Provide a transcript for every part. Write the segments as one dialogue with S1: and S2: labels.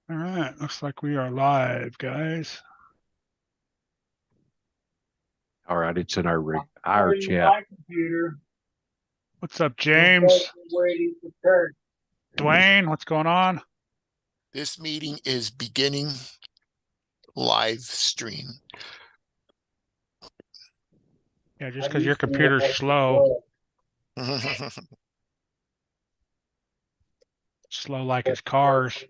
S1: All right, looks like we are live, guys.
S2: All right, it's in our
S3: Starting
S2: chat.
S3: my computer.
S1: What's up,
S3: We're
S1: James?
S3: both waiting for Kurt.
S1: Dwayne, what's going on?
S4: This meeting is beginning live stream.
S1: Yeah, just because your computer's slow like his cars.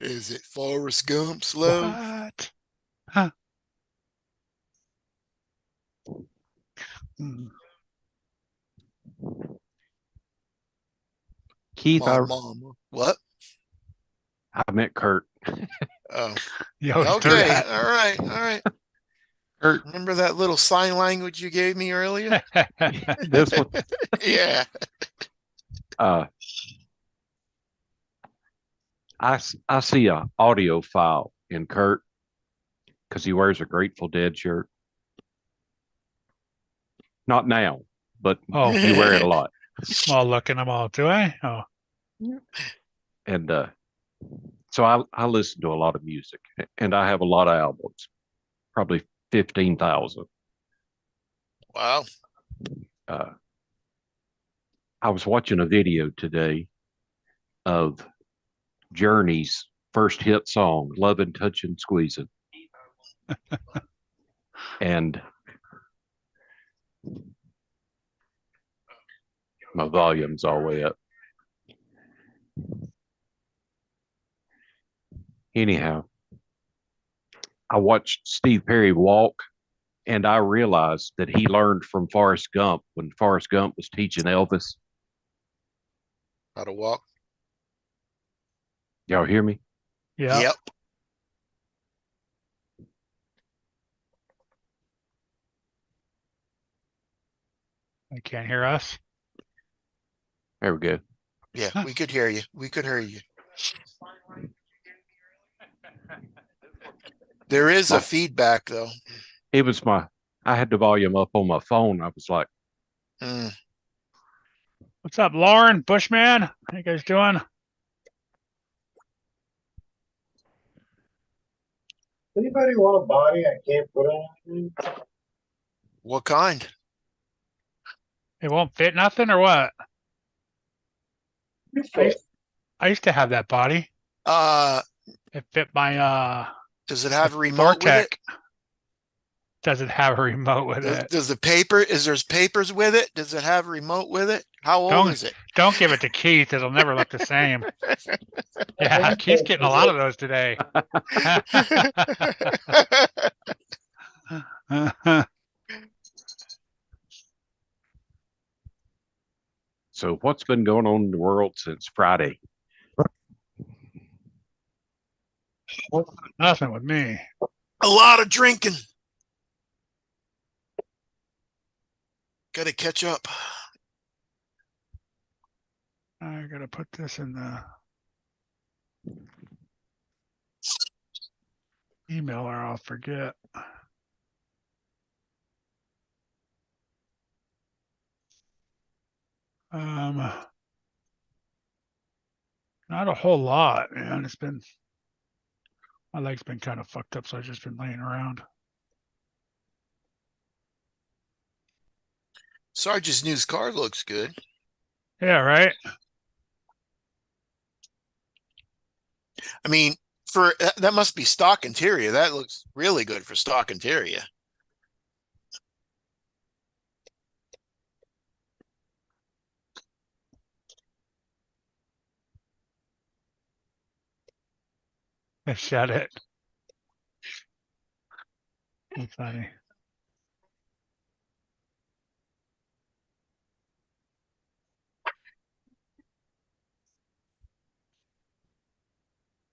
S4: Is it Forrest Gump slow?
S1: What? Huh. Hmm.
S2: Keith,
S4: My mama. What?
S2: I meant Kurt.
S4: Oh,
S1: You always do
S4: okay.
S1: that.
S4: All right. All right.
S2: Kurt,
S4: Remember that little sign language you gave me earlier?
S2: this one.
S4: Yeah.
S2: I see a audio file in Kurt because he wears a Grateful Dead shirt. Not now, but
S1: Oh,
S2: you wear it a lot.
S1: well, looking them all, do I? Oh,
S2: And so I listen to a lot of music, and I have a lot of albums, probably 15,000.
S4: Wow.
S2: I was watching a video today of Journey's first hit song, "Lovin', Touchin', Squeezin'," and my volume's all the way up. Anyhow, I watched Steve Perry walk, and I realized that he learned from Forrest Gump when Forrest Gump was teaching Elvis.
S4: How to walk.
S2: Y'all hear me?
S1: yeah.
S4: Yep.
S1: They can't hear us.
S2: There we go.
S4: Yeah, we could hear you. We could hear you. There is a feedback though.
S2: It was I had the volume up on my phone. I was like,
S1: What's up, Lauren Bushman? How you guys doing?
S3: Anybody want a body I can't put on anything?
S4: What kind?
S1: It won't fit nothing or what? I used to have that body. It fit my
S4: Does it have a remote with it?
S1: Does it have a remote with it?
S4: Does the paper, is there's papers with it? Does it have a remote with it? How old is it?
S1: Don't give it to Keith. It'll never look the same. Yeah, Keith's getting a lot of those today.
S2: so what's been going on in the world since Friday?
S1: Nothing with me.
S4: A lot of drinking. Got to catch up.
S1: I gotta put this in the email or I'll forget. Not a whole lot, man. My leg's been kind of fucked up, so I've just been laying around.
S4: Sarge's new car looks good.
S1: Yeah, right.
S4: I mean, for that must be stock interior. That looks really good for stock interior.
S1: I shut it. That's funny.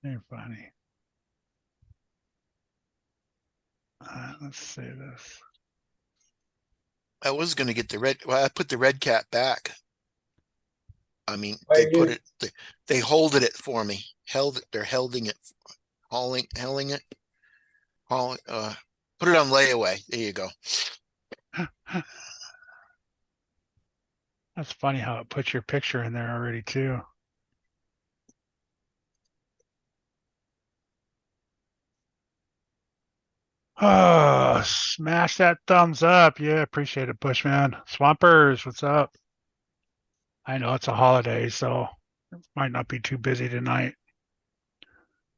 S1: You're funny. Let's see this.
S4: I was going to get the red. Well, I put the red cap back. I mean, they put it. They holded it for me. They're holding it, hauling it. Put it on layaway. There you go.
S1: That's funny how it puts your picture in there already too. Smash that thumbs up. Yeah, appreciate it, Bushman. Swampers, what's up? I know it's a holiday, so it might not be too busy tonight.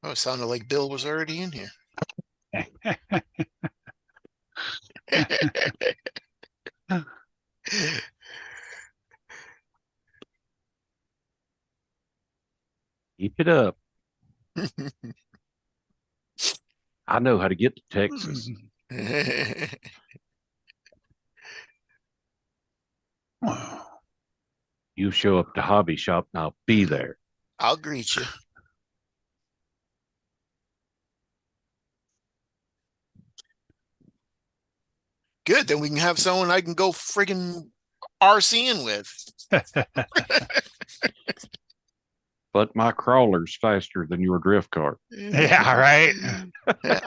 S4: Oh, it sounded like Bill was already in here.
S2: Keep it up. I know how to get to Texas. You show up to Hobby Shop and I'll be there.
S4: I'll greet you. Good, then we can have someone I can go friggin' RCing with.
S2: But my crawler's faster than your drift car.
S1: Yeah, right.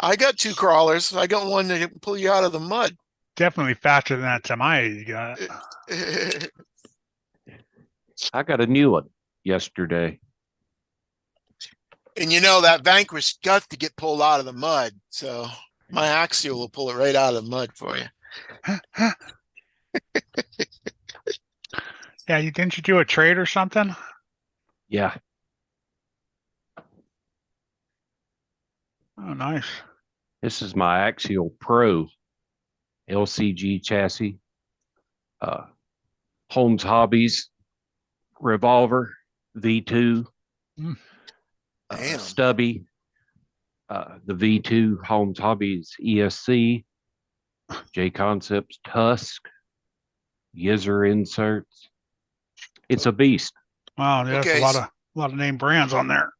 S4: I got 2 crawlers. I got one that can pull you out of the mud.
S1: Definitely faster than that Semi you got.
S2: I got a new one yesterday.
S4: And you know that Vanquish got to get pulled out of the mud, so my Axial will pull it right out of the mud for you.
S1: Yeah, didn't you do a trade or something?
S2: Yeah,
S1: Oh, nice.
S2: this is my Axial Pro LCG chassis. Holmes Hobbies Revolver V2.
S4: Damn.
S2: Stubby. The V2 Holmes Hobbies ESC. J Concepts Tusk. Yizzer inserts. It's a beast.
S1: Wow, there's
S4: Okay,
S1: a lot of name brands on there.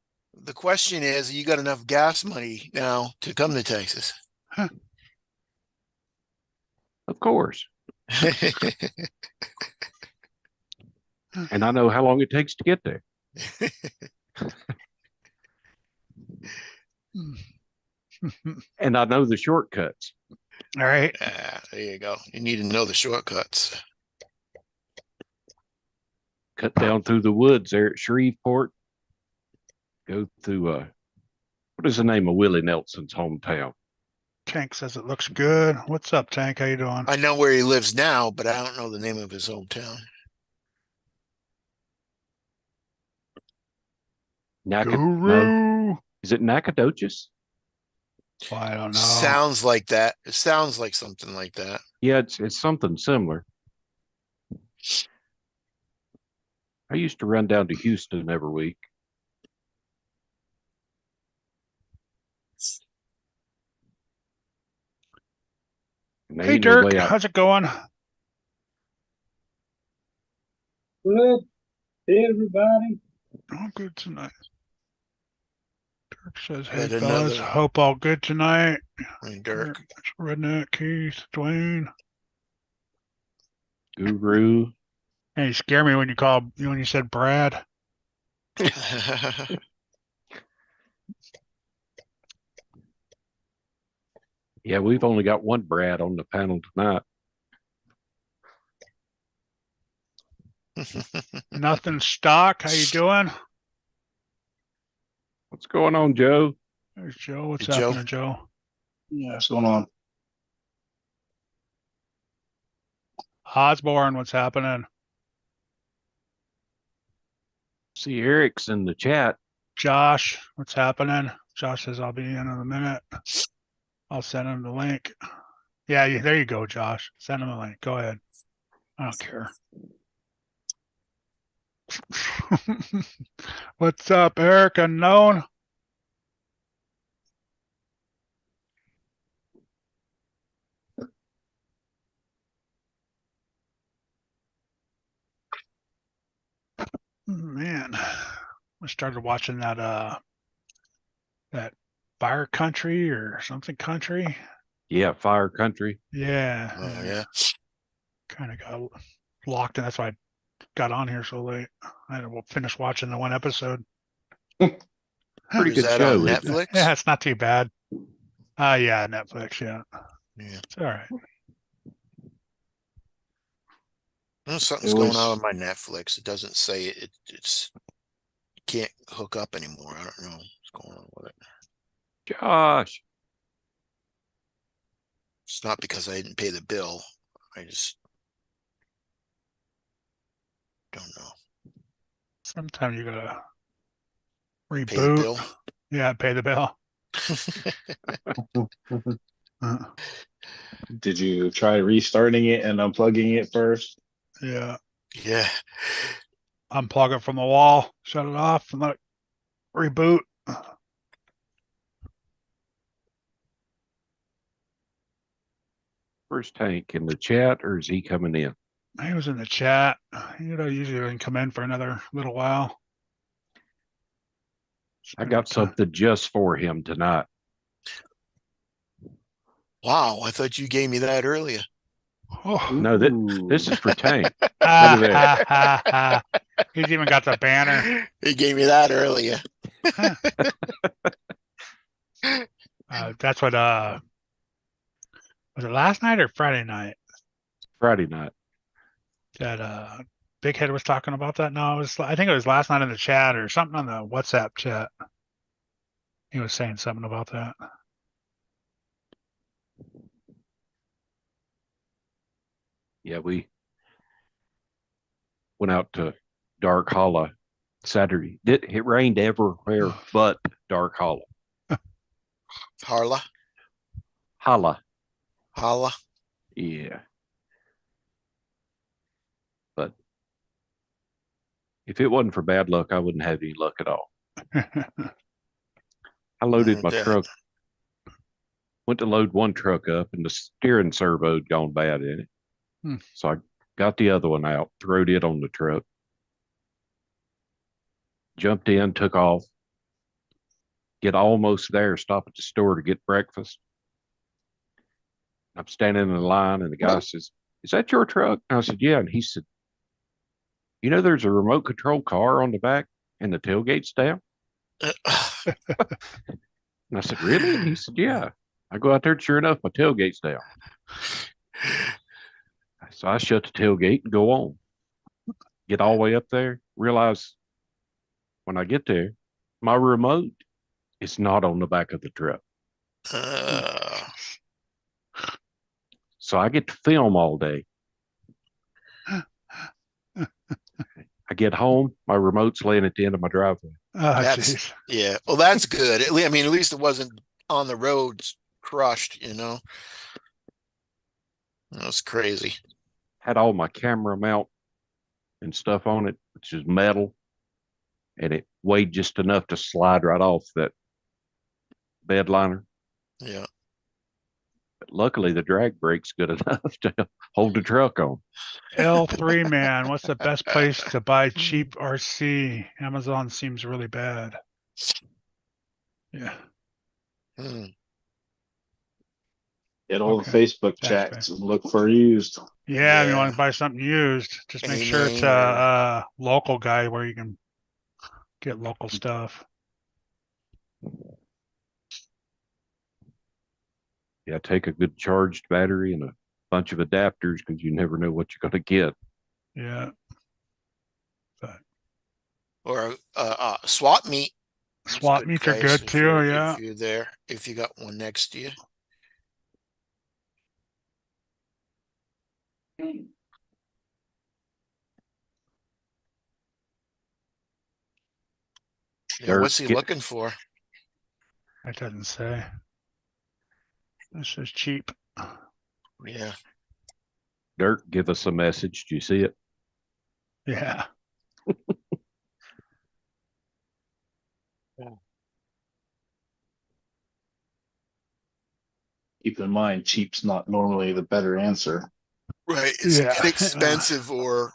S4: The question is, you got enough gas money now to come to Texas?
S2: Of course. And I know how long it takes to get there. And I know the shortcuts.
S1: All right.
S4: There you go. You need to know the shortcuts.
S2: Cut down through the woods there at Shreveport. Go through what is the name of Willie Nelson's hometown?
S1: Tank says it looks good. What's up, Tank? How you doing?
S4: I know where he lives now, but I don't know the name of his hometown.
S1: Guru.
S2: Is it Nacogdoches?
S1: Well, I don't know.
S4: Sounds like that. It sounds like something like that.
S2: Yeah, it's something similar. I used to run down to Houston every week.
S1: Hey, Dirk, how's it going?
S3: Good. Hey, everybody.
S1: All good tonight. Dirk says,
S4: I
S1: hey,
S4: had
S1: fellas,
S4: another-
S1: hope all good tonight.
S4: Hey, Dirk.
S1: Redneck, Keith, Dwayne.
S2: Guru.
S1: Hey, you scared me when you said Brad.
S2: Yeah, we've only got one Brad on the panel tonight.
S1: Nothing stock. How you doing?
S2: What's going on, Joe?
S1: There's Joe. What's
S4: Hey, Joe.
S1: happening, Joe?
S3: Yeah, what's going on?
S1: Osborne, what's happening?
S2: See Eric's in the chat.
S1: Josh, what's happening? Josh says I'll be in a minute. I'll send him the link. Yeah, there you go, Josh. Send him a link. Go ahead. I don't care. What's up, Eric Unknown? Man, I started watching that Fire Country or something country.
S2: Yeah, Fire Country.
S1: Yeah.
S4: Oh, yeah.
S1: Kind of got locked in. That's why I got on here so late. I had to finish watching the one episode.
S2: Pretty
S4: Is
S2: good
S4: that
S2: show.
S4: on
S2: isn't it?
S4: Netflix?
S1: Yeah, it's not too bad. Yeah, Netflix. Yeah,
S4: Yeah.
S1: it's all right.
S4: Something's
S3: It
S4: going
S3: was-
S4: on with my Netflix. It doesn't say it's can't hook up anymore. I don't know what's going on with it.
S2: Josh.
S4: It's not because I didn't pay the bill. I just don't know.
S1: Sometimes you gotta
S4: Pay the
S1: reboot.
S4: bill.
S1: Yeah, pay the bill. Uh,
S5: Did you try restarting it and unplugging it first?
S1: yeah,
S4: Yeah.
S1: unplug it from the wall, shut it off, and let it reboot.
S2: First Tank in the chat, or is he coming in?
S1: He was in the chat. Usually doesn't come in for another little while.
S2: I got something just for him tonight.
S4: Wow. I thought you gave me that earlier.
S1: Oh.
S2: No,
S5: Ooh.
S2: this is for Tank.
S1: Ah,
S2: Look at that.
S1: ha, ha, ha. He's even got the banner.
S4: He gave me that earlier.
S1: That's what was it last night or Friday night
S2: Friday night.
S1: that Big Head was talking about that? No, I think it was last night in the chat or something on the WhatsApp chat. He was saying something about that.
S2: Yeah, we went out to Dark Hollow Saturday. It rained everywhere but Dark Hollow.
S4: Harla.
S2: Holla.
S4: Holla.
S2: Yeah. But if it wasn't for bad luck, I wouldn't have any luck at all. I loaded my
S4: Yeah.
S2: truck, went to load one truck up, and the steering servo had gone bad in it.
S1: Hmm.
S2: So I got the other one out, throwed it on the truck, jumped in, took off, get almost there, stop at the store to get breakfast. I'm standing in the line, and the guy says, "Is that your truck?" And I said, "Yeah." And he said, "You know, there's a remote control car on the back and the tailgate's down." And I said, "Really?" And he said, "Yeah." I go out there, and sure enough, my tailgate's down. So I shut the tailgate and go on. Get all the way up there, realize when I get there, my remote is not on the back of the truck. So I get to film all day. I get home, my remote's laying at the end of my driveway.
S1: Oh,
S4: That's-
S1: jeez.
S4: yeah. Well, that's good. I mean, at least it wasn't on the roads crushed, That's crazy.
S2: Had all my camera mount and stuff on it, which is metal, and it weighed just enough to slide right off that bed liner.
S4: Yeah.
S2: But luckily, the drag brake's good enough to hold the truck on.
S1: L3 man, what's the best place to buy cheap RC? Amazon seems really bad. Yeah.
S4: Hmm.
S5: Get all the
S1: Okay.
S5: Facebook
S1: Thanks,
S5: chats and look for used.
S1: Yeah, if you want
S4: Yeah.
S1: to buy something used, just make sure it's
S4: Any-name or-
S1: a local guy where you can get local stuff.
S2: Yeah, take a good charged battery and a bunch of adapters because you never know what you're going to get.
S1: Yeah.
S4: Or swap meet. That's a
S1: Swap
S4: good
S1: meets are
S4: price
S1: good
S4: if
S1: too.
S4: you're-
S1: Yeah.
S4: If you're there, if you got one next to you. Yeah,
S2: Dirk,
S4: what's he looking for?
S1: It doesn't say. This is cheap.
S4: Yeah.
S2: Dirk, give us a message. Do you see it?
S1: Yeah.
S5: Keep in mind, cheap's not normally the better answer.
S4: Right. It's
S1: Yeah.
S4: inexpensive or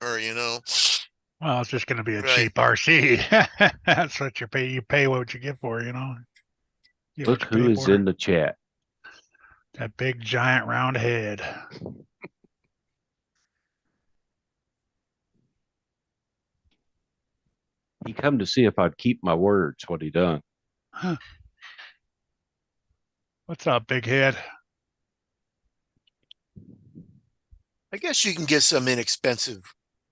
S1: Well, it's just going to be a
S4: Right.
S1: cheap RC. That's what you pay. You pay what you get for, Get what
S2: Look
S1: you
S2: who
S1: pay
S2: is
S1: for.
S2: in the chat.
S1: That big giant round head.
S2: He come to see if I'd keep my words. What he done?
S1: Huh. What's up, big head?
S4: I guess you can get some inexpensive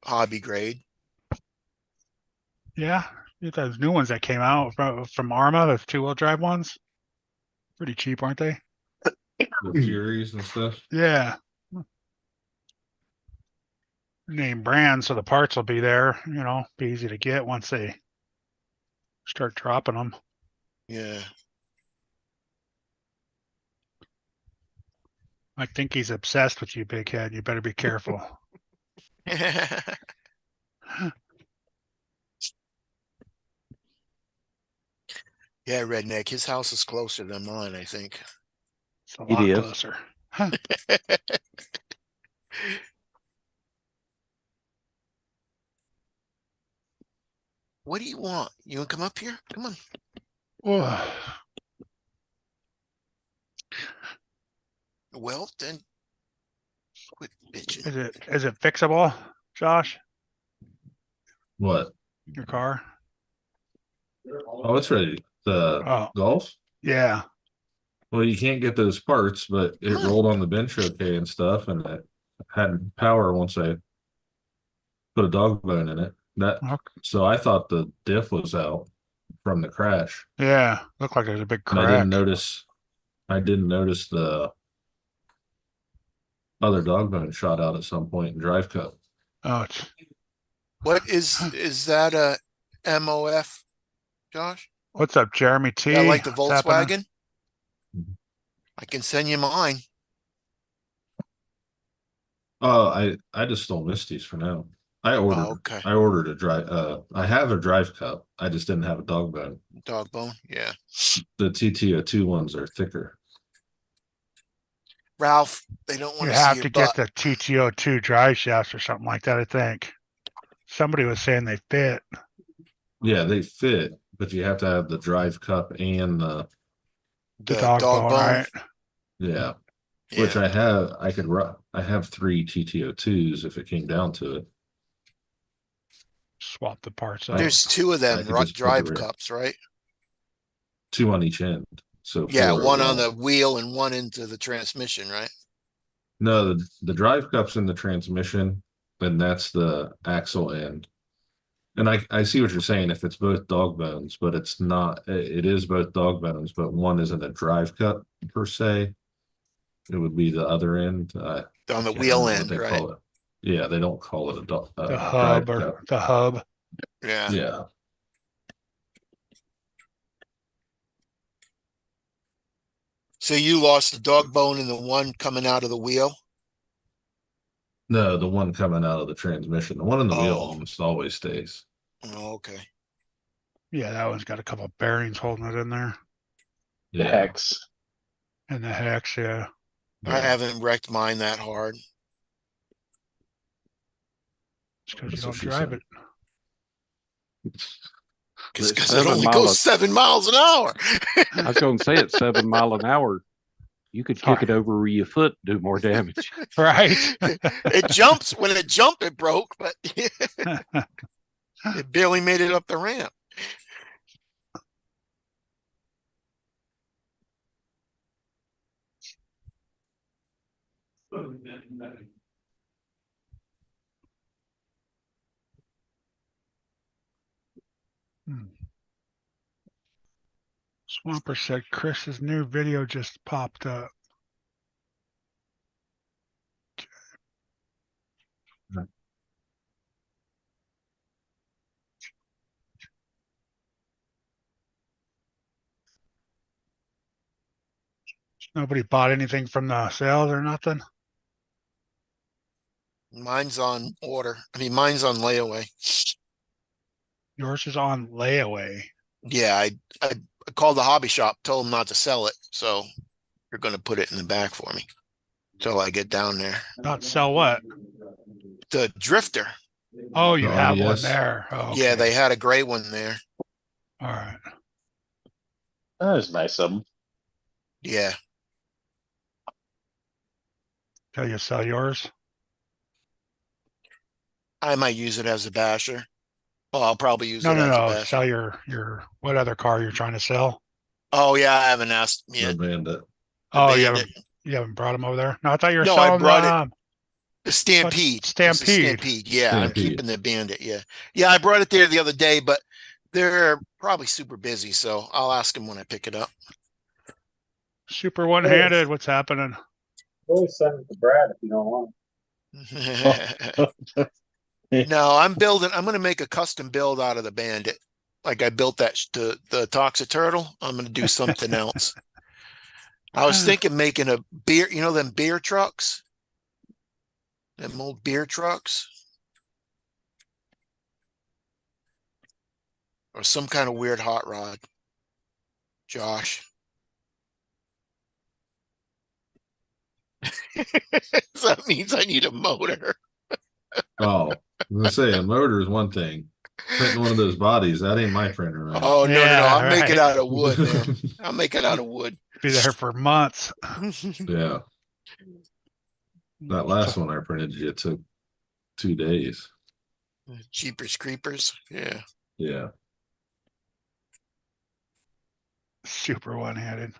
S4: hobby grade.
S1: Yeah, those new ones that came out from Arma, those 2-wheel drive ones. Pretty cheap, aren't they?
S6: the Furies and stuff.
S1: Yeah. Name brand, so the parts will be there, be easy to get once they start dropping them.
S4: Yeah.
S1: I think he's obsessed with you, Big Head. You better be careful.
S4: Yeah, Redneck, his house is closer than mine, I think.
S1: It's a
S2: It
S1: lot
S2: is.
S1: closer.
S4: What do you want? You want to come up here? Come on.
S1: Whoa.
S4: Well, then quit bitching.
S1: Is it fixable, Josh?
S6: What?
S1: Your car?
S6: Oh, it's ready. The
S1: Oh,
S6: Golf?
S1: yeah.
S6: Well, you can't get those parts, but it
S4: Huh.
S6: rolled on the bench okay and stuff, and it had power once I put a dog bone in it.
S1: Okay.
S6: So I thought the diff was out from the crash.
S1: Yeah. Looked like there's a big
S6: And I
S1: crack.
S6: didn't notice the other dog bone shot out at some point in drive cup.
S1: Oh,
S4: What is that a MOF, Josh?
S1: what's up, Jeremy T?
S4: Yeah, like the
S1: What's happening?
S4: Volkswagen? I can send you mine.
S6: Oh, I just stole Misty's for now. I
S4: okay.
S6: ordered a drive I have a drive cup. I just didn't have a dog bone.
S4: Dog bone. Yeah.
S6: The TTO2 ones are thicker.
S4: Ralph, they don't want
S1: You
S4: to see
S1: have
S4: your
S1: to
S4: butt.
S1: get the TTO2 drive shafts or something like that, I think. Somebody was saying they fit.
S6: Yeah, they fit, but you have to have the drive cup and
S1: The
S4: The
S1: dog bone, right?
S6: yeah.
S4: Yeah.
S6: Which I have. I have 3 TTO2s if it came down to it.
S1: Swap the parts out.
S4: There's 2 of
S6: I
S4: them
S6: could just put the
S4: drive
S6: rear.
S4: cups, right?
S6: 2 on each end. So
S4: Yeah,
S6: 4
S4: one on the
S6: overall.
S4: wheel and one into the transmission, right?
S6: No, the drive cup's in the transmission, and that's the axle end. And I see what you're saying if it's both dog bones, but it's not. It is both dog bones, but one isn't a drive cup per se. It would be the other end.
S4: On the
S6: Can't
S4: wheel
S6: remember what
S4: end,
S6: they
S4: right?
S6: call it. Yeah, they don't call it a
S1: The
S6: drive
S1: hub or
S6: cup.
S1: the hub.
S4: Yeah.
S6: Yeah.
S4: So you lost the dog bone and the one coming out of the wheel?
S6: No, the one coming out of the transmission. The one in the wheel
S4: Oh.
S6: almost always stays.
S4: Oh, okay.
S1: Yeah, that one's got a couple of bearings holding it in there.
S5: The hex.
S1: And the hex, yeah.
S4: I haven't wrecked mine that hard.
S1: It's because you
S6: That's
S1: don't
S6: what she
S1: drive
S6: said.
S1: it.
S4: Because
S2: It's
S4: it
S2: 7
S4: only
S2: mile
S4: goes
S2: a-
S4: 7 miles an hour.
S2: I was going to say it's 7 mile an hour. You could kick it over with your foot, do more damage.
S1: Right?
S4: It jumps. When it jumped, it broke, but it barely made it up the ramp.
S1: Swamper said Chris's new video just popped up. Nobody bought anything from the sales or nothing?
S4: Mine's on order. I mean, mine's on layaway.
S1: Yours is on layaway.
S4: Yeah, I called the hobby shop, told them not to sell it, so they're going to put it in the back for me till I get down there.
S1: Not sell what?
S4: The drifter.
S1: Oh, you
S6: The
S1: have one
S6: RDS?
S1: there. Oh,
S4: Yeah,
S1: okay.
S4: they had a gray one there.
S1: All right.
S5: That was nice of them.
S4: Yeah.
S1: Tell you sell yours?
S4: I might use it as a basher. Well, I'll probably use
S1: No,
S4: it
S1: no,
S4: as a
S1: no.
S4: basher.
S1: Sell your what other car you're trying to sell?
S4: Oh yeah, I haven't asked
S6: The
S4: yet.
S6: Bandit.
S1: Oh,
S4: Bandit.
S1: you haven't brought them over there? No, I thought you were
S4: No, I
S1: selling
S4: brought it.
S1: the
S4: The Stampede. It's the
S1: Stampede.
S4: Stampede. Yeah, I'm
S6: Stampede.
S4: keeping the Bandit. Yeah. Yeah, I brought it there the other day, but they're probably super busy, so I'll ask them when I pick it up.
S1: Super one-handed. What's happening?
S3: Always send it to Brad if you don't want.
S4: No, I'm gonna make a custom build out of the Bandit. Like I built that, the Toxic Turtle. I'm gonna do something else. I was thinking making a beer, them beer trucks? Them old beer trucks? Or some kind of weird hot rod. Josh. So that means I need a motor.
S6: Oh, I'm gonna say a motor is one thing. Printing one of those bodies, that ain't my printer, man.
S4: Oh, no.
S1: Yeah,
S4: I'll make it
S1: right.
S4: out of wood, man. I'll make it out of wood.
S1: Be there for months.
S6: Yeah, that last one I printed, it took 2 days.
S4: Jeepers creepers. Yeah.
S6: Yeah.
S1: Super one-handed.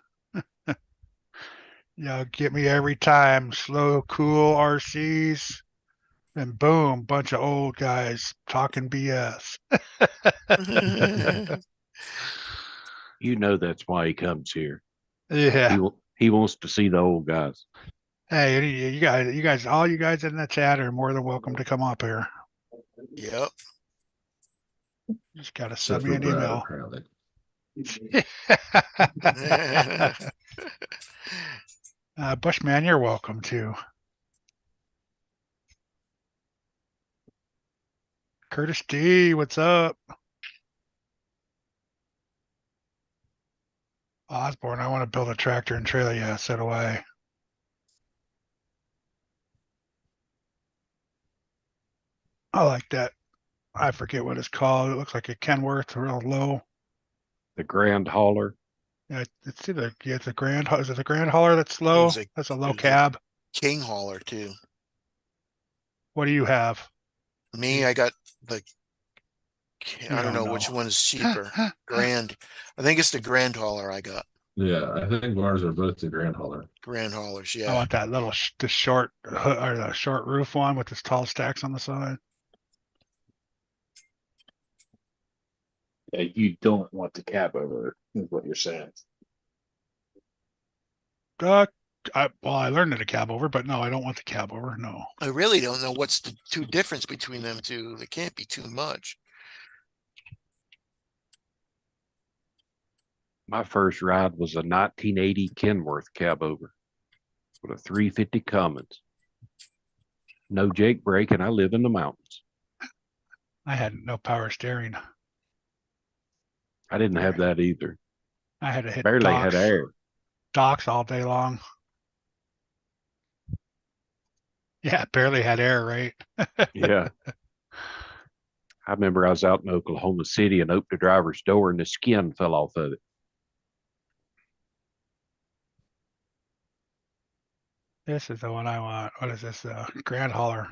S1: Yeah, get me every time. Slow, cool RCs. And boom, bunch of old guys talking BS.
S2: You know that's why he comes here.
S1: Yeah.
S2: He wants to see the old guys.
S1: Hey, you guys, all you guys in the chat are more than welcome to come up here.
S4: Yep.
S1: Just gotta
S6: Except
S1: send me
S6: for
S1: an
S6: Brad,
S1: email.
S6: apparently.
S1: Bushman, you're welcome too. Curtis D, what's up? Osborne, I want to build a tractor and trailer. Yeah, so do I. I like that. I forget what it's called. It looks like a Kenworth, real low.
S2: The Grand Hauler.
S1: Yeah, it's either it's a grand. Is it a grand hauler that's low?
S4: There's a-
S1: That's a low
S4: there's a-
S1: cab.
S4: King hauler too.
S1: What do you have?
S4: Me, I got the,
S1: You
S4: I don't
S1: don't
S4: know which
S1: know.
S4: one is cheaper. Grand. I think it's the grand hauler I got.
S6: Yeah, I think ours are both the Grand Hauler.
S4: Grand haulers,
S1: I
S4: yeah.
S1: want that little the short or the short roof one with this tall stacks on the side.
S5: Yeah, you don't want the cab over, is what you're saying.
S1: I learned it a cab over, but no, I don't want the cab over. No.
S4: I really don't know what's the two difference between them two. There can't be too much.
S2: My first ride was a 1980 Kenworth cab over with a 350 Cummins. No Jake brake, and I live in the mountains.
S1: I had no power steering.
S2: I didn't have that either.
S1: I had to hit
S2: Barely
S1: docks,
S2: had air.
S1: docks all day long. Yeah, barely had air, right?
S2: Yeah. I remember I was out in Oklahoma City and opened the driver's door and the skin fell off of it.
S1: This is the one I want. What is this? Grand hauler.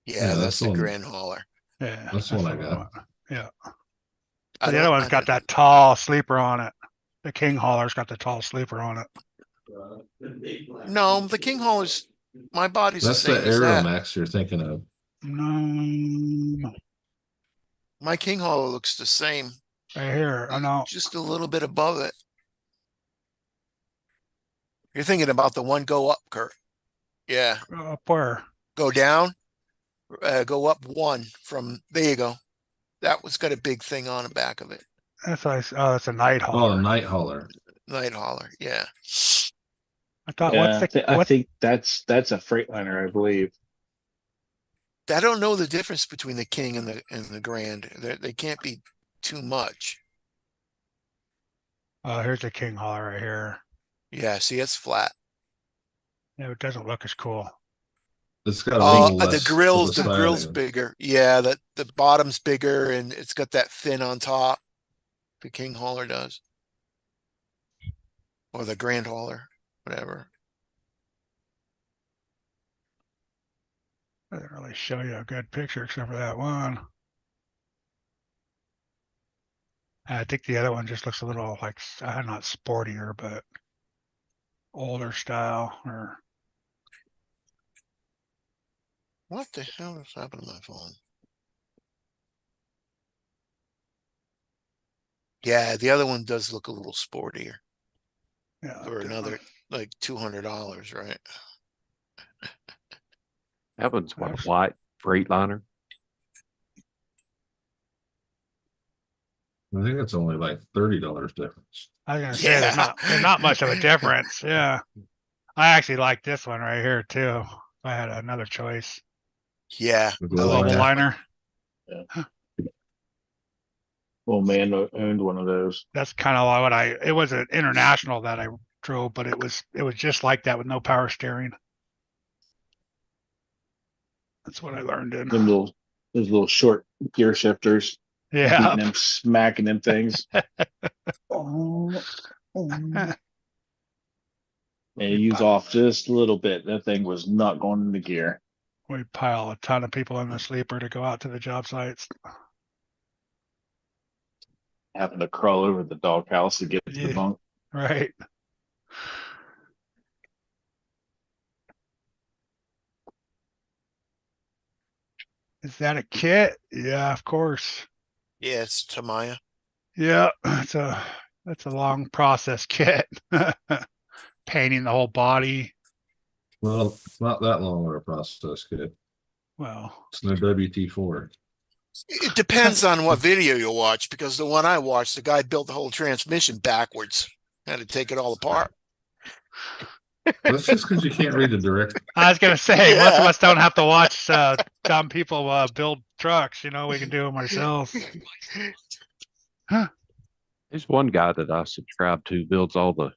S4: Yeah,
S6: Yeah,
S4: that's
S6: that's
S4: the
S6: one.
S4: grand hauler.
S1: Yeah,
S6: That's the one I got.
S1: want. Yeah.
S4: I
S1: The
S4: don't-
S1: other one's
S4: I
S1: got
S4: don't-
S1: that tall sleeper on it. The King hauler's got the tall sleeper on it.
S4: No, the king haulers, my body's
S6: That's
S4: the
S6: the
S4: same as that.
S6: Aeromax you're thinking of.
S4: My king hauler looks the same.
S1: Right here. I know.
S4: Just a little bit above it. You're thinking about the one go up, Kurt. Yeah,
S1: Up where?
S4: go down, go up one from, there you go. That one's got a big thing on the back of it.
S1: That's like, oh, that's a night
S6: Oh,
S1: hauler.
S6: a Night Hauler.
S4: Night hauler, yeah.
S1: I thought,
S5: Yeah,
S1: what's the,
S5: I
S1: what's,
S5: think that's a Freightliner, I believe.
S4: I don't know the difference between the king and the grand. They can't be too much.
S1: here's a King hauler right here.
S4: Yeah, see, it's flat.
S1: Yeah, it doesn't look as cool.
S6: It's got a
S4: Oh,
S6: little
S4: the
S6: less of
S4: grill's
S6: a
S4: the grill's
S6: siding.
S4: bigger. Yeah, the bottom's bigger and it's got that fin on top. The king hauler does. Or the grand hauler, whatever.
S1: I didn't really show you a good picture except for that one. I think the other one just looks a little like, not sportier, but older style or
S4: What the hell is happening to my phone? Yeah, the other one does look a little sportier.
S1: Yeah.
S4: for
S1: different.
S4: another like $200, right?
S2: That one's what, a
S1: That's-
S2: white Freightliner?
S6: I think it's only like $30 difference.
S1: I was gonna say there's not much of a difference. Yeah. I actually like this one right here too. If I had another choice.
S4: Yeah.
S6: The
S4: I
S6: Global
S4: like
S1: Global
S4: that.
S1: liner.
S5: Old man owned one of those.
S1: That's kind of what it was an international that I drove, but it was just like that with no power steering. That's what I learned in.
S5: Those little short gear shifters,
S1: Yeah.
S5: beating them, smacking them things. Oh, and you use off just a little bit. That thing was not going into gear.
S1: We pile a ton of people in the sleeper to go out to the job sites.
S5: Having to crawl over the doghouse to get to
S1: Yeah.
S5: the bunk.
S1: Right. Is that a kit? Yeah, of course.
S4: Yeah, it's Tamiya.
S1: Yeah, that's a long process kit. Painting the whole body.
S6: Well, it's not that long of a process, kid.
S1: Well,
S6: It's no WT4.
S4: It depends on what video you watch, because the one I watched, the guy built the whole transmission backwards. Had to take it all apart.
S6: That's just because you can't read the direct.
S1: I was gonna say most of
S4: Yeah.
S1: us don't have to watch dumb people build trucks. You know, we can do them ourselves.
S2: There's one guy that I subscribe to builds all the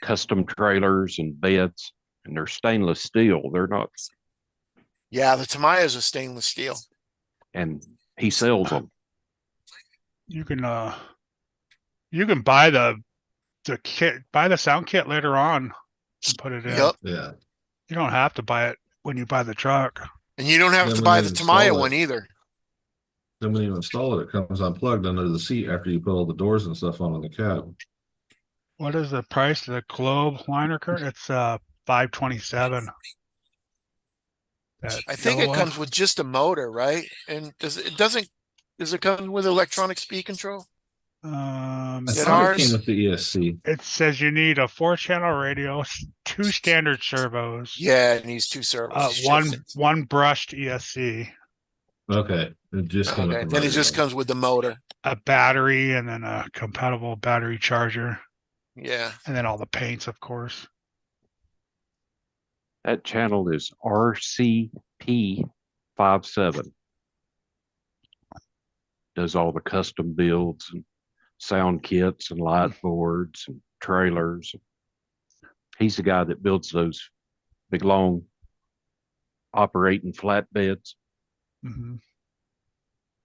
S2: custom trailers and beds, and they're stainless steel. They're not,
S4: Yeah, the Tamiya is a stainless steel.
S2: and he sells them.
S1: You can buy the kit, buy the sound kit later on and put it in.
S4: Yep.
S6: Yeah.
S1: You don't have to buy it when you buy the truck.
S4: And you don't have
S6: Then
S4: to
S6: when
S4: buy
S6: you
S4: the
S6: install
S4: Tamiya
S6: it-
S4: one either.
S6: Then when you install it, it comes unplugged under the seat after you put all the doors and stuff on the cab.
S1: What is the price of the Globe liner current? It's $527. That
S4: I think
S1: yellow
S4: it
S1: one?
S4: comes with just a motor, right? And does it come with electronic speed control?
S6: I
S4: Is it
S6: thought it
S4: ours?
S6: came with the ESC.
S1: It says you need a 4-channel radio, 2 standard servos,
S4: Yeah, it needs two servos. It
S1: one
S4: shows it.
S1: one brushed ESC,
S6: Okay. It just came with
S4: Okay,
S6: the
S4: then it just
S6: radio.
S4: comes with the motor.
S1: a battery, and then a compatible battery charger,
S4: Yeah.
S1: and then all the paints, of course.
S2: That channel is RCP57. Does all the custom builds and sound kits and light boards and trailers. He's the guy that builds those big long operating flatbeds.
S1: Hmm.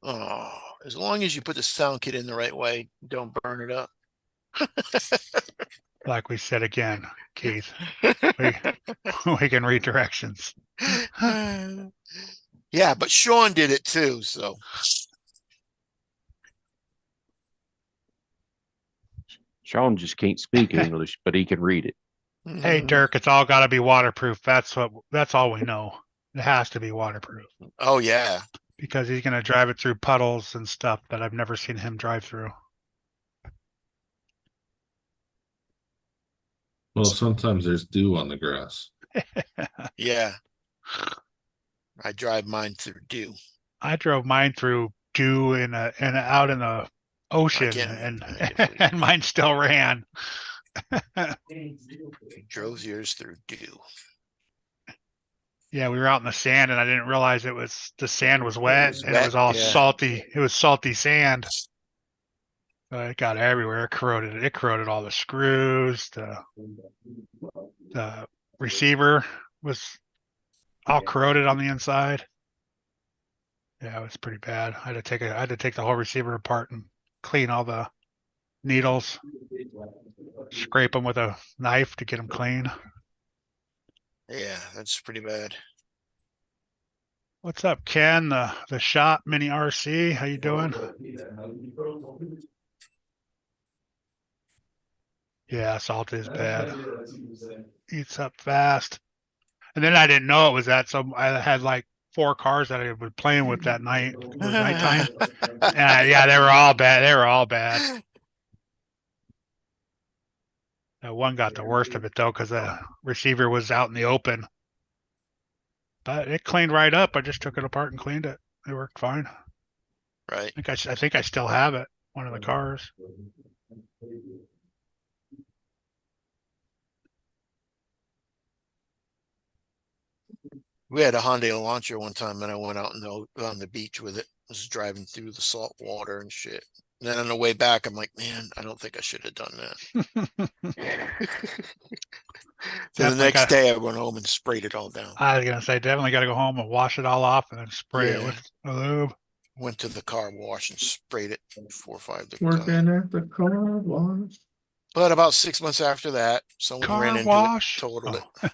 S4: Oh, as long as you put the sound kit in the right way, don't burn it up.
S1: Like we said again, Keith, we can read directions.
S4: Yeah, but Sean did it too, so.
S2: Sean just can't speak English, but he can read it.
S1: Hey, Dirk, it's all got to be waterproof. That's all we know. It has to be waterproof
S4: Oh, yeah.
S1: because he's going to drive it through puddles and stuff that I've never seen him drive through.
S6: Well, sometimes there's dew on the grass.
S4: Yeah. I drive mine through dew.
S1: I drove mine through dew and out in the ocean,
S4: can't-
S1: and
S4: I can't believe
S1: and mine still ran.
S4: Drove yours through dew.
S1: Yeah, we were out in the sand, and I didn't realize the sand was wet,
S4: was
S1: and it was
S4: wet,
S1: all
S4: yeah.
S1: salty. It was salty sand. So it got everywhere. It corroded all the screws. The receiver was all corroded on the inside. Yeah, it was pretty bad. I had to take the whole receiver apart and clean all the needles, scrape them with a knife to get them clean.
S4: Yeah, that's pretty bad.
S1: What's up, Ken? The shop mini RC. How you doing? Yeah, salt is bad. Eats up fast. And then I didn't know it was that, so I had like 4 cars that I was playing with that night. It was nighttime. Yeah, they were all bad. They were all bad. That one got the worst of it though, because the receiver was out in the open. But it cleaned right up. I just took it apart and cleaned it. It worked fine.
S4: Right.
S1: I think I still have it. One of the cars.
S4: We had a Hyundai Elantra one time and I went out on the beach with it. I was driving through the salt water and shit. And then on the way back, I'm like, man, I don't think I should have done that. So the
S1: Definitely
S4: next
S1: got-
S4: day I went home and sprayed it all down.
S1: I was gonna say definitely got to go home and wash it all off and then spray it
S4: Yeah.
S1: with a lube.
S4: Went to the car wash and sprayed it 4 or 5 different times.
S6: Working at the car wash.
S4: But about 6 months after that, someone ran
S1: Car
S4: into
S1: wash.
S4: it, totaled it.
S1: Oh.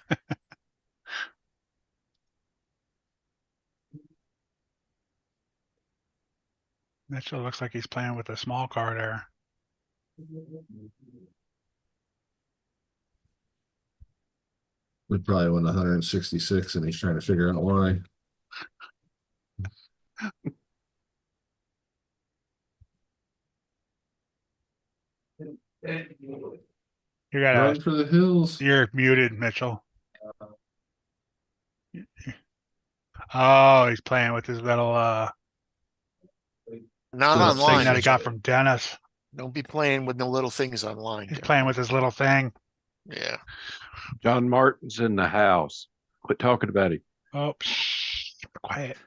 S1: Mitchell looks like he's playing with a small car there.
S6: We probably won 166 and he's trying to figure out why.
S1: You gotta.
S6: Run for the hills.
S1: You're muted, Mitchell. Oh, he's playing with his little
S4: Not
S6: Little
S1: thing
S4: online.
S1: that he got from Dennis.
S4: Don't be playing with no little things online.
S1: He's
S4: Darren.
S1: playing with his little thing.
S4: Yeah.
S2: John Martin's in the house. Quit talking about him.
S1: Oh, shh, quiet.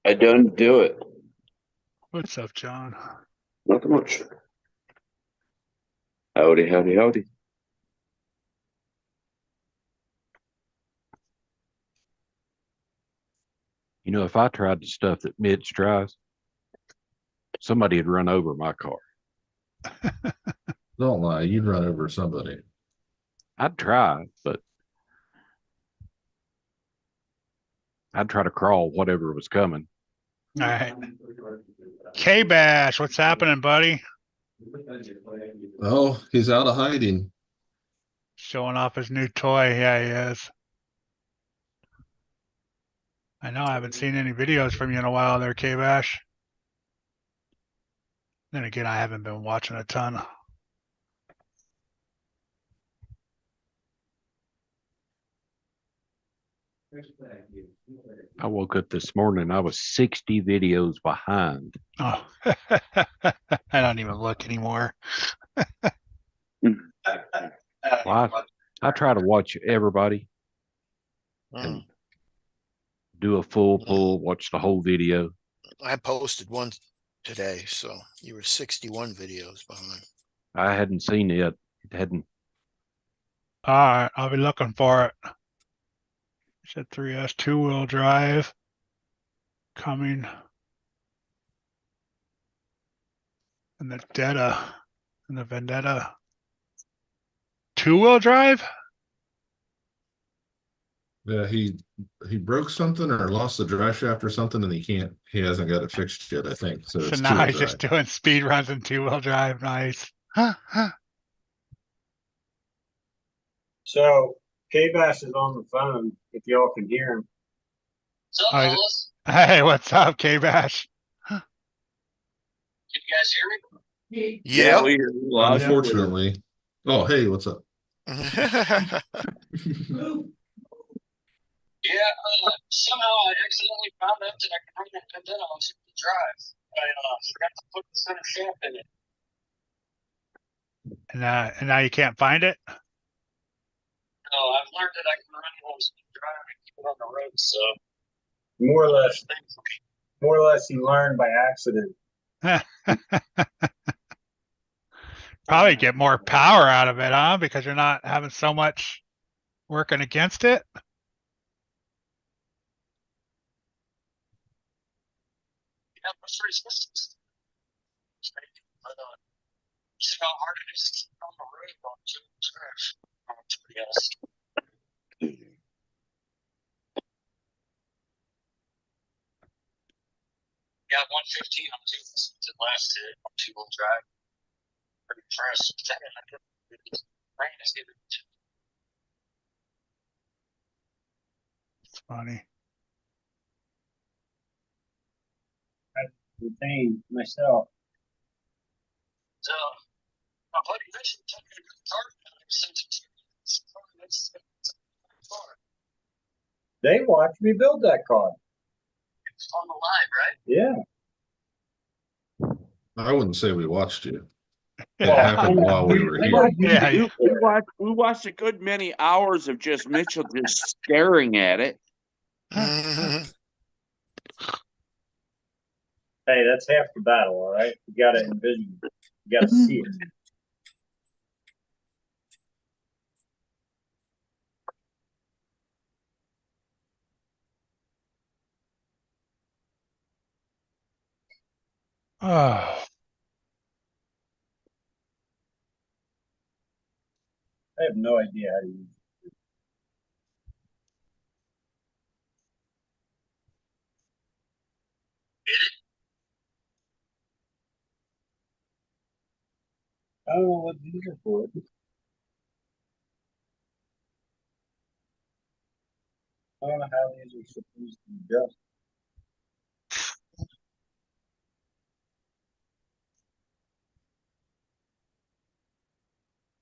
S7: I done do it.
S1: What's up, John?
S7: Not much. Howdy, howdy, howdy.
S2: You know, if I tried the stuff that Mitch tries, somebody would run over my car.
S6: Don't lie, you'd run over somebody.
S2: I'd try, but I'd try to crawl whatever was coming.
S1: All right. K-Bash, what's happening, buddy?
S6: Oh, he's out of hiding.
S1: Showing off his new toy. Yeah, he is. I know I haven't seen any videos from you in a while there, K-Bash. Then again, I haven't been watching a ton.
S2: I woke up this morning, I was 60 videos behind.
S1: Oh, I don't even look anymore.
S2: Well, I try to watch everybody,
S4: Mm.
S2: do a full pull, watch the whole video.
S4: I posted one today, so you were 61 videos behind.
S2: I hadn't seen it. It hadn't.
S1: All right, I'll be looking for it. You said 3S 2-wheel drive coming. And the Vendetta 2-wheel drive?
S6: Yeah, he broke something or lost the drive shaft or something, and he hasn't got it fixed yet, I think. So
S1: So
S6: it's
S1: now
S6: two-wheel
S1: he's just
S6: drive.
S1: doing speed runs and 2-wheel drive. Nice. Huh.
S3: So K-Bass is on the phone, if y'all can hear him.
S8: What's up,
S1: Oh,
S8: fellas?
S1: Hey, what's up, K-Bash?
S8: Can you guys hear me?
S4: Yeah.
S7: we hear you loud and clear.
S6: Unfortunately. Oh, hey, what's up?
S8: Yeah, somehow I accidentally found out that I can run that Vendetta on the drive. I forgot to put the center shaft in it.
S1: And now you can't find it?
S8: No, I've learned that I can run it on the drive and keep it on the road, so
S3: More or less,
S8: thankfully.
S3: he learned by accident.
S1: Probably get more power out of it, huh? Because you're not having so much working against it.
S8: Yeah, that's pretty specific. But see how hard it is to keep on the road on two drive. Yes. Got 115 on two since it last hit on 2-wheel drive. Pretty impressed. Rain is giving it.
S1: It's funny.
S3: The thing myself.
S8: So, my buddy Mitchell
S3: They watched me build that car.
S8: It's on the live, right?
S3: Yeah.
S6: I wouldn't say we watched you. It
S3: Well,
S6: happened while we were here.
S1: Yeah, yeah.
S9: We watched a good many hours of just Mitchell just staring at it.
S4: Mhm.
S3: Hey, that's half the battle, all right? You gotta envision, you gotta see it.
S1: Oh,
S3: I have no idea how to use it. I don't know what these are for. I don't know how these are supposed to be adjusted.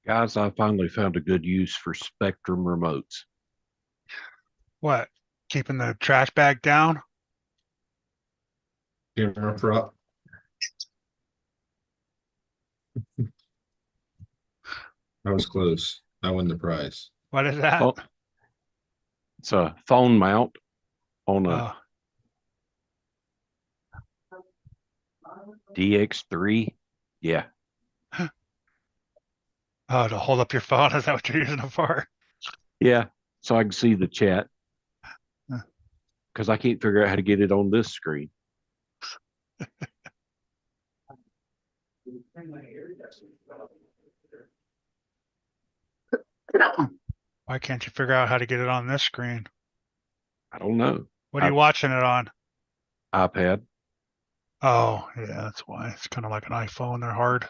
S2: Guys, I finally found a good use for Spectrum remotes.
S1: what? Keeping the trash bag down?
S6: Camera prop. I was close. I won the prize.
S1: What is that?
S2: Oh, it's a phone mount on a DX3. Yeah.
S1: Oh, to hold up your phone? Is that what you're using it for?
S2: Yeah. So I can see the chat.
S1: Huh.
S2: Because I can't figure out how to get it on this screen.
S1: Why can't you figure out how to get it on this screen?
S2: I don't know.
S1: What are you watching it on?
S2: iPad.
S1: Oh, yeah, that's why. It's kind of like an iPhone. They're hard.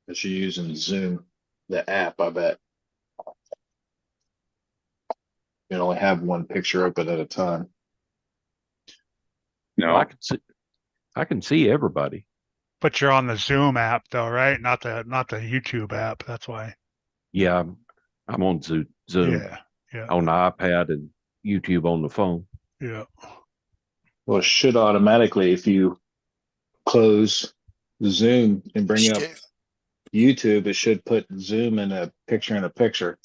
S5: But you're using Zoom, the app, I bet. You can only have one picture open at a time.
S2: Well, I can see everybody.
S1: But you're on the Zoom app though, right? Not the YouTube app. That's why.
S2: Yeah, I'm on Zoom
S1: Yeah. Yeah.
S2: on the iPad and YouTube on the phone.
S1: Yeah.
S5: Well, it should automatically, if you close Zoom and bring up
S4: Shit.
S5: YouTube, it should put Zoom in a picture.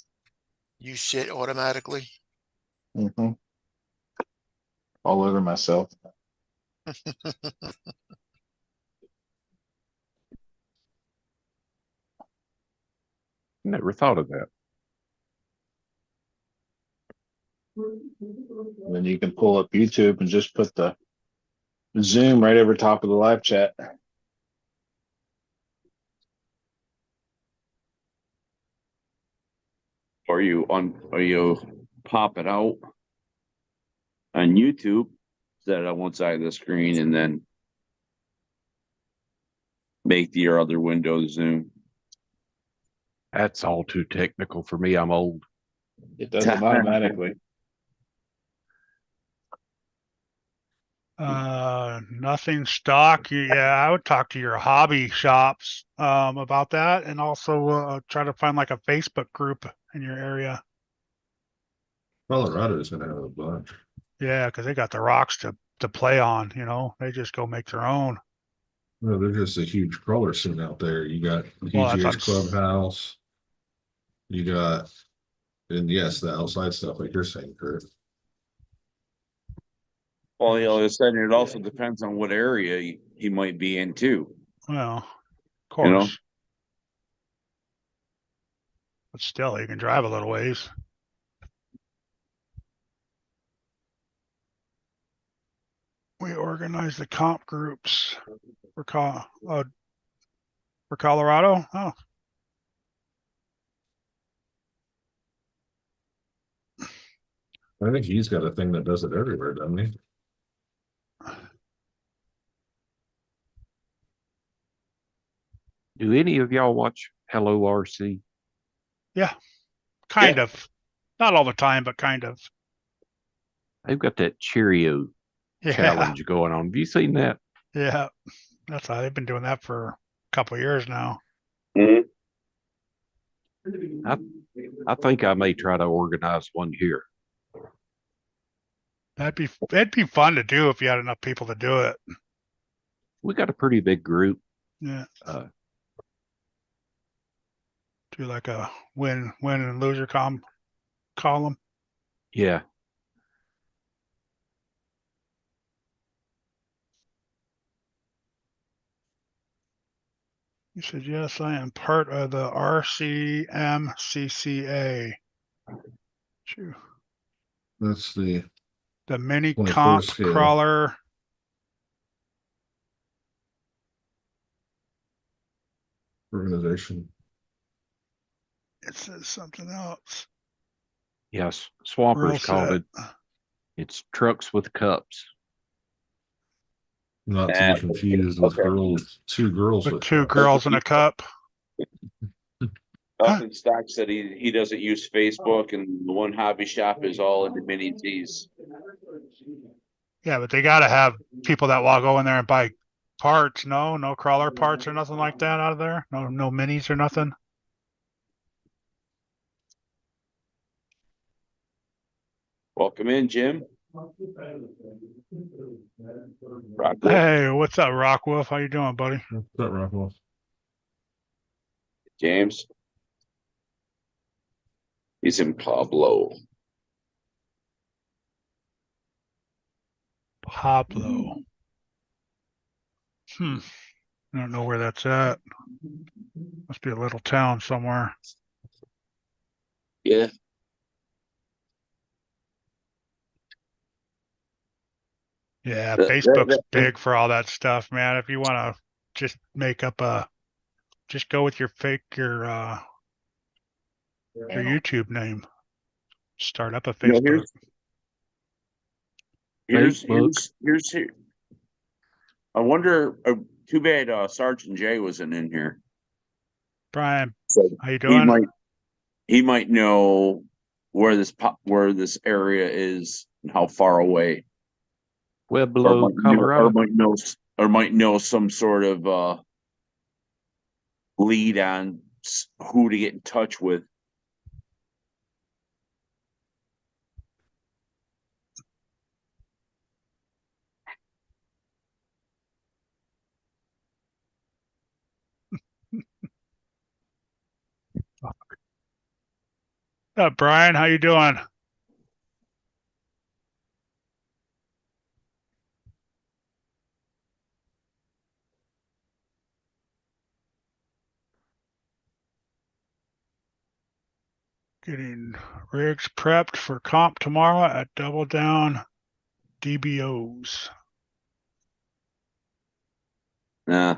S4: You shit automatically.
S5: Mm-hmm. All over myself.
S2: Never thought of that.
S5: And then you can pull up YouTube and just put the Zoom right over top of the live chat.
S9: Or you pop it out on YouTube, set it on one side of the screen, and then make your other window zoom.
S2: That's all too technical for me. I'm old.
S5: It does it automatically.
S1: Nothing stock. Yeah, I would talk to your hobby shops about that, and also try to find like a Facebook group in your area.
S6: Colorado's gonna have a bunch.
S1: Yeah, because they got the rocks to play on. You know, they just go make their own.
S6: No, there's just a huge crawler scene out there. You got
S1: Well, that's
S6: PGH
S1: what I'm
S6: Clubhouse. You got, and yes, the outside stuff like you're saying, Kurt.
S9: Well, it also depends on what area he might be in too.
S1: Well, of course.
S9: You know?
S1: But still, you can drive a little ways. We organize the comp groups for Colorado. Oh,
S6: I think he's got a thing that does it everywhere, doesn't he?
S2: Do any of y'all watch Hello RC?
S1: kind of. Not all the time, but kind of.
S2: They've got that Cheerio
S1: Yeah.
S2: challenge going on. Have you seen that?
S1: Yeah. That's how they've been doing that for a couple of years now.
S7: Mhm.
S2: I think I may try to organize one here.
S1: It'd be fun to do if you had enough people to do it.
S2: We got a pretty big group.
S1: Yeah.
S2: Uh,
S1: Do like a win and loser column.
S2: yeah.
S1: You said, yes, I am part of the RCMCCA. Phew.
S6: That's the
S1: The mini
S6: 24
S1: comp
S6: scale.
S1: crawler.
S6: organization.
S1: It says something else.
S2: Yes. Swampers
S1: Rule
S2: called
S1: set.
S2: it. It's trucks with cups.
S6: Not to be confused with two girls
S1: With
S6: with
S1: two
S6: cups.
S1: girls in a cup.
S9: Up in Stock said he doesn't use Facebook, and the one hobby shop is all in the mini T's.
S1: Yeah, but they got to have people that will go in there and buy parts. No crawler parts or nothing like that out of there. No minis or nothing.
S9: Welcome in, Jim. Rock Wolf,
S1: Hey, what's up, Rockwolf? How you doing, buddy?
S6: What's that, Rockwell?
S9: James. He's in Pablo.
S1: Pablo. I don't know where that's at. Must be a little town somewhere.
S9: Yeah.
S1: Yeah,
S9: That-
S1: Facebook's
S9: that-
S1: big for all that stuff, man. If you want to just make up just go with your your YouTube name. Start up a
S9: You know,
S1: Facebook.
S9: here's here. I wonder. Too bad Sergeant J wasn't in here.
S1: Brian,
S9: So
S1: how you doing?
S9: he might know where this area is and how far away.
S2: Pueblo, Colorado.
S9: Or might know some sort of lead on who to get in touch with.
S1: Brian, how you doing? Getting rigs prepped for comp tomorrow at Double Down DBOs.
S9: Nah.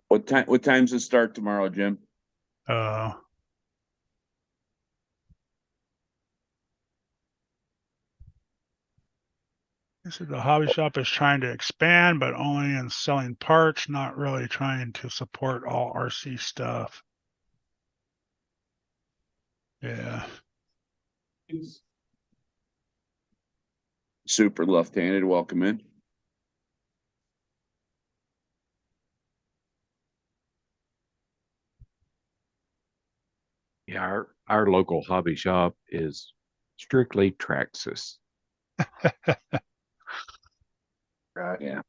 S9: What time's it start tomorrow, Jim?
S1: This is the hobby shop is trying to expand, but only in selling parts, not really trying to support all RC stuff. Yeah.
S9: Super left-handed. Welcome in.
S2: Yeah, our local hobby shop is strictly Traxxas.
S9: Right. Yeah.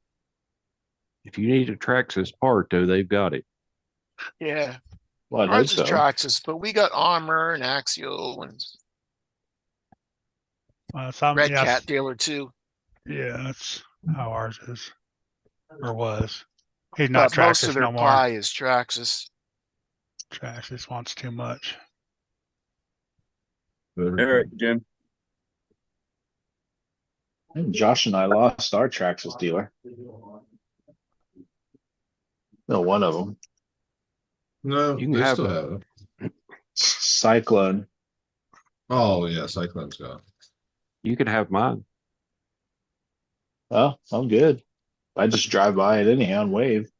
S2: If you need a Traxxas part, though, they've got it.
S4: Yeah,
S5: Well, I hope
S4: ours is
S5: so.
S4: Traxxas, but we got Armor and Axial and Red
S1: Yes.
S4: Cat dealer too.
S1: Yeah, that's how ours is or was. He's not
S4: But most of
S1: Traxxas
S4: their
S1: no more.
S4: pie is Traxxas.
S1: Traxxas wants too much.
S9: All right, Jim.
S5: I think Josh and I lost our Traxxas dealer. No, one of them.
S6: No,
S2: You can
S6: they
S2: have-
S6: still have it.
S5: Cyclone.
S6: Oh yeah, Cyclone's gone.
S2: You can have mine.
S5: Oh, I'm good. I just drive by it anyhow and wave.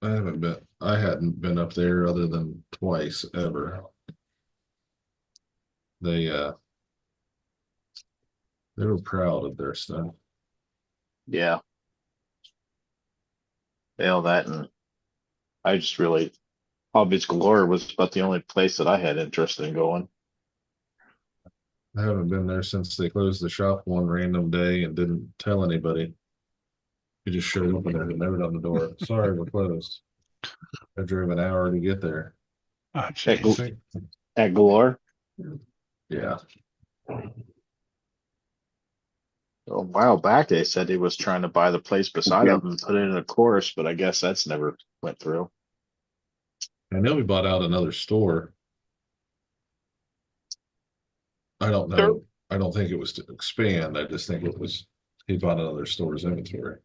S6: I hadn't been up there other than twice ever. They were proud of their stuff.
S5: Yeah. Dale, that, and I just really, Hobbies Galore was about the only place that I had interest in going.
S6: I haven't been there since they closed the shop one random day and didn't tell anybody. You just showed up and had a note on the door. Sorry, we're closed. I drove an hour to get there.
S1: Oh,
S5: At,
S1: jeez.
S5: at Galore.
S6: Yeah.
S5: A while back, they said he was trying to buy the place beside him and put it in a course, but I guess that's never went through.
S6: I know he bought out another store. I don't know. I don't think it was to expand. I just think it was, he bought another store's inventory.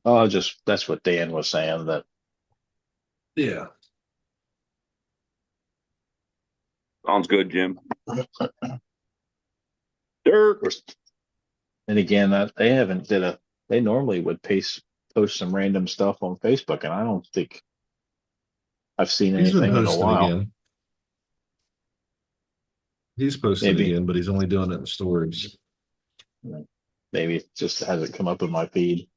S5: Oh, that's what Dan was saying, that
S6: Yeah.
S9: Sounds good, Jim. Dirk.
S5: and again, that they haven't they normally would post some random stuff on Facebook, and I don't think I've seen
S6: He's been
S5: anything in a
S6: posting
S5: while.
S6: again. He's posting
S5: Maybe.
S6: again, but he's only doing it in stories.
S5: Maybe it just hasn't come up in my feed.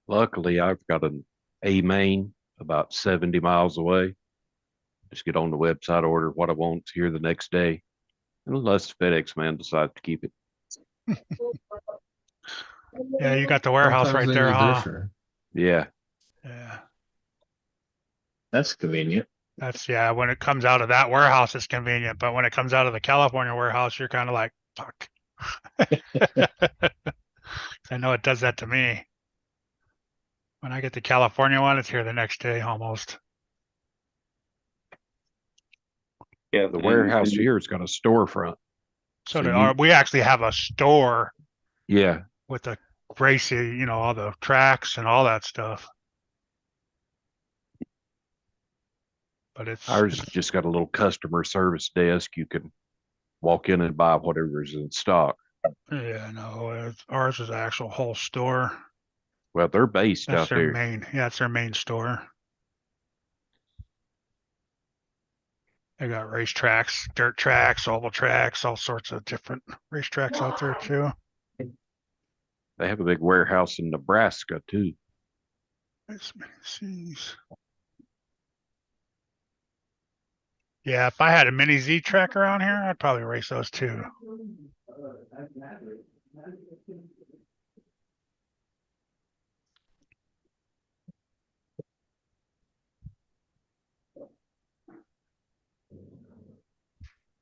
S2: Luckily, I've got an A main about 70 miles away. Just get on the website, order what I want here the next day, unless the FedEx man decides to keep it.
S1: Yeah, you got the warehouse
S6: Sometimes
S1: right
S6: they
S1: there,
S6: need
S1: huh?
S6: share.
S2: Yeah.
S1: Yeah.
S5: That's convenient.
S1: That's, yeah, when it comes out of that warehouse, it's convenient, but when it comes out of the California warehouse, you're kind of like, fuck. I know it does that to me. When I get the California one, it's here the next day almost.
S9: Yeah,
S2: The warehouse here's got a storefront.
S1: So
S2: So
S1: we actually have a store
S2: Yeah.
S1: with the racy, all the tracks and all that stuff. But
S2: Ours has just got a little customer service desk. You can walk in and buy whatever's in stock.
S1: yeah, no, ours is an actual whole store.
S2: Well, they're based
S1: That's
S2: out
S1: their
S2: there.
S1: it's their main store. They got racetracks, dirt tracks, oval tracks, all sorts of different racetracks out there too.
S2: They have a big warehouse in Nebraska too.
S1: Yeah, if I had a mini Z track around here, I'd probably race those too.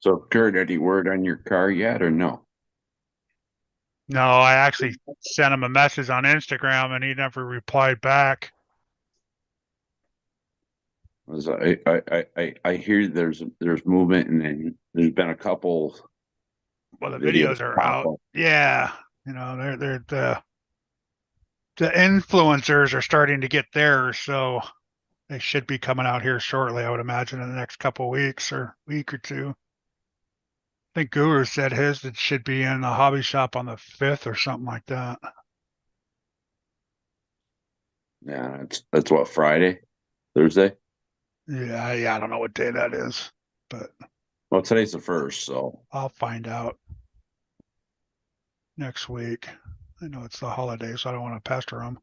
S9: So Kurt, any word on your car yet or no?
S1: No, I actually sent him a message on Instagram and he never replied back.
S9: As I hear there's movement and then there's been a couple.
S1: Well, the videos are out. Yeah, they're the influencers are starting to get theirs, so they should be coming out here shortly, I would imagine, in the next couple of weeks or week or two. I think Guru said his it should be in the hobby shop on the 5th or something like that.
S9: Yeah, that's what, Friday, Thursday?
S1: Yeah, I don't know what day that is, but
S9: Well, today's the 1st, so
S1: I'll find out next week. I know it's the holiday, so I don't want to pester them.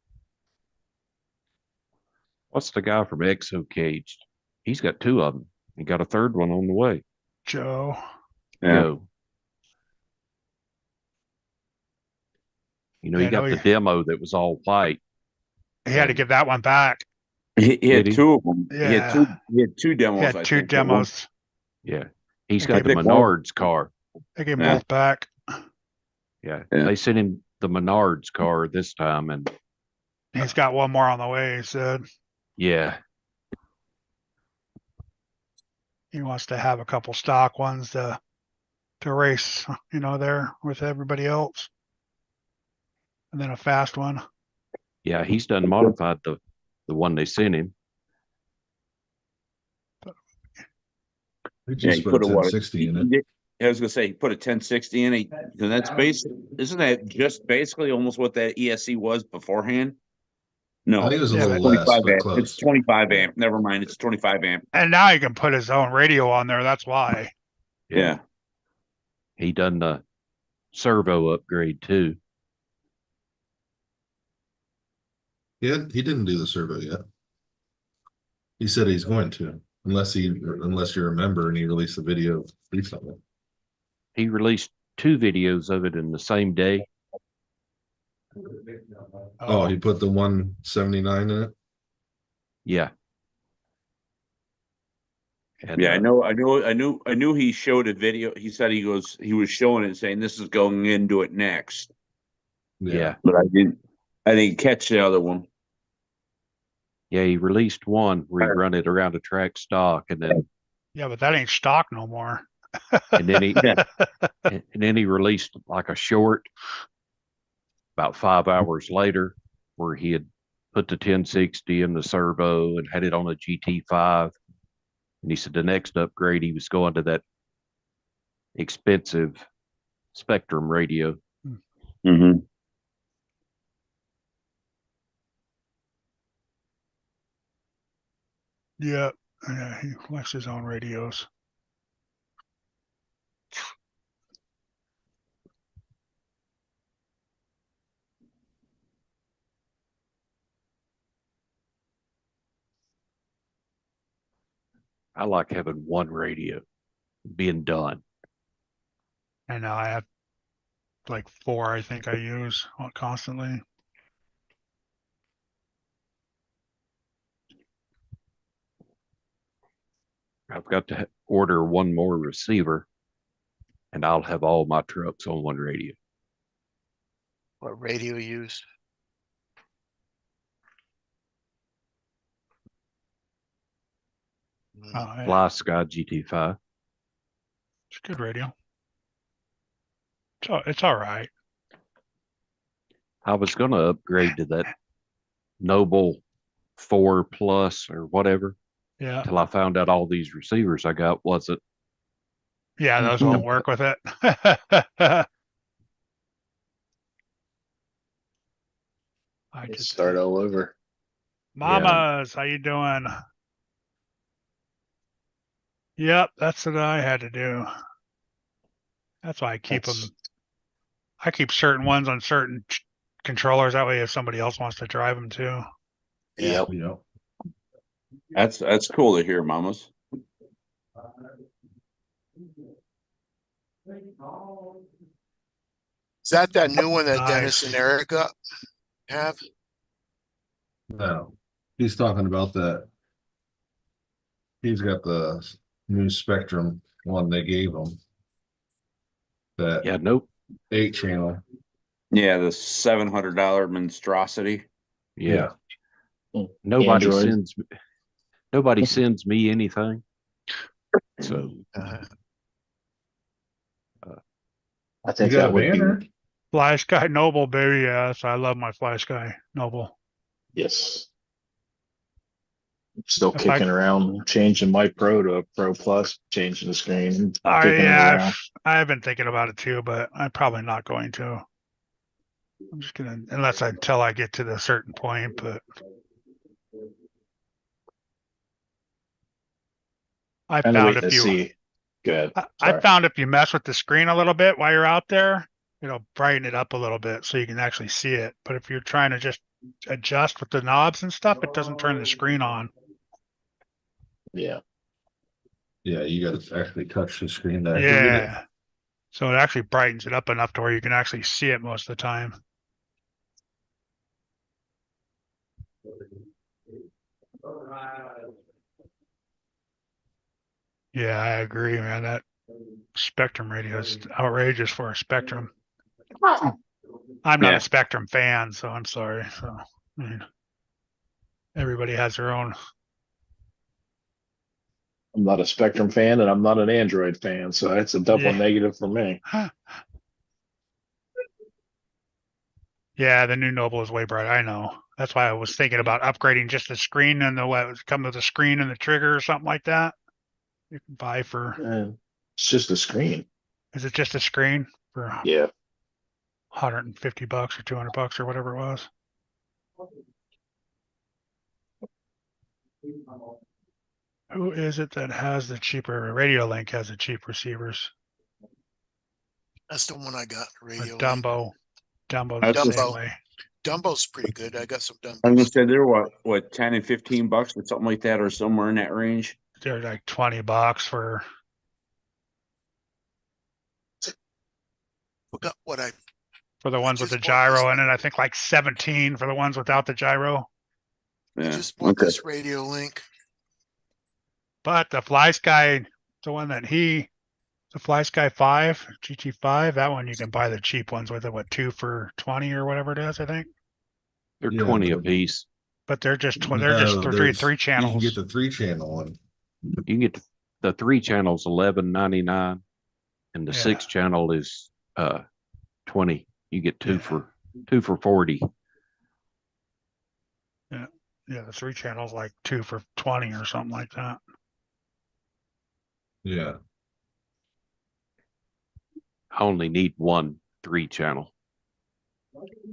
S2: What's the guy from Exo Caged? He's got 2 of them. He got a 3rd one on the way.
S1: Joe.
S9: yeah.
S2: Go. He got the demo that was all white.
S1: He had to give that one back.
S9: He had
S2: Did he?
S9: 2 of them.
S1: Yeah.
S9: He had 2 demos.
S1: He had
S9: I
S1: 2
S9: think, but one-
S1: demos.
S2: Yeah. He's
S1: Okay,
S2: got the
S9: big one.
S2: Menards car.
S1: They gave them
S9: Yeah.
S1: both back.
S2: Yeah.
S9: Yeah.
S2: They sent him the Menards car this time, and
S1: He's got one more on the way, he said.
S2: yeah.
S1: He wants to have a couple stock ones to race, there with everybody else. And then a fast one.
S2: Yeah, he's done modified the one they sent him.
S6: They
S9: Yeah,
S6: just
S9: he
S6: put
S9: put
S6: a
S9: a what?
S6: 1060 in it.
S9: I was gonna say he put a 1060 in it. And that's isn't that just basically almost what that ESC was beforehand? No,
S6: I think it was a
S1: Yeah,
S6: little
S1: but-
S6: less,
S9: 25
S6: but
S9: amp.
S6: close.
S9: It's 25 amp. Never mind. It's 25 amp.
S1: And now he can put his own radio on there. That's why.
S9: Yeah.
S2: He done the servo upgrade too.
S6: He didn't do the servo yet. He said he's going to, unless you remember, and he released the video recently.
S2: He released 2 videos of it in the same day.
S6: Oh, he put the 179 in it.
S2: Yeah. And,
S9: Yeah, I knew he showed a video. He said he was showing it saying this is going into it next.
S2: Yeah.
S9: But I didn't catch the other one.
S2: Yeah, he released one where he run it around a track stock, and then
S1: Yeah, but that ain't stock no more.
S2: and then he
S9: Yeah.
S2: and then he released like a short about 5 hours later where he had put the 1060 in the servo and had it on a GT5. And he said the next upgrade he was going to that expensive Spectrum radio.
S9: Mm-hmm.
S1: Yeah, yeah, he likes his own radios.
S2: I like having one radio being done.
S1: And now I have like 4, I think I use constantly.
S2: I've got to order one more receiver, and I'll have all my trucks on one radio.
S4: What radio you use?
S1: Oh, yeah,
S2: Fly Sky GT5.
S1: it's a good radio. It's all right.
S2: I was going to upgrade to that Noble 4 Plus or whatever
S1: Yeah,
S2: till I found out all these receivers I got wasn't.
S1: yeah, those won't work with it. I
S5: Let's
S1: just
S5: start all over.
S1: Mamas, how you doing? Yep, that's what I had to do. That's why I keep them. I keep certain ones on certain controllers. That way, if somebody else wants to drive them too.
S4: Yeah.
S6: Yep.
S9: That's cool to hear, mamas.
S4: Is that new one that Dennis
S1: Nice.
S4: and Erica have?
S6: No, he's talking about that. He's got the new Spectrum one they gave him. That
S2: Yeah, nope.
S6: 8-channel.
S9: Yeah, the $700 monstrosity.
S2: Yeah.
S5: Yeah.
S2: Nobody
S5: Android.
S2: sends me anything. So
S4: Uh,
S5: I think
S6: You got
S5: that
S6: a
S5: would
S6: banner?
S5: be
S1: Flash Guy Noble, baby. Yes, I love my Flash Guy Noble.
S5: yes. Still
S1: If I-
S5: kicking around, changing my Pro to a Pro Plus, changing the screen, kicking it
S1: Yeah,
S5: around.
S1: I've been thinking about it too, but I'm probably not going to. I'm just gonna, until I get to the certain point, but I
S5: Kind of
S1: found
S5: waiting
S1: if
S5: to
S1: you,
S5: see. Good.
S1: I found if you mess with the screen a little bit while you're out there, it'll brighten it up a little bit so you can actually see it. But if you're trying to just adjust with the knobs and stuff, it doesn't turn the screen on.
S5: Yeah.
S6: Yeah, you got to actually touch the screen to activate it.
S1: Yeah. So it actually brightens it up enough to where you can actually see it most of the time. Yeah, I agree, man. That Spectrum radio is outrageous for a Spectrum. I'm not
S9: Yeah.
S1: a Spectrum fan, so I'm sorry. So, I mean, everybody has their own.
S5: I'm not a Spectrum fan and I'm not an Android fan, so that's a double
S1: Yeah.
S5: negative for me.
S1: Yeah, the new Noble is way brighter. I know. That's why I was thinking about upgrading just the screen and come with the screen and the trigger or something like that. You can buy for.
S5: It's just a screen.
S1: Is it just a screen for
S5: Yeah.
S1: $150 or $200 or whatever it was? Who is it that has the cheaper? Radio Link has the cheap receivers.
S4: That's the one I got,
S1: Or
S4: radio. Link.
S1: Dumbo. Dumbo's
S9: That's
S1: the
S4: a-
S1: same
S4: Dumbo.
S1: way.
S4: Dumbo's pretty good. I got some
S9: I was gonna
S4: Dumbos.
S9: say they're what, 10 and 15 bucks or something like that, or somewhere in that range.
S1: They're like $20 for
S4: Forgot what I
S1: the ones with the
S4: just bought this
S1: gyro in
S4: one.
S1: it. I think like 17 for the ones without the gyro.
S9: Yeah.
S4: just bought
S9: Okay.
S4: this radio link.
S1: But the Fly Sky, the one that the Fly Sky 5, GT5, that one you can buy the cheap ones with it, what, 2 for 20 or whatever it is, I think.
S2: They're
S6: Yeah,
S2: 20 a
S6: but-
S2: piece.
S1: But they're just
S6: No,
S1: they're just three
S6: there's-
S1: three
S6: You can
S1: channels.
S6: get the 3-channel one.
S2: You can get the 3 channels $11.99, and the
S1: Yeah.
S2: 6 channel is 20. You get two
S1: Yeah.
S2: for 40.
S1: Yeah, the 3 channels like 2 for 20 or something like that.
S6: Yeah.
S2: I only need one 3 channel.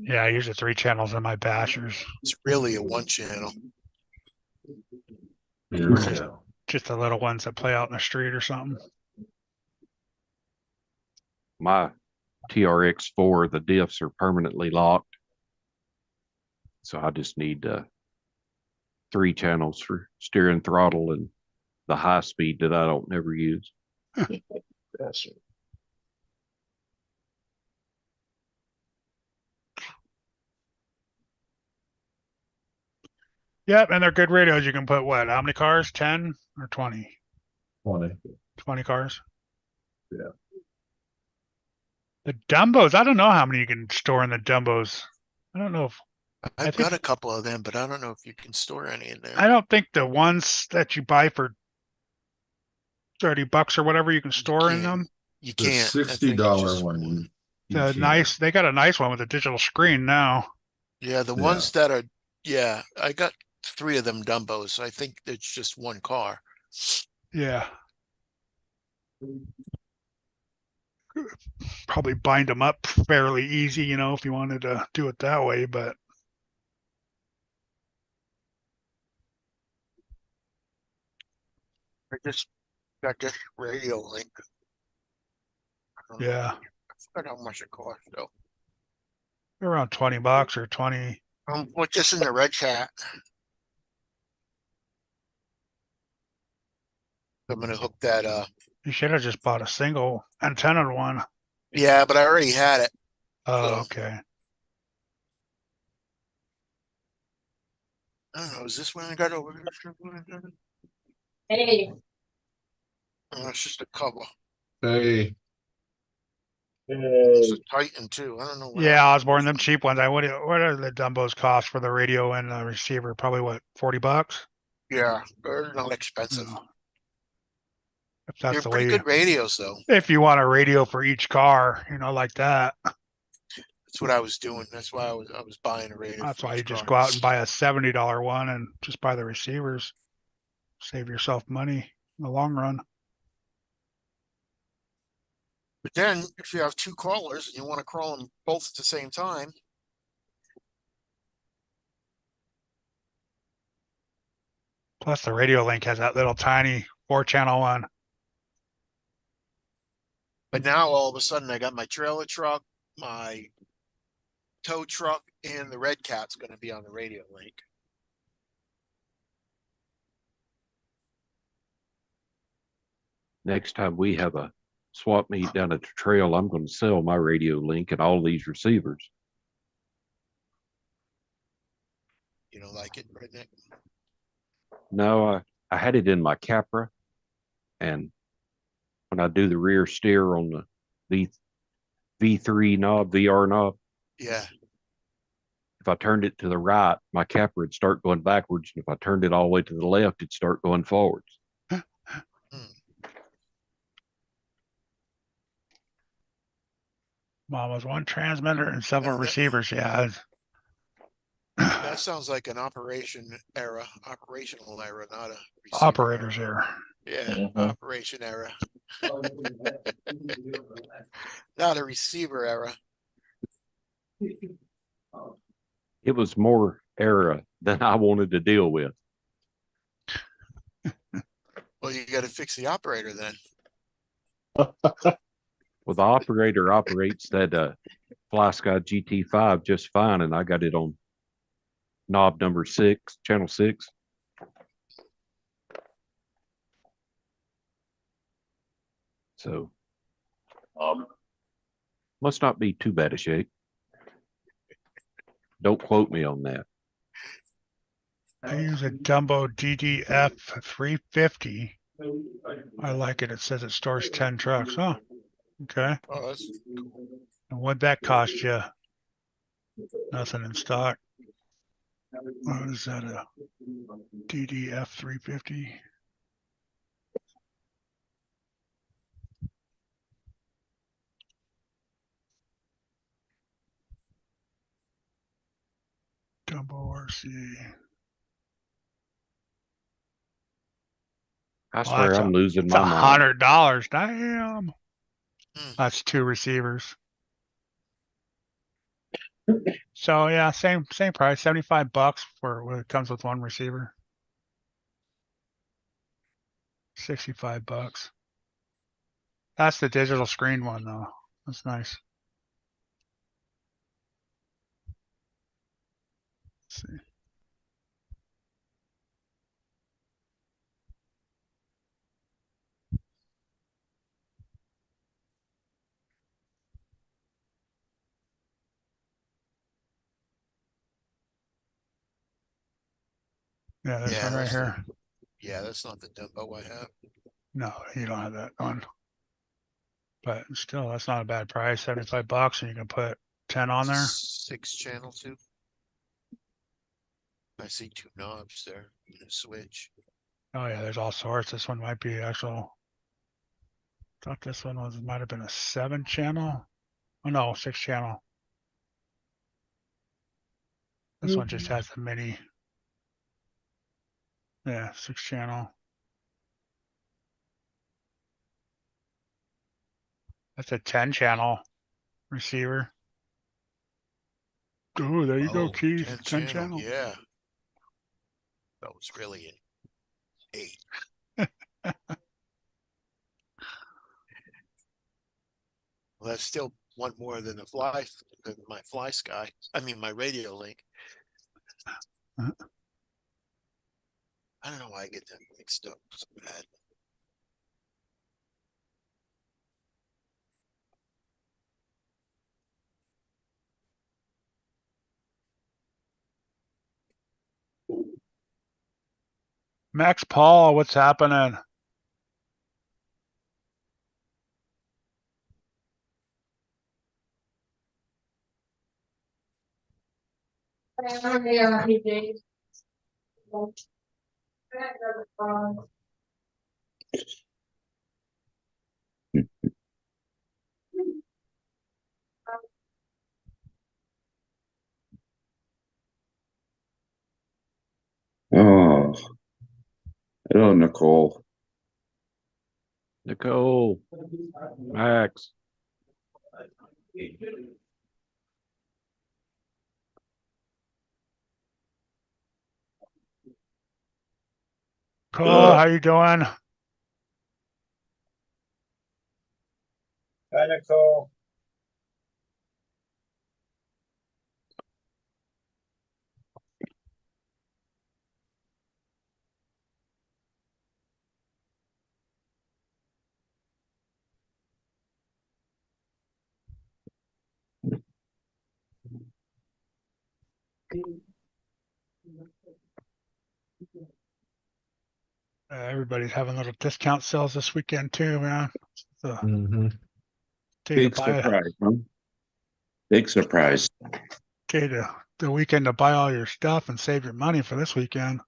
S1: Yeah, I use the 3 channels in my bashers.
S4: It's really a one channel.
S6: Yeah.
S1: Just the little ones that play out in the street or something.
S2: My TRX4, the diffs are permanently locked. So I just need 3 channels for steering, throttle, and the high speed that I don't never use.
S1: Yep, and they're good radios. You can put what? How many cars? 10 or 20?
S6: 20.
S1: 20 cars.
S6: Yeah.
S1: The Dumbos, I don't know how many you can store in the Dumbos. I don't know if
S4: I've
S1: think-
S4: got a couple of them, but I don't know if you can store any in there.
S1: I don't think the ones that you buy for $30 or whatever you can store in
S4: can't.
S1: them.
S4: You
S6: The
S4: can't. I think it's
S6: $60
S4: just
S6: one. you
S1: The
S6: can't.
S1: they got a nice one with a digital screen now.
S4: Yeah, the
S6: Yeah.
S4: ones that are, yeah, I got 3 of them Dumbos. I think it's just one car.
S1: Yeah. Probably bind them up fairly easy, you know, if you wanted to do it that way, but
S4: I just got this radio link. I don't know.
S1: yeah,
S4: I forgot how much it cost though.
S1: around $20 or 20.
S4: Put this in the red chat. I'm gonna hook that
S1: You should have just bought a single antenna one.
S4: yeah, but I already had it.
S1: Oh,
S4: So-
S1: okay.
S4: I don't know, is this one I got over here?
S8: Hey.
S4: Oh, it's just a cover.
S6: Hey,
S4: It's a Titan too. I don't know. what
S1: Yeah,
S4: I-
S1: Osborne, them cheap ones. What are the Dumbos cost for the radio and the receiver? Probably what, $40?
S4: Yeah, they're not expensive.
S1: No. If
S4: They're
S1: that's the
S4: pretty
S1: way,
S4: good radios though.
S1: if you want a radio for each car, you know, like that.
S4: That's what I was doing. That's why I was buying a radio.
S1: That's
S4: for
S1: why
S4: each
S1: you just
S4: car.
S1: go out and buy a $70 one and just buy the receivers. Save yourself money in the long run.
S4: But then if you have 2 crawlers and you want to crawl them both at the same time,
S1: Plus the Radio Link has that little tiny 4-channel one.
S4: but now all of a sudden I got my trailer truck, my tow truck, and the Red Cat's gonna be on the radio link.
S2: Next time we have a swap meet down at the trail, I'm going to sell my radio link and all these receivers.
S4: You know, like it, Redneck.
S2: No, I had it in my Capra, and when I do the rear steer on the V3 knob, VR knob,
S4: Yeah,
S2: if I turned it to the right, my Capra would start going backwards, and if I turned it all the way to the left, it'd start going forwards.
S1: Mama's one transmitter and several
S4: That-
S1: receivers. Yeah.
S4: that sounds like an operational error, not a receiver
S1: Operators
S4: error.
S1: here.
S4: Yeah,
S5: Mhm.
S4: operation error, not a receiver error.
S2: It was more error than I wanted to deal with.
S4: Well, you gotta fix the operator then.
S2: Well, the operator operates that FlySky GT5 just fine, and I got it on knob number 6, channel 6. So must not be too bad a shape. Don't quote me on that.
S1: I use a Dumbo DDF 350. I like it. It says it stores 10 trucks. Oh, okay.
S4: Oh, that's
S1: And what'd that cost you? Nothing in stock. What is that? A DDF 350? Dumbo RC.
S2: I
S1: Well,
S2: swear
S1: that's
S2: I'm losing
S1: it's
S2: my mind.
S1: $100. Damn.
S4: Hmm.
S1: That's 2 receivers. So yeah, same price, $75 for when it comes with 1 receiver. $65. That's the digital screen one though. That's nice. Let's see. Yeah, this
S4: yeah,
S1: one right
S4: that's
S1: here.
S4: yeah, that's not the Dumbo I have.
S1: No, you don't have that one. But still, that's not a bad price. $75, and you can put 10 on there.
S4: 6 channel too. I see 2 knobs there. You can switch.
S1: Oh yeah, there's all sorts. This one might be actual. Thought this one might have been a 7 channel. Oh no, 6 channel. This one just has the mini. Yeah, 6 channel. That's a 10 channel receiver. Oh, there you go,
S4: Oh,
S1: Keith.
S4: 10
S1: 10 channel.
S4: yeah. That was really an 8. Well, that's still one more than my FlySky. I mean, my Radio Link.
S1: Uh-huh.
S4: I don't know why I get them mixed up so bad.
S1: Max Paul, what's happening?
S9: Oh, hello, Nicole.
S2: Nicole, Max.
S1: Cole, how you doing?
S3: Hi, Nicole.
S1: Everybody's having little discount sales this weekend too, man. So, day to
S9: Big
S1: buy,
S9: surprise, huh? Big surprise.
S1: day to the weekend to buy all your stuff and save your money for this weekend.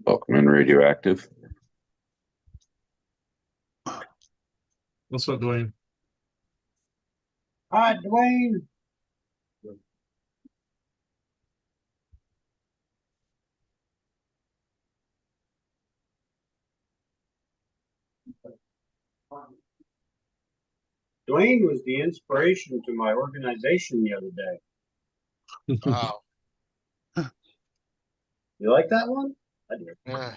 S9: Welcome in Radioactive.
S6: What's up, Dwayne?
S3: Hi, Dwayne. Dwayne was the inspiration to my organization the other day.
S4: Wow.
S3: You like that one? I do.
S4: Yeah.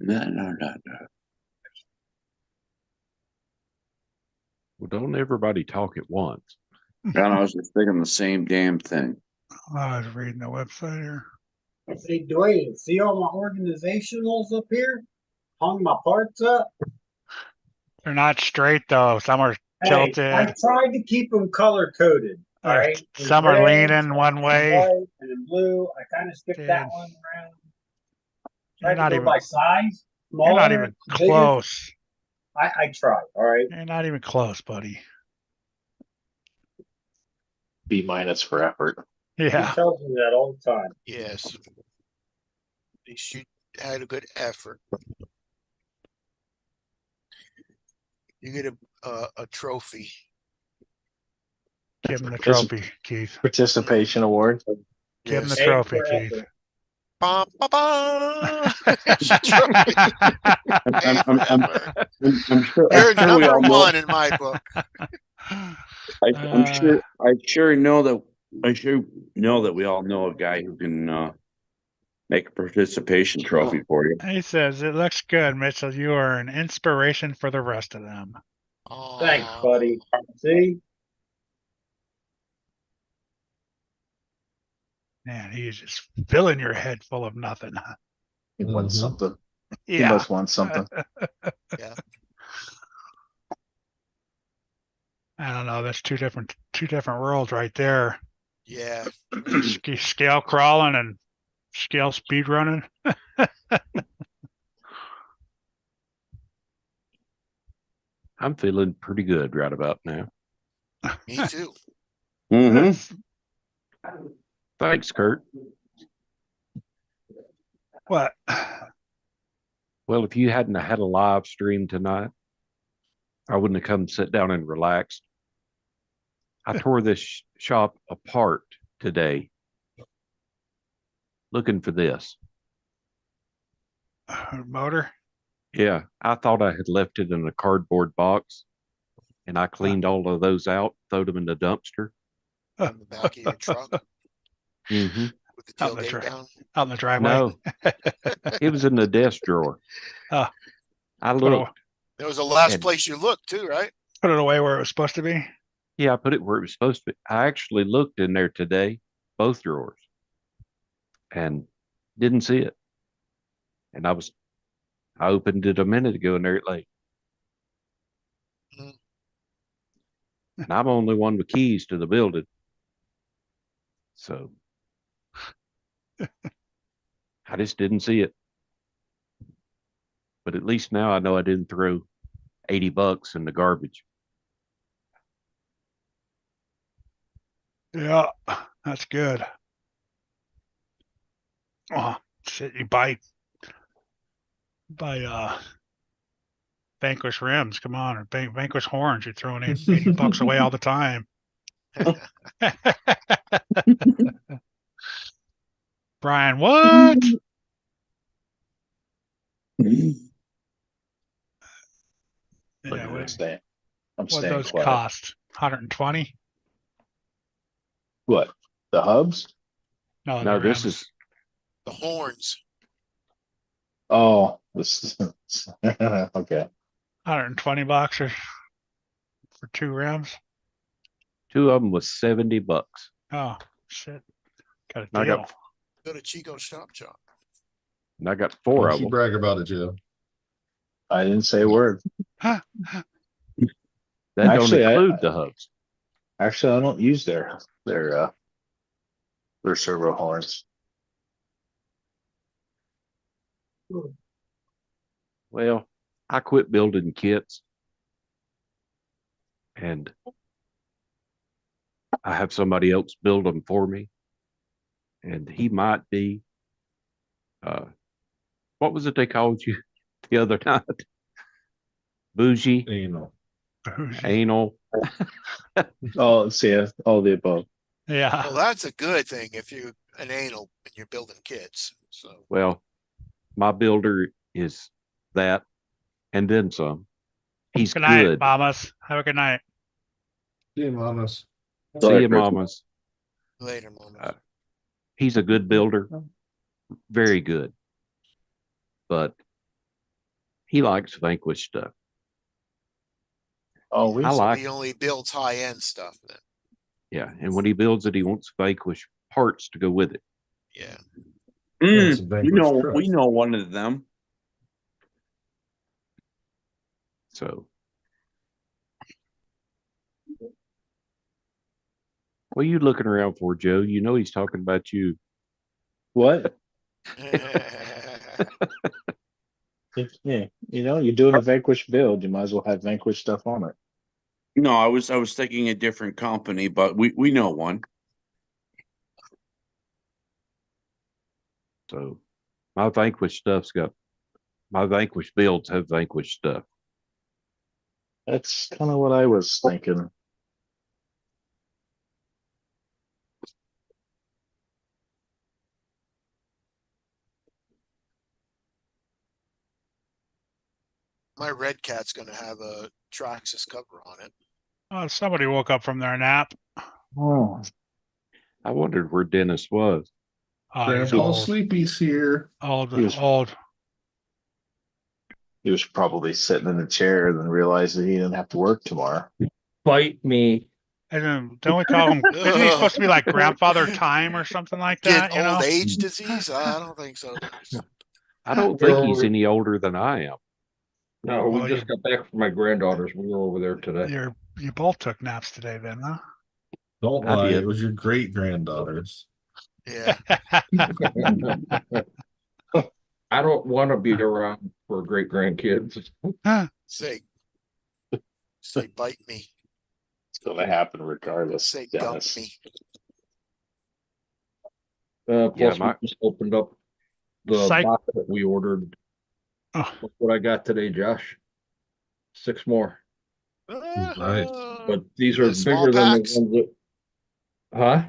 S9: No.
S2: Well, don't everybody talk at once.
S9: And I was just thinking the same damn thing.
S1: I was reading the website here.
S3: Hey, Dwayne, see all my organizationals up here? Hung my parts up?
S1: They're not straight though. Some are
S3: Hey,
S1: tilted.
S3: I tried to keep them color coded. All
S1: They're-
S3: right. In
S1: some are
S3: red,
S1: leaning one
S3: in
S1: way.
S3: white, and in blue. I kind of skipped that
S1: Dude.
S3: one around.
S1: You're
S3: Tried
S1: not
S3: to go
S1: even-
S3: by size.
S1: You're not
S3: Smaller,
S1: even
S3: bigger.
S1: close.
S3: I tried. All right.
S1: You're not even close, buddy.
S5: B- for effort.
S3: He
S1: Yeah.
S3: tells me that all the time.
S4: Yes. At least you had a good effort. You get a trophy.
S1: Give him the trophy, Keith.
S5: Participation award.
S1: Give him the
S4: Yes.
S1: trophy,
S3: for
S1: Keith.
S3: effort.
S4: Ba, ba, ba. It's your trophy.
S9: I'm sure.
S4: You're
S9: I'm sure we
S4: number
S9: all know.
S4: one in my book.
S9: I'm sure. I sure know that we all know a guy who can make a participation trophy for you.
S1: He says, it looks good, Mitchell. You are an inspiration for the rest of them.
S3: Thanks,
S4: Aw.
S3: buddy. See?
S1: Man, he's just filling your head full of nothing.
S5: He wants
S6: Mhm.
S5: something. He
S1: Yeah.
S5: must want something.
S1: I don't know. That's two different worlds right there.
S4: Yeah.
S1: Scale crawling and scale speed running.
S2: I'm feeling pretty good right about now.
S4: Me too.
S9: Mm-hmm.
S2: Thanks, Kurt.
S1: What?
S2: Well, if you hadn't had a live stream tonight, I wouldn't have come sit down and relaxed. I tore this shop apart today looking for this.
S1: Motor?
S2: Yeah, I thought I had left it in a cardboard box and I cleaned all of those out, throwed them in the dumpster.
S4: On the back of your truck
S2: Mm-hmm.
S4: with the
S1: Out in the
S4: tailgate
S1: truck.
S4: down.
S1: Out in the driveway?
S2: No, it was in the desk drawer.
S1: Oh.
S2: I
S1: Put
S2: looked.
S4: That was the last
S2: And-
S4: place you looked too, right?
S1: Put it away where it was supposed to be.
S2: Yeah, I put it where it was supposed to be. I actually looked in there today, both drawers, and didn't see it. And I opened it a minute ago and there it lay.
S4: Mhm.
S2: And I'm the only one with keys to the building. So I just didn't see it. But at least now I know I didn't throw $80 in the garbage.
S1: Yeah, that's good. Oh, shit, you buy Vanquish rims, come on, or Vanquish horns. You're throwing $80 away all the time. Brian, what?
S5: Look,
S1: Yeah,
S5: I'm staying. I'm
S1: what
S5: staying
S1: those
S5: quiet.
S1: cost? 120?
S5: What? The hubs?
S1: No,
S2: No,
S1: the
S2: this
S1: rims.
S2: is
S4: The horns.
S5: Oh, this is okay.
S1: $120 for two rims.
S2: two of them was $70.
S1: Oh shit! Got a
S2: I
S1: deal.
S2: got
S4: Go to Chico Shop Shop.
S2: and I got four
S6: Don't
S2: of
S6: you
S2: them.
S6: brag about it, Joe.
S5: I didn't say a word.
S2: That
S5: Actually,
S2: don't include the hubs.
S5: Actually, I don't use their servo horns.
S2: Well, I quit building kits and I have somebody else build them for me. And he might be, what was it they called you the other night? Bougie,
S6: Anal.
S2: anal.
S5: Oh, see, yeah, all the above.
S1: Yeah.
S4: Well, that's a good thing if you an anal and you're building kits. So
S2: Well, my builder is that and then some. He's
S1: Good night,
S2: good.
S1: mamas. Have a good night.
S6: See you, mamas.
S2: See
S9: Sorry,
S2: you,
S9: Chris.
S2: mamas.
S4: later, Mona.
S2: He's a good builder, very good. But he likes Vanquish stuff.
S5: Oh, we
S2: I
S4: So
S2: like
S4: he only builds high end stuff then.
S2: Yeah, and when he builds it, he wants Vanquish parts to go with it.
S4: Yeah.
S6: That's a
S9: We
S6: Vanquish
S9: know,
S6: truck.
S9: we know one of them.
S2: So, what are you looking around for, Joe? You know he's talking about you.
S5: what? Yeah, you're doing a Vanquish build. You might as well have Vanquish stuff on it.
S9: No, I was thinking a different company, but we know one.
S2: So, my Vanquish builds have Vanquish stuff.
S5: That's kind of what I was thinking.
S4: My red cat's gonna have a Traxxas cover on it.
S1: Oh, somebody woke up from their nap.
S5: Oh,
S2: I wondered where Dennis was.
S1: Oh, he's
S6: Grandpa
S1: old.
S6: Sleepy's here.
S1: Old.
S5: He was-
S1: Old.
S5: he was probably sitting in the chair and then realized that he didn't have to work tomorrow.
S10: Bite me.
S1: And then, don't we call him? Isn't he supposed to be like grandfather time or something like that?
S4: Get
S1: You know?
S4: old age disease? I don't think so.
S2: I don't think he's any older than I am.
S10: No,
S1: Well,
S10: we just got back from my granddaughters. We were over there today.
S1: You both took naps today, then, huh?
S6: Don't
S2: I
S6: lie.
S2: did.
S6: It was your great granddaughters.
S4: Yeah.
S10: I don't want to be around for great grandkids.
S4: Say bite me.
S5: It's going to happen regardless.
S4: Say gump
S5: Dennis.
S4: me.
S10: Plus,
S2: my-
S10: we just opened up the
S1: Psych-
S10: box that we ordered.
S1: Oh.
S10: Look what I got today, Josh. 6 more,
S6: Nice.
S10: but these are
S4: The small
S10: bigger than the
S4: packs?
S10: ones that. Huh?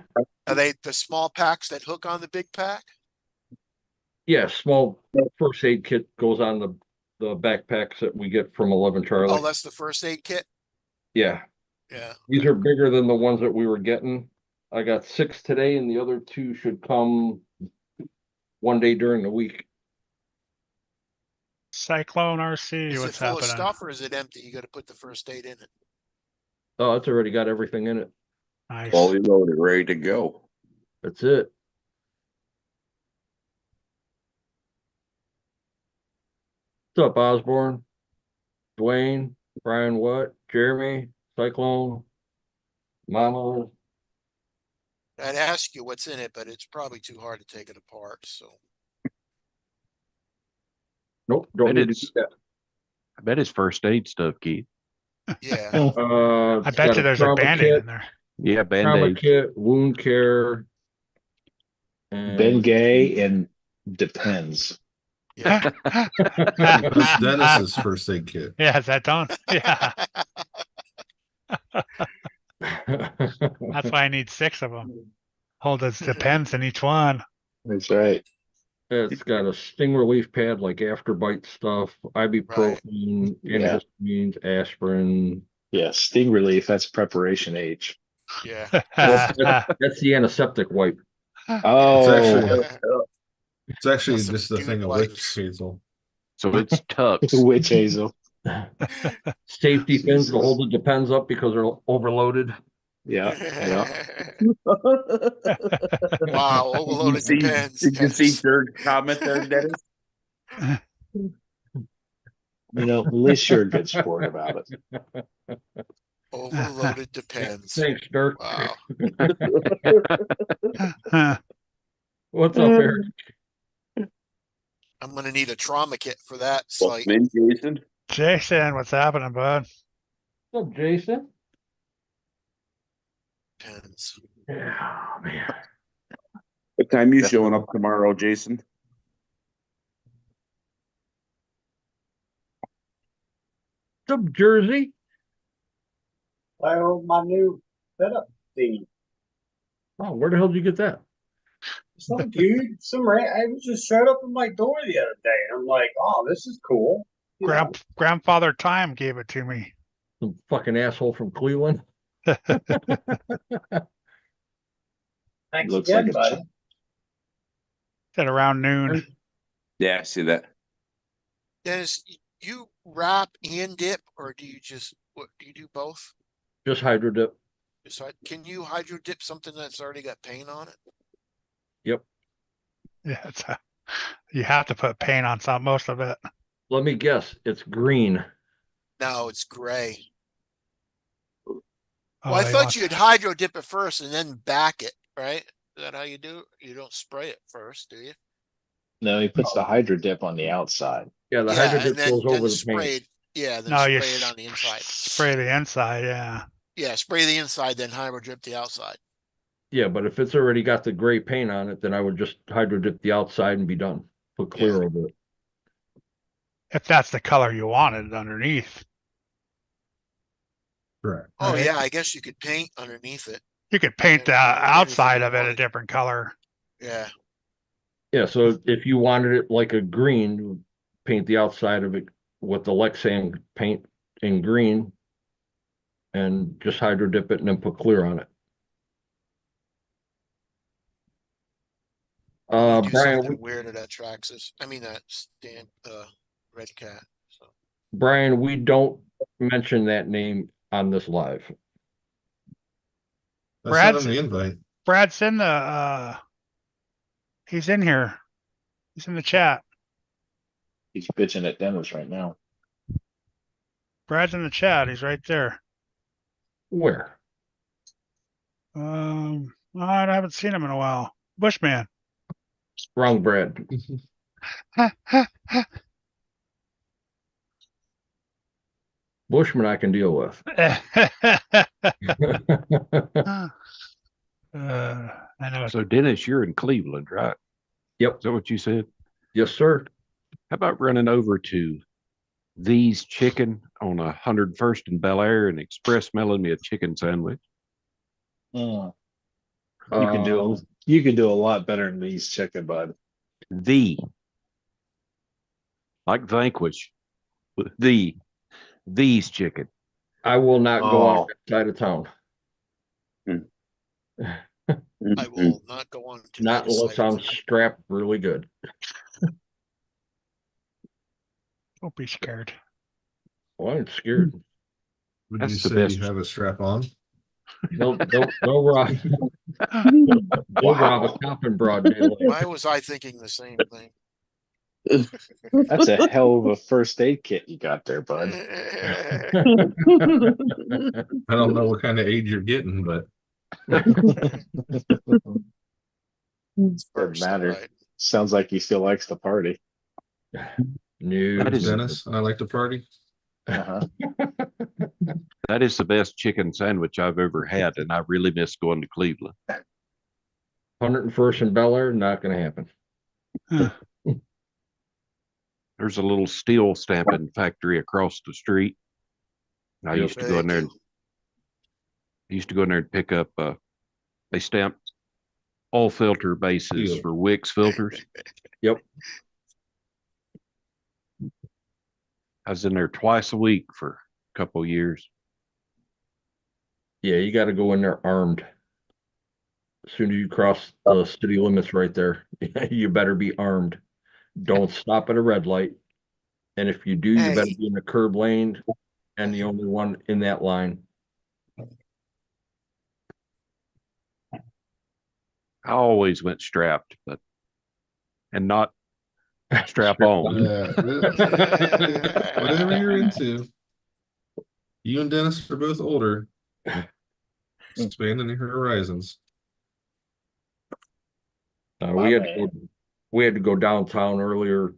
S4: Are they the small packs that hook on the big pack?
S10: Yeah, small first aid kit goes on the backpacks that we get from 11 Charlie.
S4: Oh, that's the first aid kit?
S10: Yeah,
S4: Yeah.
S10: these are bigger than the ones that we were getting. I got 6 today, and the other 2 should come one day during the week.
S1: Cyclone RC.
S4: Is it
S1: What's
S4: full
S1: happening?
S4: of stuff or is it empty? You gotta put the first aid in it.
S10: Oh, it's already got everything in it.
S1: Nice.
S9: Fully loaded, ready to go.
S10: That's it. What's up, Osborne? Dwayne, Brian, what? Jeremy, Cyclone, Mama.
S4: I'd ask you what's in it, but it's probably too hard to take it apart, so.
S10: Nope, don't
S2: Bet
S10: need to
S2: it's-
S10: do that.
S2: I bet it's first aid stuff, Keith.
S4: Yeah.
S1: I bet you there's a band-aid in there.
S2: Yeah,
S10: Trauma
S2: Band-Aid.
S10: kit, wound care. And
S5: Ben Gay and depends.
S4: Yeah.
S6: That's Dennis's first aid kit.
S1: Yeah, is that done? Yeah. That's why I need 6 of them. Hold its depends in each one.
S5: That's right.
S10: It's got a sting relief pad like afterbite stuff, ibuprofen,
S5: Yeah.
S10: antihistamines, aspirin.
S5: Yeah, sting relief. That's preparation H.
S4: Yeah.
S10: That's the antiseptic wipe.
S5: Oh,
S6: It's actually
S4: Some
S6: just a
S4: dude
S6: thing of
S4: wipes.
S6: witch hazel.
S2: So it's Tux.
S5: witch hazel.
S10: Safety pins to hold the depends up because they're overloaded.
S5: Yeah,
S4: Wow, overloaded depends.
S9: Did you see
S4: Yes.
S9: third comment there, Dennis?
S5: at least you're a good sport about it.
S4: Overloaded depends.
S10: Thanks, Dirk.
S4: Wow.
S10: What's up, Eric?
S4: I'm gonna need a trauma kit for that
S9: Welcome
S4: site.
S9: in, Jason.
S1: Jason, what's happening, bud?
S10: What's up, Jason?
S4: Pens.
S10: Yeah, man.
S9: What time you showing up tomorrow, Jason?
S10: What's up, Jersey?
S3: Well, my new setup thing.
S10: Oh, where the hell did you get that?
S3: Some dude, I was just showed up at my door the other day, and I'm like, oh, this is cool. You know,
S1: Grandfather Time gave it to me.
S10: Some fucking asshole from Cleveland.
S3: thanks
S5: Looks
S3: again,
S5: like a
S3: buddy.
S1: At around noon.
S9: Yeah, I see that.
S4: Dennis, you wrap and dip, or do you just, what, do you do both?
S10: Just hydro dip.
S4: Can you hydro dip something that's already got paint on it?
S10: Yep.
S1: Yeah, you have to put paint on most of it.
S10: Let me guess. It's green.
S4: No, it's gray.
S1: Oh,
S4: Well, I
S1: he
S4: thought
S1: wants-
S4: you'd hydro dip it first and then back it, right? Is that how you do it? You don't spray it first, do you?
S5: No, he puts the hydro dip on the outside.
S10: Yeah, the
S4: Yeah,
S10: hydro
S4: and
S10: dip goes
S4: then
S10: over the
S4: spray
S10: paint.
S4: it. Yeah, then
S1: No, you
S4: spray it on the inside.
S1: spray the inside, yeah.
S4: Yeah, spray the inside, then hydro drip the outside.
S10: Yeah, but if it's already got the gray paint on it, then I would just hydro dip the outside and be done. Put clear over it.
S1: If that's the color you wanted underneath.
S6: Correct.
S4: Oh
S1: Right.
S4: yeah, I guess you could paint underneath it.
S1: You could paint the
S4: Yeah, anything
S1: outside
S4: you
S1: of it a
S4: wanted.
S1: different color.
S4: Yeah,
S10: Yeah, so if you wanted it like a green, paint the outside of it with the Lexan paint in green. And just hydro dip it and then put clear on it.
S4: you do
S10: Brian,
S4: something weird at that Traxxas. I mean that Red Cat. So
S10: Brian, we don't mention that name on this live.
S6: I
S1: Brad's-
S6: sent him the invite.
S1: Brad's in the he's in here. He's in the chat.
S5: He's bitching at Dennis right now.
S1: Brad's in the chat. He's right there.
S10: Where?
S1: I haven't seen him in a while. Bushman.
S10: Wrong Brad. Bushman I can deal with.
S1: I know.
S2: So Dennis, you're in Cleveland, right?
S10: Yep.
S2: Is that what you said?
S10: Yes, sir.
S2: How about running over to These Chicken on 101st and Bel Air and express mailing me a chicken sandwich?
S5: You can do a lot better than these chicken, bud.
S2: Like Vanquish, these chicken.
S10: I will not go
S5: Oh.
S10: on that side of town.
S4: I will not go on to
S10: Not
S4: that
S10: unless
S4: site.
S10: I'm strapped really good.
S1: Don't be scared.
S10: Well, I'm scared.
S6: Would
S2: That's
S6: you
S2: the
S6: say
S2: best.
S6: you have a strap on?
S10: They'll rob a cop in broad daylight.
S4: Why was I thinking the same thing?
S5: That's a hell of a first aid kit you got there, bud.
S6: I don't know what kind of age you're getting, but
S5: Doesn't matter.
S4: Right.
S5: Sounds like he still likes to party.
S10: No.
S2: That is-
S6: Dennis, I like to party.
S5: Uh-huh.
S2: That is the best chicken sandwich I've ever had, and I really miss going to Cleveland.
S10: 101st and Bel Air, not gonna happen.
S2: There's a little steel stamping factory across the street. I
S10: Yep.
S2: used to go in there and pick up they stamp all filter bases
S6: Steel.
S2: for Wix filters.
S10: Yep.
S2: I was in there twice a week for a couple of years.
S10: Yeah, you gotta go in there armed. As soon as you cross the city limits right there, you better be armed. Don't stop at a red light. And if you do, you better
S4: Hey.
S10: be in the curb lane and the only one in that line.
S2: I always went strapped, and not strap on.
S6: Yeah, whatever you're into. You and Dennis are both older. Expanding your horizons.
S10: We had to go downtown earlier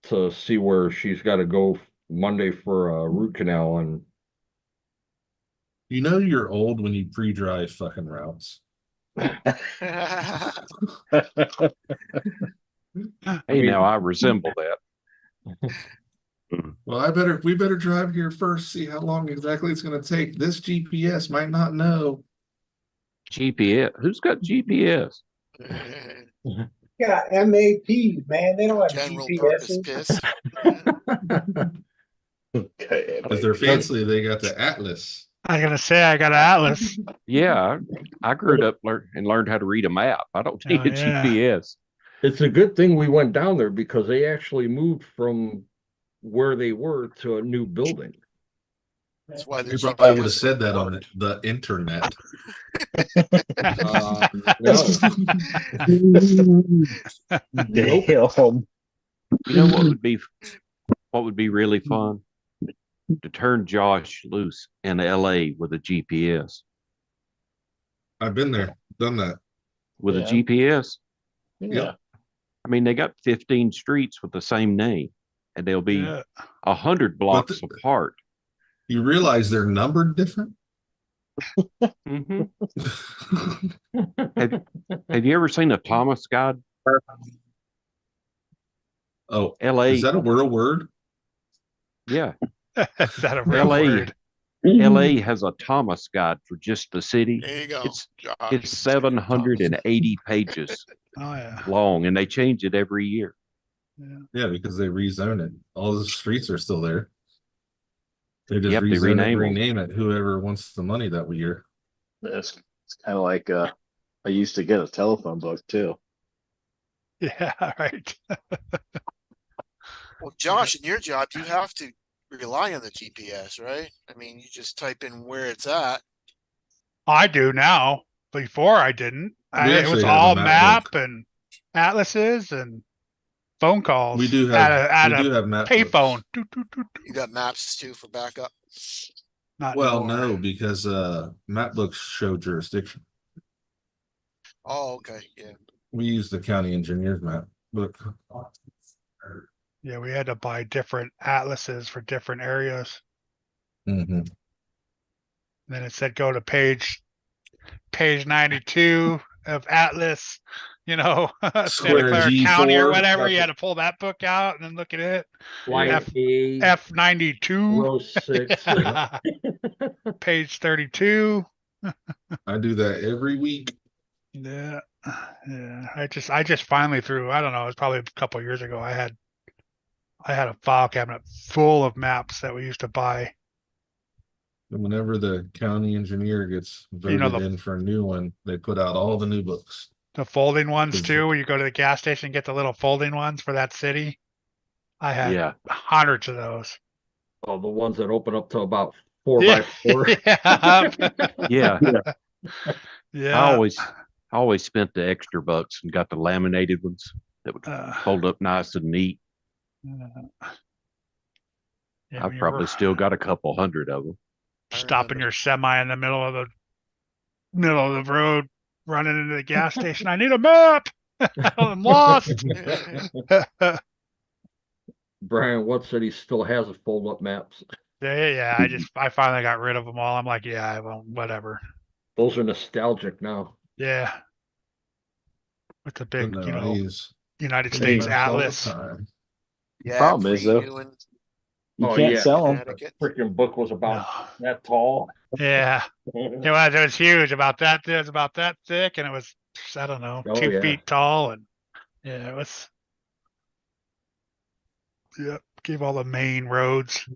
S10: to see where she's got to go Monday for a root canal, and
S6: You know you're old when you pre-drive fucking routes.
S2: Hey, now I resemble that.
S6: Well, we better drive here first, see how long exactly it's gonna take. This GPS might not know.
S2: GPS. Who's got GPS?
S3: Yeah, MAP, man. They don't have
S4: General purpose
S3: GPSs.
S4: piss.
S5: Okay.
S6: Because they're fancy, they got the Atlas.
S1: I was gonna say I got an Atlas.
S2: Yeah, I grew up and learned how to read a map. I don't need
S1: Oh,
S2: a
S1: yeah.
S2: GPS.
S10: it's a good thing we went down there because they actually moved from where they were to a new building.
S4: That's why
S6: They
S4: there's
S6: probably would have
S4: GPS
S6: said that on
S4: work.
S6: the internet.
S10: No.
S5: Damn.
S2: You know what would be really fun? To turn Josh loose in LA with a GPS.
S6: I've been there, done that.
S2: With a
S5: Yeah.
S2: GPS.
S5: Yeah.
S2: I mean, they got 15 streets with the same name, and they'll be
S1: Yeah.
S2: 100 blocks apart.
S6: You realize they're numbered different?
S2: Mhm. Have you ever seen a Thomas guide?
S6: Oh,
S2: LA.
S6: is that a real word?
S2: Yeah.
S1: Is that a real
S2: LA.
S1: word?
S2: LA has a Thomas guide for just the city.
S4: There you go.
S2: It's
S4: Josh.
S2: 780 pages
S1: Oh yeah.
S2: long, and they change it every year.
S6: Yeah, because they rezone it. All the streets are still there. They just
S2: Yep, they
S6: rezone it,
S2: rename 'em.
S6: rename it, whoever wants the money that year.
S5: It's kind of like I used to get a telephone book too.
S1: Yeah, right.
S4: Well, Josh, in your job, you have to rely on the GPS, right? I mean, you just type in where it's at.
S1: I do now. Before I didn't.
S6: We
S1: It
S6: actually
S1: was
S6: have a
S1: all
S6: map
S1: map
S6: book.
S1: and atlases and phone calls.
S6: We do
S1: at
S6: have
S1: a
S6: we do have map
S1: payphone.
S6: books.
S1: Doot, doot, doot, doot.
S4: You got maps too for backup.
S1: Not
S6: Well,
S1: anymore.
S6: no, because map books show jurisdiction.
S4: Oh, okay, yeah.
S6: We use the county engineer's map book.
S1: Yeah, we had to buy different atlases for different areas.
S6: Mm-hmm.
S1: Then it said go to page 92 of Atlas, Santa
S6: Square
S1: Clara County or
S6: G4.
S1: whatever. You had to pull that book out and then look at it.
S10: Like a
S1: F92,
S10: row 6.
S1: page 32.
S6: I do that every week.
S1: Yeah. Yeah. I just finally threw, I don't know, it was probably a couple of years ago. I had a file cabinet full of maps that we used to buy.
S6: And whenever the county engineer gets
S1: You know,
S6: voted in for a new one, they put out all the new books.
S1: The folding ones
S6: Is
S1: too, where you go to the gas station and get the little folding ones for that city. I had
S2: Yeah.
S1: hundreds of those.
S10: Oh, the ones that open up to about 4
S1: Yeah.
S10: by 4.
S1: Yeah.
S2: Yeah.
S1: Yeah.
S2: I always spent the extra bucks and got the laminated ones that would fold up nice and neat.
S1: Yeah,
S2: I've probably still got a couple hundred of them.
S1: stopping your semi in the middle of the road, running into the gas station. I need a map. I'm lost.
S10: Brian Watts said he still has a fold up maps.
S1: Yeah. I finally got rid of them all. I'm like, yeah, well, whatever.
S10: Those are nostalgic now.
S1: Yeah. With the big,
S6: But no, he's
S1: United
S6: he
S1: States
S6: works all the
S1: Atlas.
S6: time.
S4: Yeah,
S5: Problem is, though,
S4: Freedoing,
S5: you
S10: Oh,
S5: can't
S10: yeah.
S5: sell them.
S4: Connecticut.
S10: Freaking book was about
S1: No.
S10: that tall.
S1: Yeah. It was huge, about that. It was about that thick, and it was, I don't know,
S10: Oh,
S1: 2
S10: yeah.
S1: feet tall, and yeah, it was. Yep, gave all the main roads,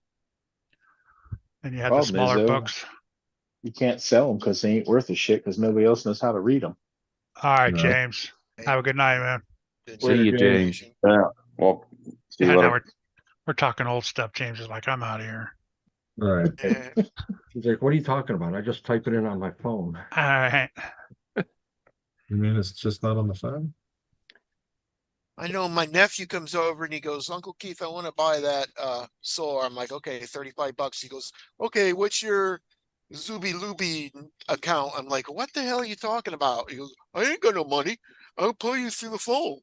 S1: and you had the
S5: Problem is,
S1: smaller
S5: though,
S1: books.
S5: You can't sell them because they ain't worth a shit because nobody else knows how to read them.
S1: All right,
S6: No.
S1: James. Have a good night, man.
S4: Good
S2: See you,
S4: James.
S2: James.
S9: Yeah. Well, see
S1: Yeah,
S9: you
S1: now
S9: later.
S1: we're talking old stuff. James is like, I'm out of here.
S6: All right.
S4: Yeah.
S10: He's like, what are you talking about? I just type it in on my phone.
S1: All right.
S6: You mean it's just not on the phone?
S4: I know my nephew comes over and he goes, Uncle Keith, I want to buy that solar. I'm like, okay, $35. He goes, okay, what's your Zuby Luby account? I'm like, what the hell are you talking about? He goes, I ain't got no money. I'll pay you through the phone.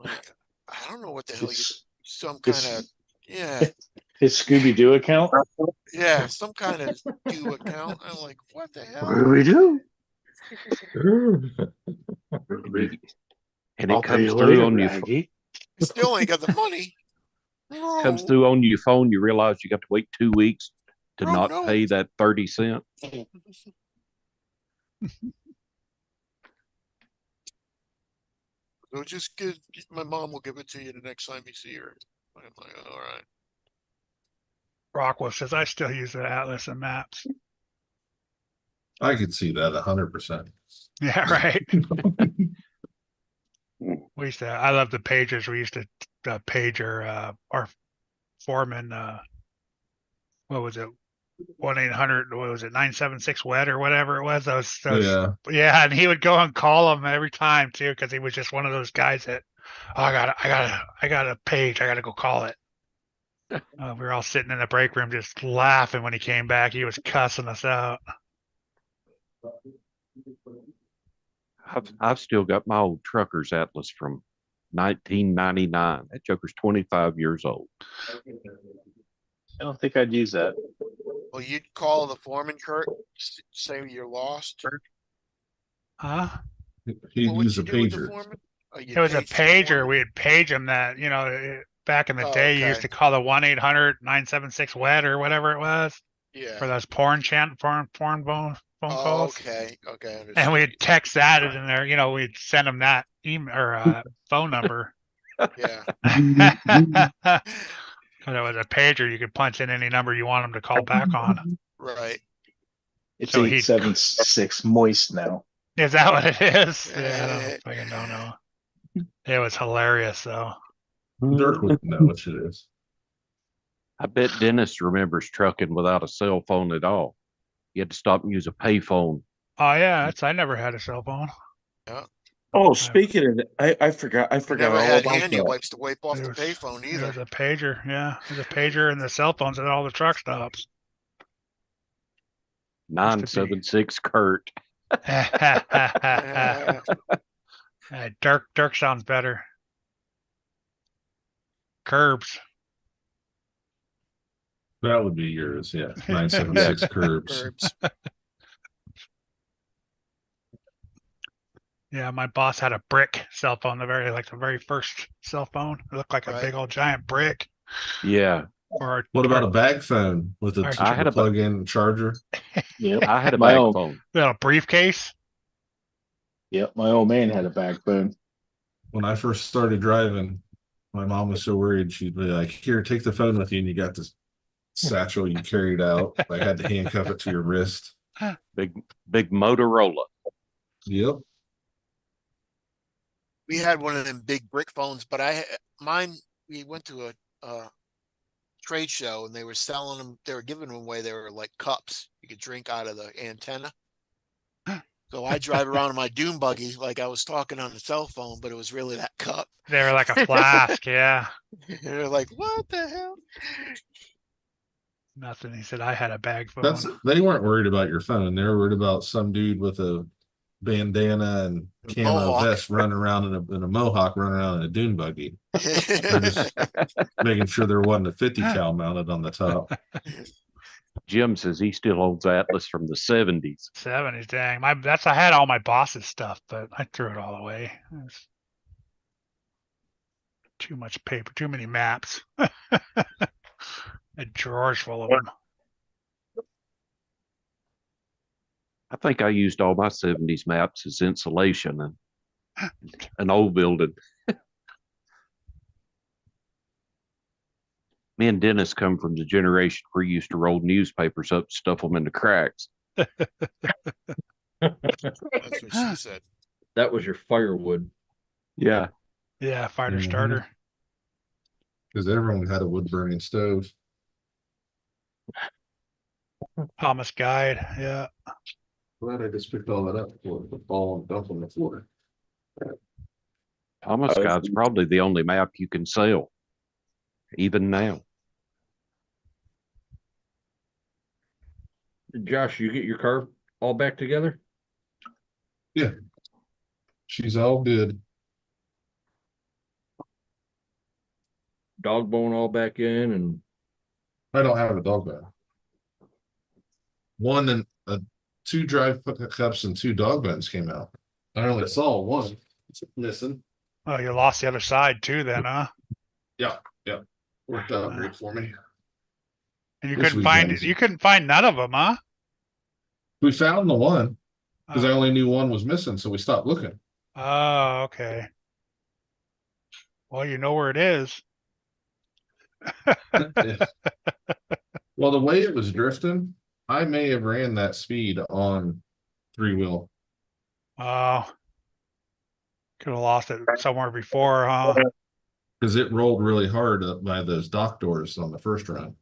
S4: I'm like, I don't know what the hell you some
S5: His-
S4: kind of, yeah,
S5: His Scooby Doo account.
S4: yeah, some kind of do account. I'm like, what the hell?
S7: What do we do?
S2: And
S7: I'll
S2: it
S7: pay
S2: comes
S7: you
S2: through
S7: later,
S2: on your
S7: Raggy.
S4: Still ain't got the money.
S2: comes
S4: No.
S2: through on your phone. You realize you got to wait 2 weeks to
S4: Oh,
S2: not
S4: no.
S2: pay that 30 cent.
S4: So just get, my mom will give it to you the next time you see her. I'm like, all right.
S1: Rockwell says I still use the atlas and maps.
S6: I could see that 100%.
S1: Yeah, right. We used to. I love the pagers. We used to pager our foreman. What was it? 1-800. What was it? 976 wet or whatever it was. Those.
S6: Yeah.
S1: Yeah, and he would go and call them every time too, because he was just one of those guys that, oh, I got a page. I gotta go call it. We were all sitting in the break room just laughing when he came back. He was cussing us out.
S2: I've still got my old trucker's atlas from 1999. That joker's 25 years old.
S5: I don't think I'd use that.
S4: Well, you'd call the foreman, Kurt, say you're lost.
S1: Huh?
S6: He'd
S4: What would
S6: use
S4: you
S6: a
S4: do with the
S6: pager.
S4: foreman? Oh, you'd
S1: It was a
S4: page the
S1: pager.
S4: foreman?
S1: We'd page him that, back in the
S4: Oh,
S1: day, you used
S4: okay.
S1: to call the 1-800-976 wet or whatever it was for
S4: Yeah.
S1: those porn phone
S4: Oh,
S1: calls.
S4: okay. Okay. I
S1: And
S4: understand.
S1: we'd text that in there, we'd send him that email or phone number.
S4: Yeah.
S1: Because it was a pager, you could punch in any number you want him to call back on.
S4: Right.
S5: It's
S1: So he-
S5: 876 moist now.
S1: Is that what it is? Yeah, I don't know. It was hilarious though.
S6: Dirk wouldn't know what it is.
S2: I bet Dennis remembers trucking without a cell phone at all. You had to stop and use a payphone.
S1: Oh yeah, I never had a cell phone.
S9: Oh, speaking of that, I forgot
S4: We
S9: all
S4: never had
S9: about
S4: handy
S9: that.
S4: wipes to wipe off
S1: There
S4: the
S1: was-
S4: payphone
S1: There
S4: either.
S1: was a pager, yeah. There's a pager and the cell phones at all the truck stops.
S2: 976 Kurt.
S1: Dirk sounds better. Curbs.
S6: That would be yours, yeah. 976 curbs.
S4: Curbs.
S1: Yeah, my boss had a brick cell phone, the very first cell phone. It looked like a
S4: Right.
S1: big old giant brick.
S2: Yeah,
S1: Or
S6: What about a bag phone with a
S1: I
S2: had a
S6: plug-in charger?
S5: Yep.
S2: I had a
S5: My
S2: bag
S5: own.
S2: phone.
S1: a briefcase?
S5: Yep. My old man had a backbone.
S6: When I first started driving, my mom was so worried. She'd be like, "Here, take the phone with you," and you got this satchel you carried out. I had to handcuff it to your wrist.
S2: Big Motorola.
S6: Yep.
S4: We had one of them big brick phones, but mine, we went to a trade show and they were selling them. They were giving them away. They were like cups. You could drink out of the antenna. So I drive around in my dune buggy like I was talking on the cell phone, but it was really that cup.
S1: They were like a flask, yeah.
S4: And they're like, what the hell?
S1: Nothing. He said I had a bag phone.
S6: They weren't worried about your phone. They were worried about some dude with a bandana and camo
S4: Mohawk.
S6: vest running around in a mohawk, running around in a dune buggy, just making sure there wasn't a 50 cal mounted on the top.
S2: Jim says he still owns Atlas from the 70s.
S1: 70s, dang. I had all my boss's stuff, but I threw it all away. It was too much paper, too many maps. A drawers full of them.
S2: I think I used all my 70s maps as insulation and an old building. Me and Dennis come from the generation where you used to roll newspapers up, stuff them in the cracks.
S4: That's what she said.
S10: That was your firewood.
S2: Yeah.
S1: Yeah, fighter
S6: Mhm.
S1: starter.
S6: Because everyone had a wood burning stove.
S1: Thomas Guide, yeah.
S6: Glad I just picked all that up for the ball and dump on the floor.
S2: Thomas Guide's probably the only map you can sell, even now.
S10: Josh, you get your car all back together?
S6: She's all good.
S10: dog bone all back in and
S6: I don't have a dog bone. One and two drive cups and two dog bones came out. I only saw one. It's missing.
S1: Oh, you lost the other side too then, huh?
S6: Yeah. Worked out great for me.
S1: And you
S6: This
S1: couldn't find
S6: weekend's-
S1: you couldn't find none of them, huh?
S6: We found the one because I
S1: Oh,
S6: only knew one was missing, so we stopped looking.
S1: oh, okay. Well, you know where it is.
S6: Yeah. Well, the way it was drifting, I may have ran that speed on 3-wheel.
S1: Oh, could have lost it somewhere before, huh?
S6: Because it rolled really hard up by those dock doors on the first run.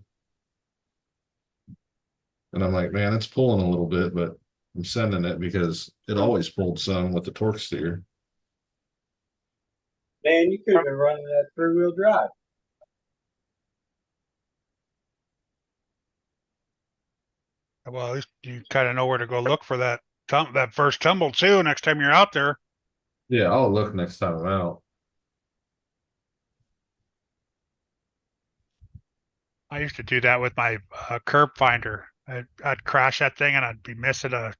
S6: And I'm like, man, it's pulling a little bit, but I'm sending it because it always pulled some with the torque steer.
S3: Man, you could have been running that 3-wheel drive.
S1: Well, at least you kind of know where to go look for that that first tumble too. Next time you're out there.
S6: Yeah, I'll look next time I'm out.
S1: I used to do that with my curb finder. I'd crash that thing and I'd be missing a.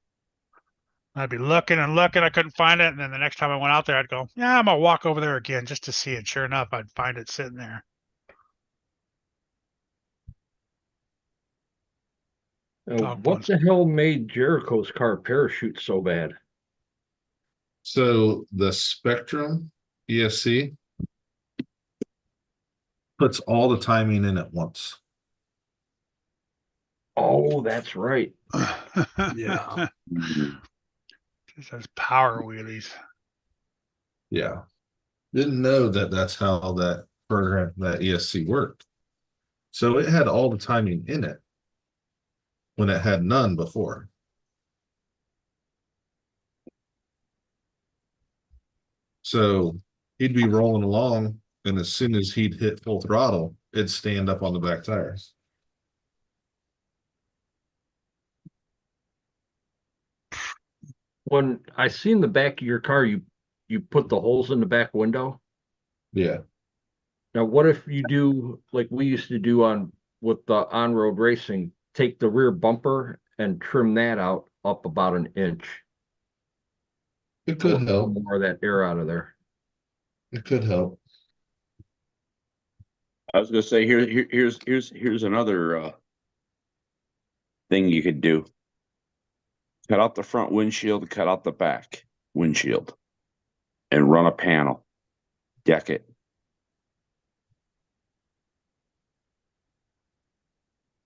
S1: I'd be looking and looking. I couldn't find it, and then the next time I went out there, I'd go, "Yeah, I'm gonna walk over there again just to see it." Sure enough, I'd find it sitting there. Dog
S10: what
S1: bones.
S10: the hell made Jericho's car parachute so bad?
S6: So the Spectrum ESC puts all the timing in at once.
S10: Oh, that's right.
S6: Yeah.
S1: It says power wheelies.
S6: Yeah. Didn't know that that's how that program, that ESC worked. So it had all the timing in it when it had none before. So he'd be rolling along, and as soon as he'd hit full throttle, it'd stand up on the back tires.
S10: When I seen the back of your car, you put the holes in the back window.
S6: Yeah.
S10: Now, what if you do like we used to do with the on-road racing, take the rear bumper and trim that out up about an inch?
S6: It could
S10: Pull
S6: help.
S10: more of that air out of there.
S6: It could help.
S9: I was gonna say, here's another thing you could do. Cut out the front windshield, cut out the back windshield, and run a panel. Deck it.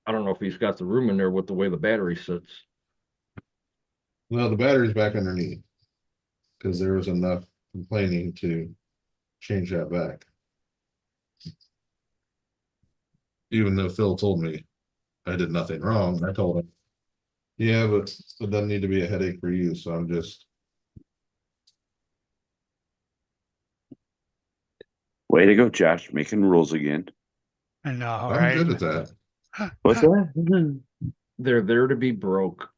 S10: I don't know if he's got the room in there with the way the battery sits.
S6: Well, the battery's back underneath because there was enough complaining to change that back. Even though Phil told me I did nothing wrong, I told him, yeah, but it doesn't need to be a headache for you. So I'm just,
S9: Way to go, Josh, making rules again.
S1: I know,
S6: I'm
S1: right?
S6: good at that.
S9: What's that?
S10: They're there to be broke.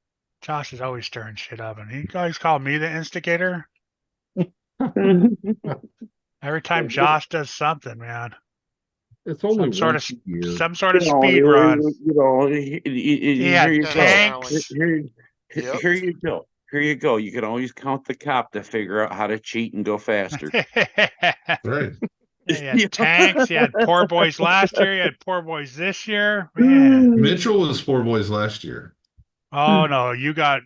S1: Josh is always stirring shit up, and he always called me the instigator. Every time Josh does something, man,
S10: It's only
S1: some
S10: once a year.
S1: sort of speed run.
S9: Here you go.
S1: tanks.
S9: Here
S4: Yep.
S9: you go. Here you go. You can always count the cop to figure out how to cheat and go faster.
S6: Right.
S1: He had tanks. He had poor boys last year. He had poor boys this year. Man.
S6: Mitchell was 4 boys last year.
S1: Oh no, you got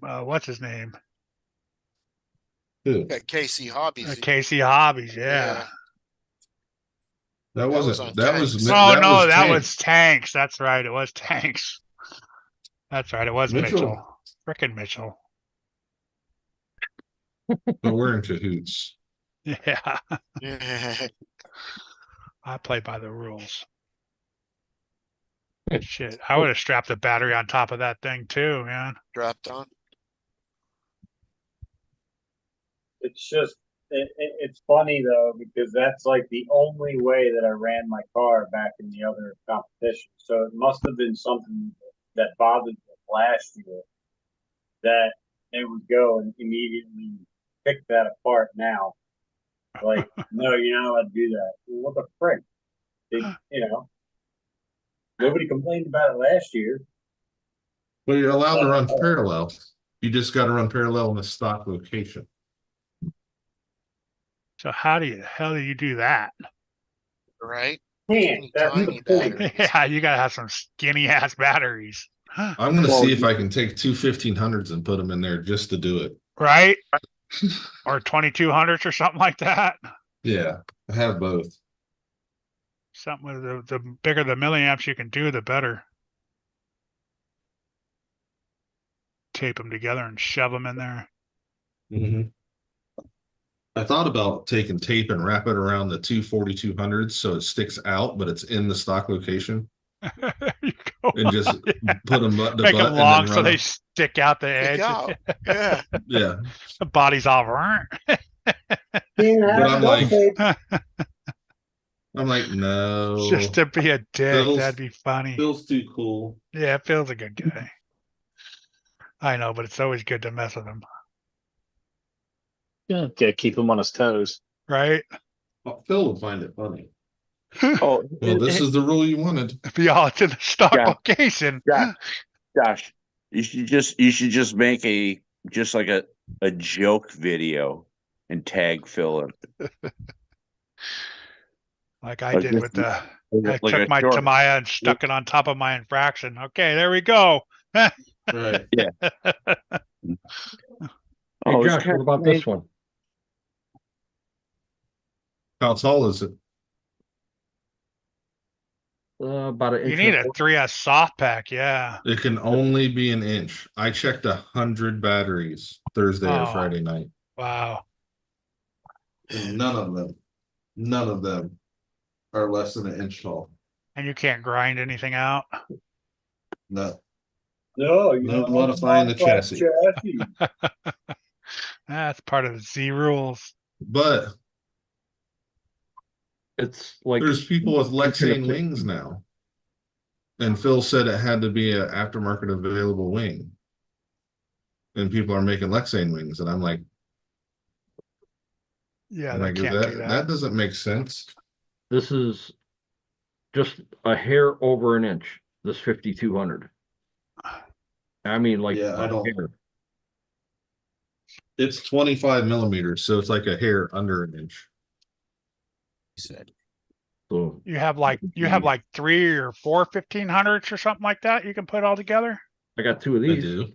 S1: what's his name?
S6: Who?
S4: Got Casey Hobbies.
S1: Casey Hobbies. Yeah.
S4: Yeah.
S6: That
S4: was
S6: wasn't.
S4: on
S6: That was.
S4: Tanks.
S1: Oh no, that
S6: Tanks.
S1: was Tanks. That's right. It was Tanks. That's right. It was Mitchell. Frickin' Mitchell.
S6: But we're in cahoots.
S1: Yeah. I play by the rules. Shit, I would have strapped a battery on top of that thing too, man.
S4: Dropped on.
S3: It's just, it's funny though, because that's like the only way that I ran my car back in the other competition. So it must have been something that bothered them last year that they would go and immediately pick that apart now. Like, no, you're not allowed to do that. Well, what the frick? Nobody complained about it last year.
S6: Well, you're allowed to run parallel. You just got to run parallel in the stock location.
S1: So how do you do that?
S4: Right?
S3: Can't,
S4: Teeny
S3: that's
S4: tiny
S3: the point.
S4: batteries.
S1: Yeah, you gotta have some skinny ass batteries.
S6: I'm going to see if I can take two 1500s and put them in there just to do it.
S1: Right? Or 2200s or something like that.
S6: Yeah, I have both.
S1: Something with the bigger the milliamps you can do, the better. Tape them together and shove them in there.
S6: I thought about taking tape and wrap it around the two 4200s so it sticks out, but it's in the stock location,
S1: There you go.
S6: and just put them butt to
S1: Make
S6: butt
S1: them
S6: and
S1: long
S6: then
S1: so
S6: run
S1: they
S6: them.
S1: stick out the
S4: Kick
S1: edge.
S4: out. Yeah.
S6: Yeah,
S1: The body's all burnt.
S6: but I'm like, no.
S1: Just to be a dick,
S6: Phil's-
S1: that'd be funny.
S6: Feels too cool.
S1: Yeah, Phil's a good guy. I know, but it's always good to mess with him,
S5: Yeah, gotta keep him on his toes.
S1: right?
S6: Well, Phil would find it funny.
S9: Oh,
S6: Well, this is the rule you wanted.
S1: If y'all it's in the stock
S9: Yeah.
S1: location.
S9: Yeah. Josh, you should just make like a joke video and tag Phil in.
S1: Like I
S9: Like
S1: did
S9: this-
S1: with the, I
S9: like
S1: took
S9: a
S1: my
S9: short-
S1: Tamiya and stuck it on top of my infraction. Okay, there we go.
S6: Right.
S10: Hey,
S9: Oh, it's
S10: Josh,
S9: kinda
S10: what about this one?
S6: How tall is it?
S10: About an inch.
S1: You need
S10: and
S1: a 3S soft pack, yeah.
S6: It can only be an inch. I checked 100 batteries Thursday or
S1: Oh.
S6: Friday night.
S1: Wow.
S6: And none of them are less than an inch tall.
S1: And you can't grind anything out.
S6: No.
S3: No, you
S6: No
S3: don't
S6: modifying the
S3: modify
S6: chassis.
S1: That's part of the Z rules.
S6: But
S10: It's like
S6: there's people with
S10: you can
S6: Lexane
S10: affix-
S6: wings now. And Phil said it had to be an aftermarket available wing. And people are making Lexane wings, and I'm like,
S1: Yeah, they can't do
S6: that
S1: that.
S6: doesn't make sense.
S10: This is just a hair over an inch. This 5200. I mean, like
S6: Yeah, I
S10: a
S6: don't-
S10: hair.
S6: It's 25 millimeters, so it's like a hair under an inch.
S10: So
S1: You have like 3 or 4 1500s or something like that you can put all together.
S10: I got two of
S6: I
S10: these.
S6: do.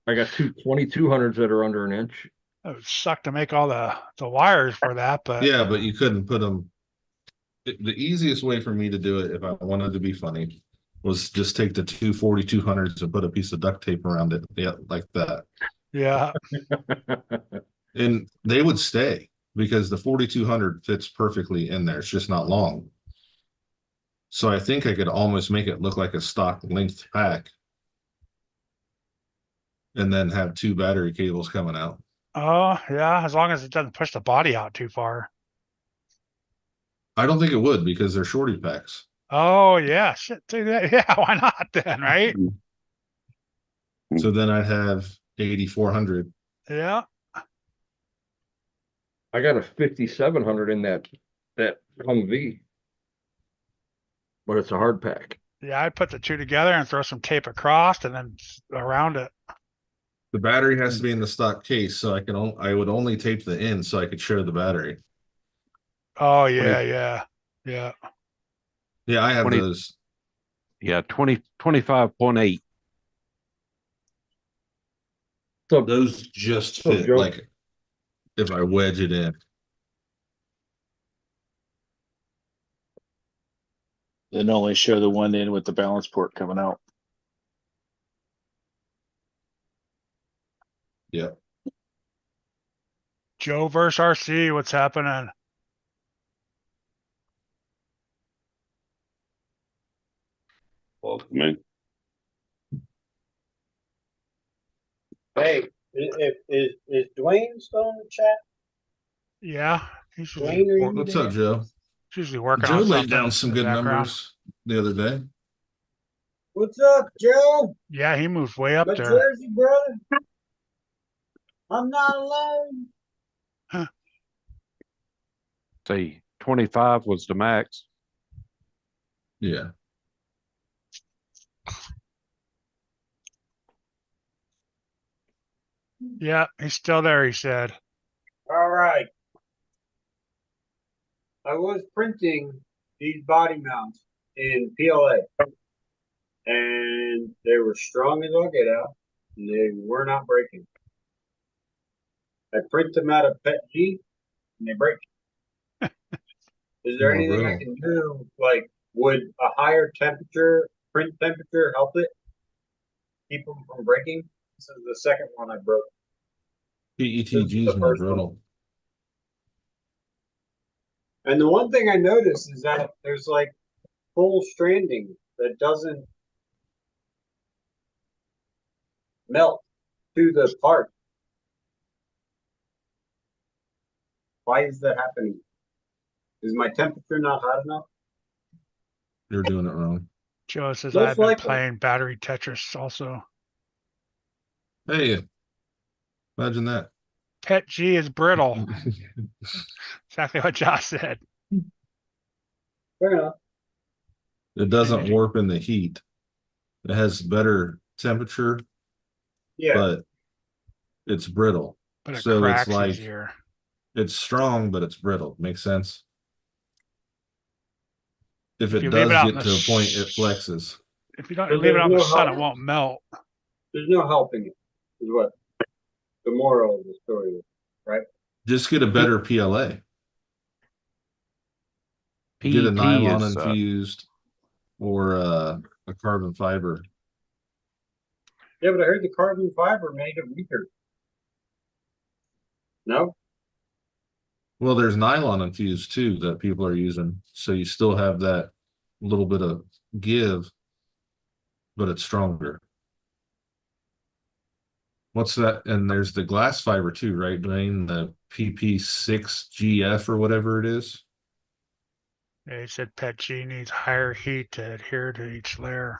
S10: I got two 2200s that are under an inch.
S1: It would suck to make all the wires for that, but
S6: Yeah, but you couldn't put them. The easiest way for me to do it, if I wanted to be funny, was just take the two 4200s and put a piece of duct tape around it. Yeah, like that.
S1: yeah.
S6: And they would stay because the 4200 fits perfectly in there. It's just not long. So I think I could almost make it look like a stock length pack. And then have two battery cables coming out.
S1: Oh, yeah, as long as it doesn't push the body out too far.
S6: I don't think it would because they're shorty packs.
S1: Oh, yeah, shit, do that. Yeah, why not then, right?
S6: So then I'd have 8400.
S1: Yeah.
S10: I got a 5700 in that Humvee. But it's a hard pack.
S1: Yeah, I'd put the two together and throw some tape across and then around it.
S6: The battery has to be in the stock case, so I would only tape the end so I could share the battery.
S1: Oh, yeah.
S6: Yeah, I have
S2: 20.
S6: those.
S2: Yeah, 25.8.
S10: So
S6: Those just
S10: Oh,
S6: fit
S10: Joe.
S6: like if I wedge it in.
S5: Then only show the one end with the balance port coming out.
S6: Yeah.
S1: Joe versus RC, what's happening?
S9: Welcome in.
S3: Hey, is Dwayne still in the chat?
S1: Yeah, he's
S3: Dwayne,
S1: usually,
S3: are you
S6: What's
S3: there?
S6: up, Joe?
S1: he's usually working
S6: Joe
S1: on
S6: laid
S1: something
S6: down some
S1: in the
S6: good
S1: background.
S6: numbers the other day.
S3: What's up, Joe?
S1: Yeah, he moved way up
S3: My
S1: there.
S3: Jersey brother. I'm not alone.
S2: Say 25 was the max.
S6: Yeah.
S1: Yeah, he's still there, he said.
S3: All right. I was printing these body mounts in PLA, and they were strong as all get out, and they were not breaking. I print them out of PET G, and they break. Is there
S6: More
S3: anything I
S6: brittle.
S3: can do? Like, would a higher temperature, print temperature, help it? Keep them from breaking? This is the second one I broke.
S6: PETG is
S3: the
S6: more
S3: first one.
S6: brittle.
S3: And the one thing I noticed is that there's like full stranding that doesn't melt to the part. Why is that happening? Is my temperature not hot enough?
S6: You're doing it wrong.
S1: Joe says
S3: Most
S1: I've been
S3: likely.
S1: playing battery Tetris also.
S6: Hey, imagine that.
S1: Pet G is brittle. Exactly what Josh said.
S3: Fair enough.
S6: It doesn't warp in the heat. It has better temperature,
S3: Yeah.
S6: but it's brittle.
S1: But it
S6: So it's
S1: cracks
S6: like
S1: easier.
S6: it's strong, but it's brittle. Makes sense. If
S1: If you
S6: it
S1: leave it
S6: does
S1: out in
S6: get
S1: the
S6: to a point, it flexes.
S1: If you don't
S3: So
S1: leave it
S3: there's
S1: out in the
S3: no
S1: sun, it
S3: help?
S1: won't melt.
S3: There's no helping it, is what the moral of the story is, right?
S6: Just get a better PLA. Get a
S2: PET
S6: nylon
S2: is
S6: infused or a carbon fiber.
S3: Yeah, but I heard the carbon fiber made it weaker. No?
S6: Well, there's nylon infused too that people are using. So you still have that little bit of give, but it's stronger. What's that? And there's the glass fiber too, right, Dwayne? The PP6GF or whatever it is.
S1: Yeah, he said Pet G needs higher heat to adhere to each layer.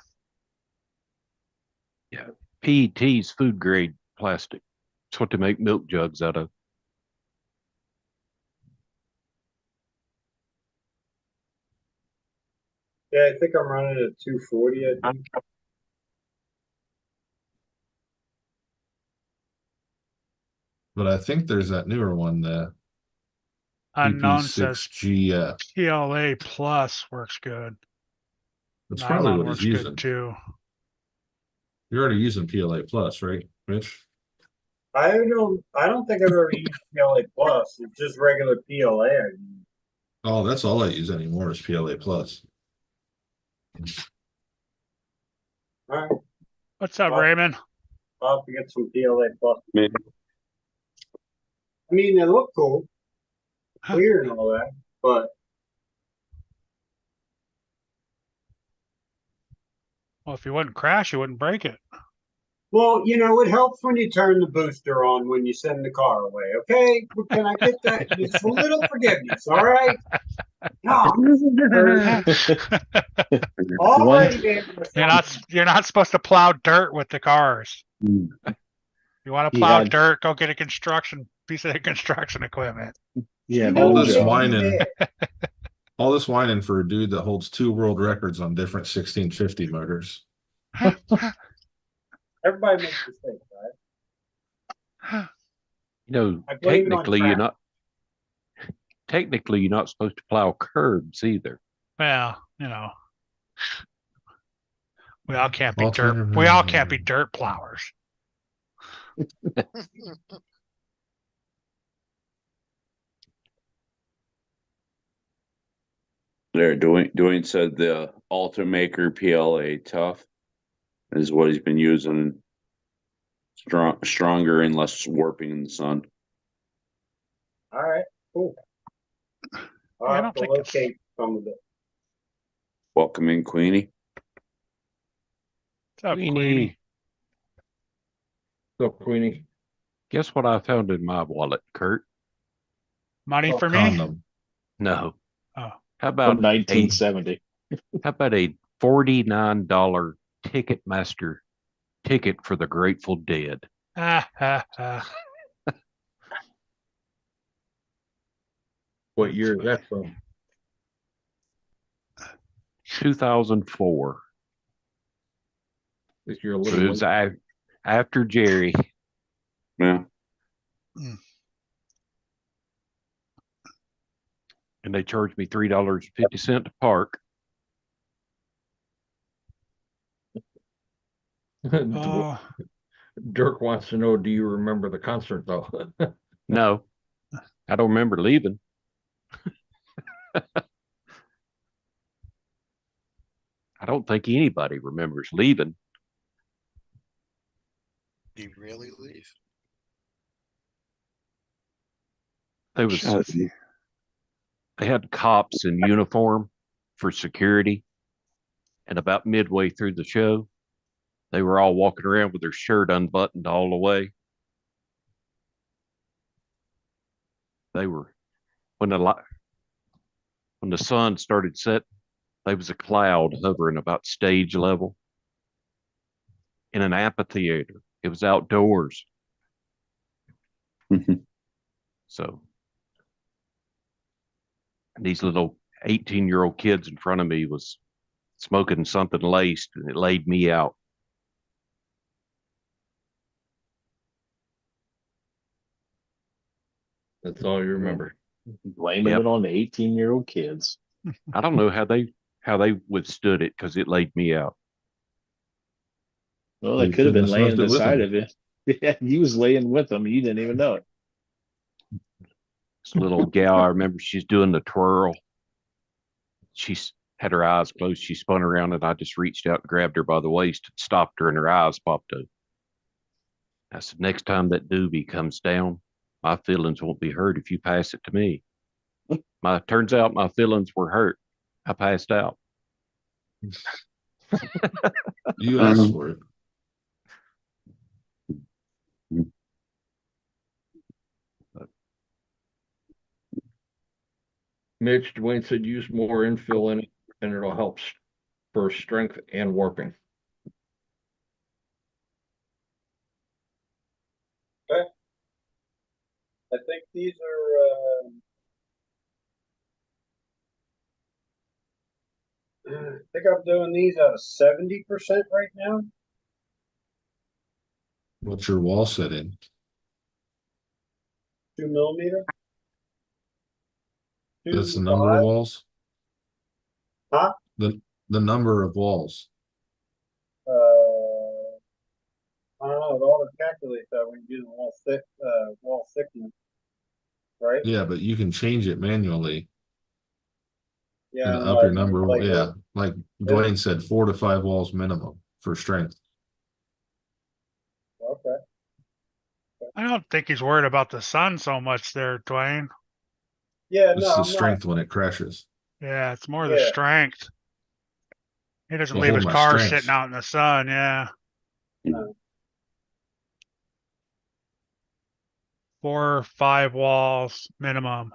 S2: PET's food grade plastic. It's what they make milk jugs out of.
S3: Yeah, I think I'm running at 240, I think.
S6: But I think there's that newer one, the
S1: Unknown says
S6: PP6GF.
S1: PLA plus works good.
S6: That's probably
S1: Nylon
S6: what
S1: works
S6: he's
S1: good
S6: using.
S1: too.
S6: You're already using PLA plus, right, Mitch?
S3: I don't think I've ever used PLA plus. It's just regular PLA.
S6: Oh, that's all I use anymore is PLA plus.
S3: All right,
S1: What's up,
S3: Well-
S1: Raymond?
S3: I'll have to get some PLA plus.
S9: Maybe.
S3: I mean, they look cool, clear and all that, but
S1: Well, if you wouldn't crash, you wouldn't break it.
S3: well, it helps when you turn the booster on when you send the car away. Okay, can I get that? Just a little forgiveness, all right? No, already.
S1: You're not supposed to plow dirt with the cars.
S9: Mm.
S1: You want to
S5: He
S1: plow
S5: had-
S1: dirt, go get a piece of construction equipment.
S5: Yeah,
S6: All
S5: no
S6: this
S5: joke.
S6: whining, all this whining for a dude that holds 2 world records on different 1650 motors.
S3: Everybody makes mistakes, right?
S2: You know,
S3: I blame it on
S2: technically you're not supposed to plow curbs either.
S1: Well, we all can't be
S6: Alternative
S1: dirt. We all
S6: means-
S1: can't be dirt plowers.
S9: There, Dwayne said the Altimaker PLA tough is what he's been using. Stronger and less warping in the sun.
S3: All right, cool.
S1: I
S3: I'll
S1: don't
S3: have to
S1: think it's-
S3: locate some of it.
S9: Welcome in, Queenie.
S1: What's up,
S2: Queenie.
S1: Queenie?
S10: So Queenie,
S2: Guess what I found in my wallet, Kurt?
S1: Money for me?
S6: Condom.
S2: No.
S1: Oh.
S2: How
S5: From
S2: about
S5: 1970.
S2: a $49 Ticketmaster ticket for the Grateful Dead?
S10: what year is that from?
S2: 2004.
S10: You're a
S2: So
S10: little
S2: it was
S10: late.
S2: after Jerry.
S9: Yeah.
S2: And they charged me $3.50 to park.
S1: Oh,
S10: Dirk wants to know, do you remember the concert though?
S2: No, I don't remember leaving. I don't think anybody remembers leaving.
S4: Do you really leave?
S2: They was
S9: Shut
S2: they had cops in uniform for security. And about midway through the show, they were all walking around with their shirt unbuttoned all the way. They were when the sun started setting, there was a cloud hovering about stage level in an amphitheater. It was outdoors. So these little 18-year-old kids in front of me was smoking something laced, and it laid me out.
S10: That's all you remember.
S5: Blaming
S2: Yep.
S5: it on the 18-year-old kids.
S2: I don't know how they withstood it because it laid me out.
S5: Well, they
S6: You
S5: could have been
S6: couldn't have
S5: laying
S6: smoked it with
S5: beside
S6: them.
S5: of you. Yeah, he was laying with them. You didn't even know it.
S2: This little gal, I remember she's doing the twirl. She's had her eyes closed. She spun around and I just reached out and grabbed her by the waist and stopped her and her eyes popped up. I said, next time that doobie comes down, my feelings won't be hurt if you pass it to me. Turns out my feelings were hurt. I passed out.
S6: You asked for it.
S10: Mitch, Dwayne said use more infill in it and it'll help for strength and warping.
S3: I think these are, I think I'm doing these at a 70% right now.
S6: What's your wall set in?
S3: 2 millimeter.
S6: That's the number of walls?
S3: Huh?
S6: The number of walls.
S3: I don't know, it auto calculates that when you do the wall thickness. Right?
S6: Yeah, but you can change it manually
S3: Yeah.
S6: and
S3: no,
S6: up your
S3: I
S6: number.
S3: like
S6: Yeah, like Dwayne said, 4 to 5 walls minimum for strength.
S3: Okay.
S1: I don't think he's worried about the sun so much there, Dwayne.
S3: Yeah,
S6: It's
S3: no,
S6: the
S3: I'm
S6: strength when it crashes.
S1: Yeah, it's more the
S3: Yeah.
S1: strength. He doesn't
S6: Well,
S1: leave
S6: hold
S1: his
S6: my
S1: car
S6: strength.
S1: sitting out in the sun. Yeah.
S3: No.
S1: 4 or 5 walls minimum.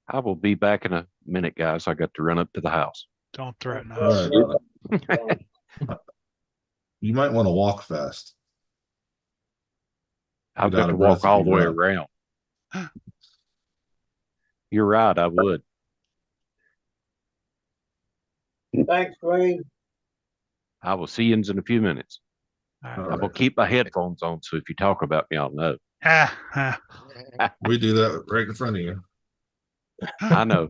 S2: I will be back in a minute, guys. I got to run up to the house.
S1: Don't threaten
S3: All
S1: us.
S3: right.
S6: You might want to walk fast.
S2: I've
S6: Get
S2: got
S6: out
S2: to
S6: of breath
S2: walk
S6: if
S2: all
S6: you
S2: the way
S6: run.
S2: around. You're right, I would.
S3: Thanks, Dwayne.
S2: I will see you in a few minutes.
S1: All
S6: All
S1: right.
S2: I will
S6: right.
S2: keep my headphones on, so if you talk about me, I'll know.
S6: We do that right in front of you.
S2: I know.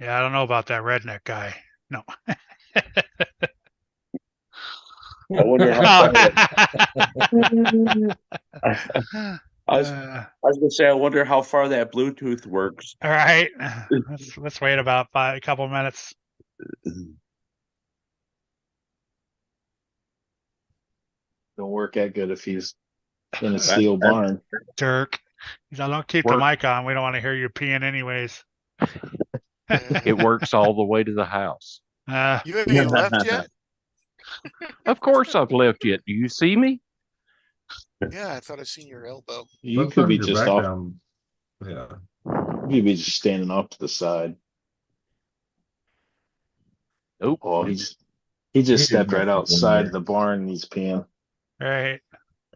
S1: Yeah, I don't know about that redneck guy. No.
S9: I wonder how I was gonna say, I wonder how far that Bluetooth works.
S1: All right. Let's wait about a couple minutes.
S5: Don't work that good if he's in a steel barn.
S1: Dirk. He's like, don't keep
S2: Work.
S1: the mic on. We don't want to hear you peeing anyways.
S2: It works all the way to the house.
S4: You haven't even left yet?
S2: Of course I've left yet. Do you see me?
S4: Yeah, I thought I seen your elbow.
S5: You could be
S6: Sometimes your
S5: just off.
S6: background- Yeah.
S5: You could be just standing off to the side.
S2: Nope.
S5: Oh, he's He just
S10: He
S5: stepped
S10: didn't
S5: right
S10: have to go in
S5: outside
S10: there.
S5: the barn and he's peeing.
S1: Right.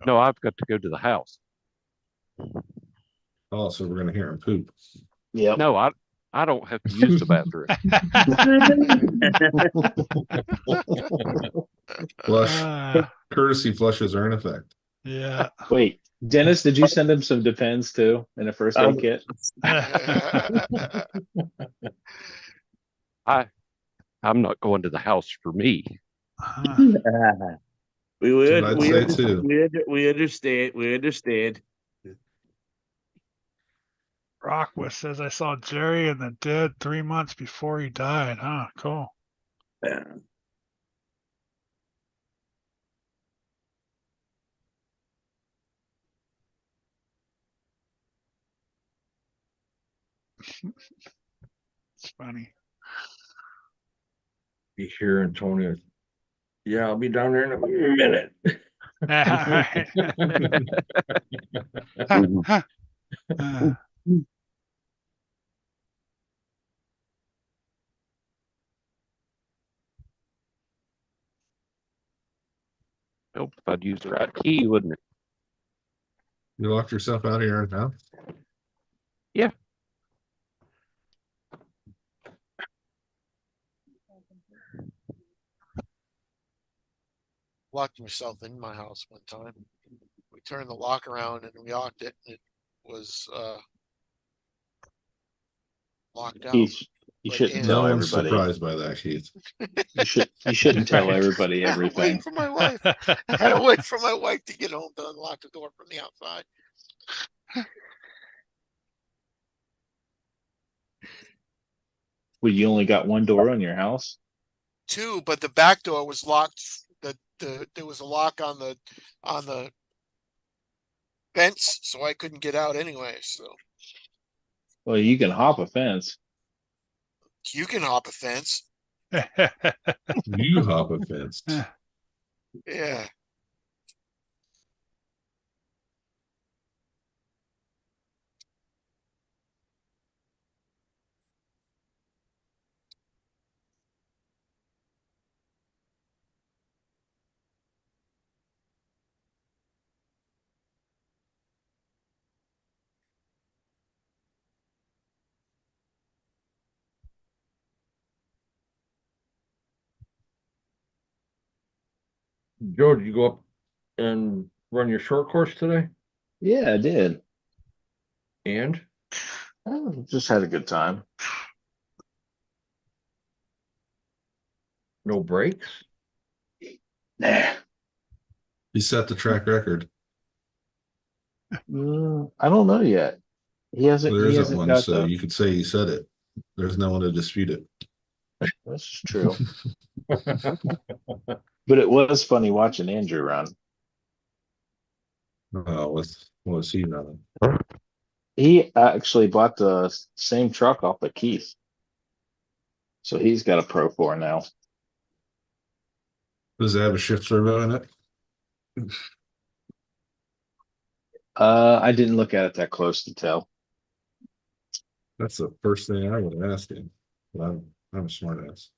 S2: No, I've got to go to the house.
S6: Oh, so we're gonna hear him poop.
S5: Yep.
S2: No, I don't have to use the bathroom.
S6: Flush,
S1: Ah,
S6: courtesy flushes are in effect.
S1: yeah.
S5: Wait, Dennis, did you send him some Depends too in a first aid kit?
S2: I'm not going to the house for me.
S9: We
S6: That's what I'd say too.
S9: we understand. We understand.
S1: Rockwith says I saw Jerry in the dead 3 months before he died. Huh, cool.
S9: Yeah.
S1: It's funny.
S10: Be here, Antonio. Yeah, I'll be down there in a minute.
S2: Nope, if I'd used the right key, wouldn't it?
S6: You locked yourself out of your house?
S2: Yeah.
S4: Locked myself in my house one time. We turned the lock around and we locked it. And it was locked out.
S5: You
S4: But
S5: shouldn't
S4: in-
S5: tell
S6: No one's
S5: everybody.
S6: surprised by that, Keith.
S5: You shouldn't tell
S1: Right.
S5: everybody
S4: I had to wait
S5: everything.
S4: for my wife. I had to wait for my wife to get home to unlock the door from the outside.
S5: Well, you only got one door on your house?
S4: Two, but the back door was locked. There was a lock on the fence, so I couldn't get out anyway. So
S5: Well, you can hop a fence.
S4: you can hop a fence.
S6: You hop a fence.
S4: Yeah.
S10: Joe, did you go up and run your short course today?
S5: Yeah, I did.
S10: And
S5: Just had a good time.
S10: no breaks?
S5: Nah.
S6: He set the track record.
S5: I don't know yet. He hasn't.
S6: There
S5: He
S6: isn't
S5: hasn't
S6: one,
S5: got
S6: so
S5: the.
S6: you could say he said it. There's no one to dispute it.
S5: That's true. But it was funny watching Andrew run.
S6: What was he running?
S5: He actually bought the same truck off of Keith. So he's got a Pro 4 now.
S6: Does it have a shift servo in it?
S5: I didn't look at it that close to tell.
S6: That's the first thing I would ask him. But I'm a smart ass.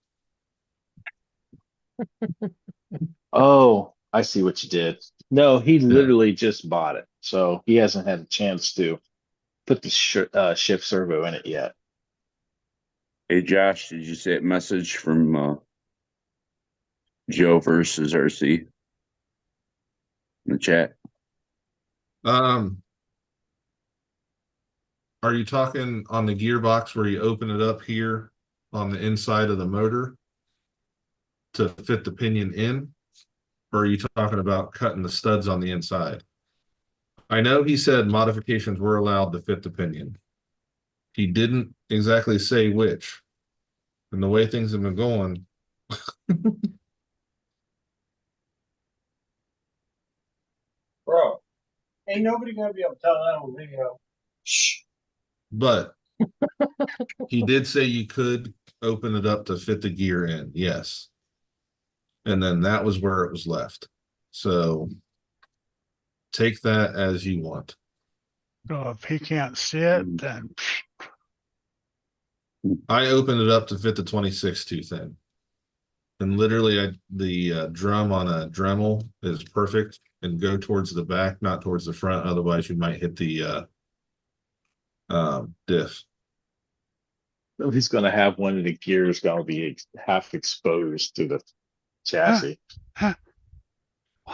S5: Oh, I see what you did. No, he literally just bought it. So he hasn't had a chance to put the shift servo in it yet.
S9: Hey Josh, did you see a message from Joe versus RC in the chat?
S6: Are you talking on the gearbox where you open it up here on the inside of the motor to fit the pinion in? Or are you talking about cutting the studs on the inside? I know he said modifications were allowed to fit the pinion. He didn't exactly say which. And the way things have been going,
S3: Bro, ain't nobody gonna be able to tell that on video. Shh.
S6: but he did say you could open it up to fit the gear in, yes. And then that was where it was left. So take that as you want.
S1: So if he can't see it, then
S6: I opened it up to fit the 26 tooth in. And literally, the drum on a Dremel is perfect, and go towards the back, not towards the front. Otherwise, you might hit the diff.
S5: Nobody's gonna have one of the gears gonna be half exposed to the chassis.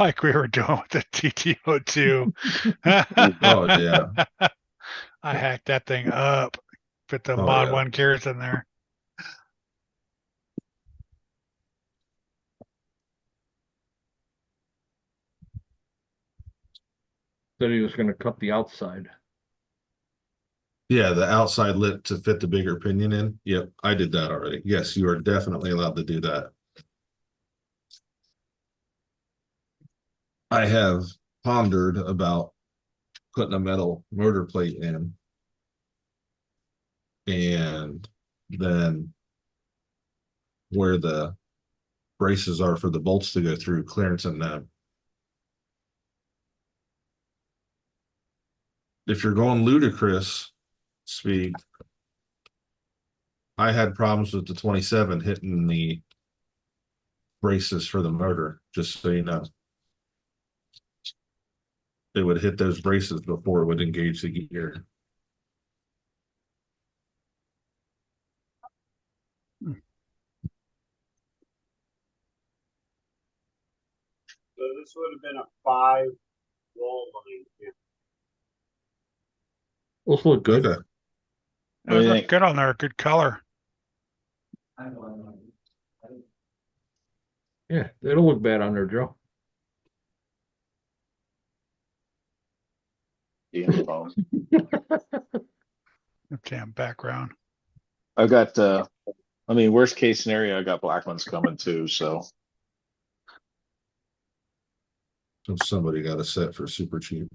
S1: Like we were doing with the TTO2.
S6: Oh yeah,
S1: I hacked that thing up. Put the
S6: Oh,
S1: Mod
S6: yeah.
S1: 1 gears in there.
S10: Said he was gonna cut the outside.
S6: yeah. The outside lip to fit the bigger pinion in. Yep, I did that already. Yes, you are definitely allowed to do that. I have pondered about putting a metal motor plate in, and then where the braces are for the bolts to go through, clearance in them. If you're going ludicrous speed, I had problems with the 27 hitting the braces for the motor, just so you know. It would hit those braces before it would engage the gear.
S3: So this would have been a 5 wall line. Yeah.
S10: Those look good.
S6: Okay.
S1: It
S5: do you
S1: looked
S5: think?
S1: good on there. Good color.
S10: Yeah, they don't look bad on there, Joe.
S5: Damn phone.
S1: Damn background.
S5: I got I mean, worst case scenario, I got black ones coming too, so
S6: So somebody got a set for super cheap.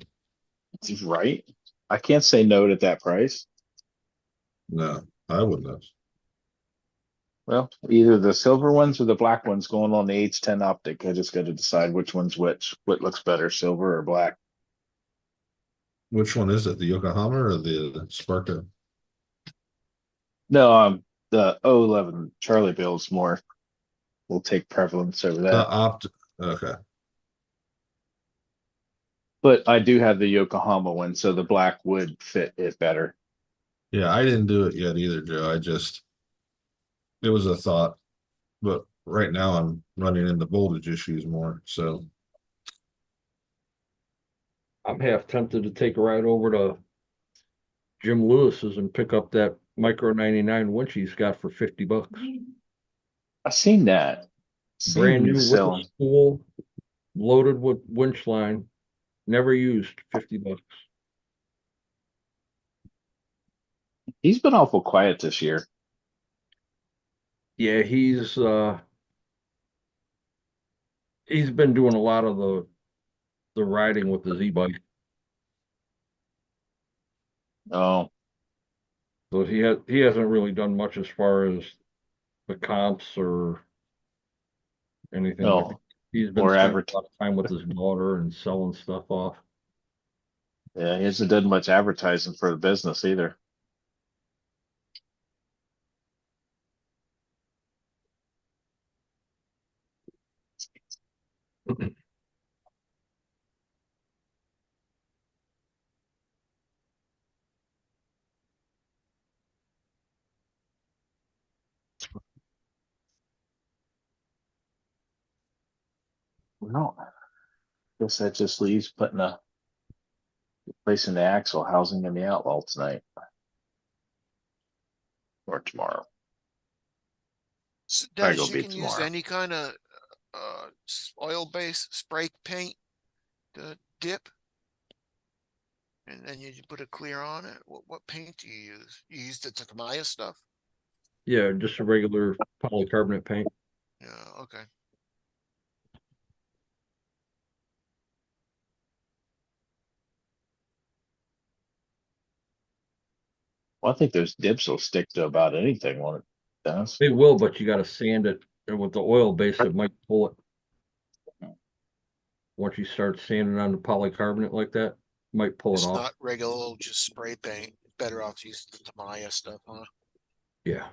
S5: right. I can't say no at that price.
S6: No, I wouldn't have.
S5: Well, either the silver ones or the black ones going on the H10 optic. I just got to decide which one's which. What looks better, silver or black?
S6: Which one is it? The Yokohama or the Sparko?
S5: No, the 011 Charlie Bill's more will take prevalence over
S6: The
S5: that.
S6: opt. Okay.
S5: But I do have the Yokohama one, so the black would fit it better.
S6: Yeah, I didn't do it yet either, Joe. It was a thought, but right now I'm running into voltage issues more. So
S10: I'm half tempted to take a ride over to Jim Lewis's and pick up that Micro 99 winch he's got for $50.
S5: I seen that. Seen
S10: Brand
S5: you
S10: new
S5: selling.
S10: winch spool, loaded with winch line, never used, $50.
S5: He's been awful quiet this year.
S10: Yeah, he's been doing a lot of the riding with his e-bike.
S5: Oh,
S10: So he hasn't really done much as far as the comps or anything. I think
S5: no.
S10: he's been
S5: Or
S10: spending
S5: advert-
S10: a lot of time with his daughter and selling stuff off.
S5: Yeah, he hasn't done much advertising for the business either. No. Guess that just leaves replacing the axle housing in the outlaw tonight. Or tomorrow.
S4: So
S5: Probably
S4: Dennis,
S5: go
S4: you
S5: be
S4: can use
S5: tomorrow.
S4: any kind of oil-based spray paint to dip, and then you put a clear on it. What paint do you use? You use the Tamiya stuff?
S10: Yeah, just a regular polycarbonate paint.
S4: Yeah, okay.
S5: Well, I think those dips will stick to about anything on it. Dennis.
S10: They will, but you gotta sand it, and with the oil base, it might pull it. Once you start sanding on the polycarbonate like that, might pull
S4: It's
S10: it off.
S4: not regular, old, just spray paint. Better off using the Tamiya stuff, huh?
S10: Yeah.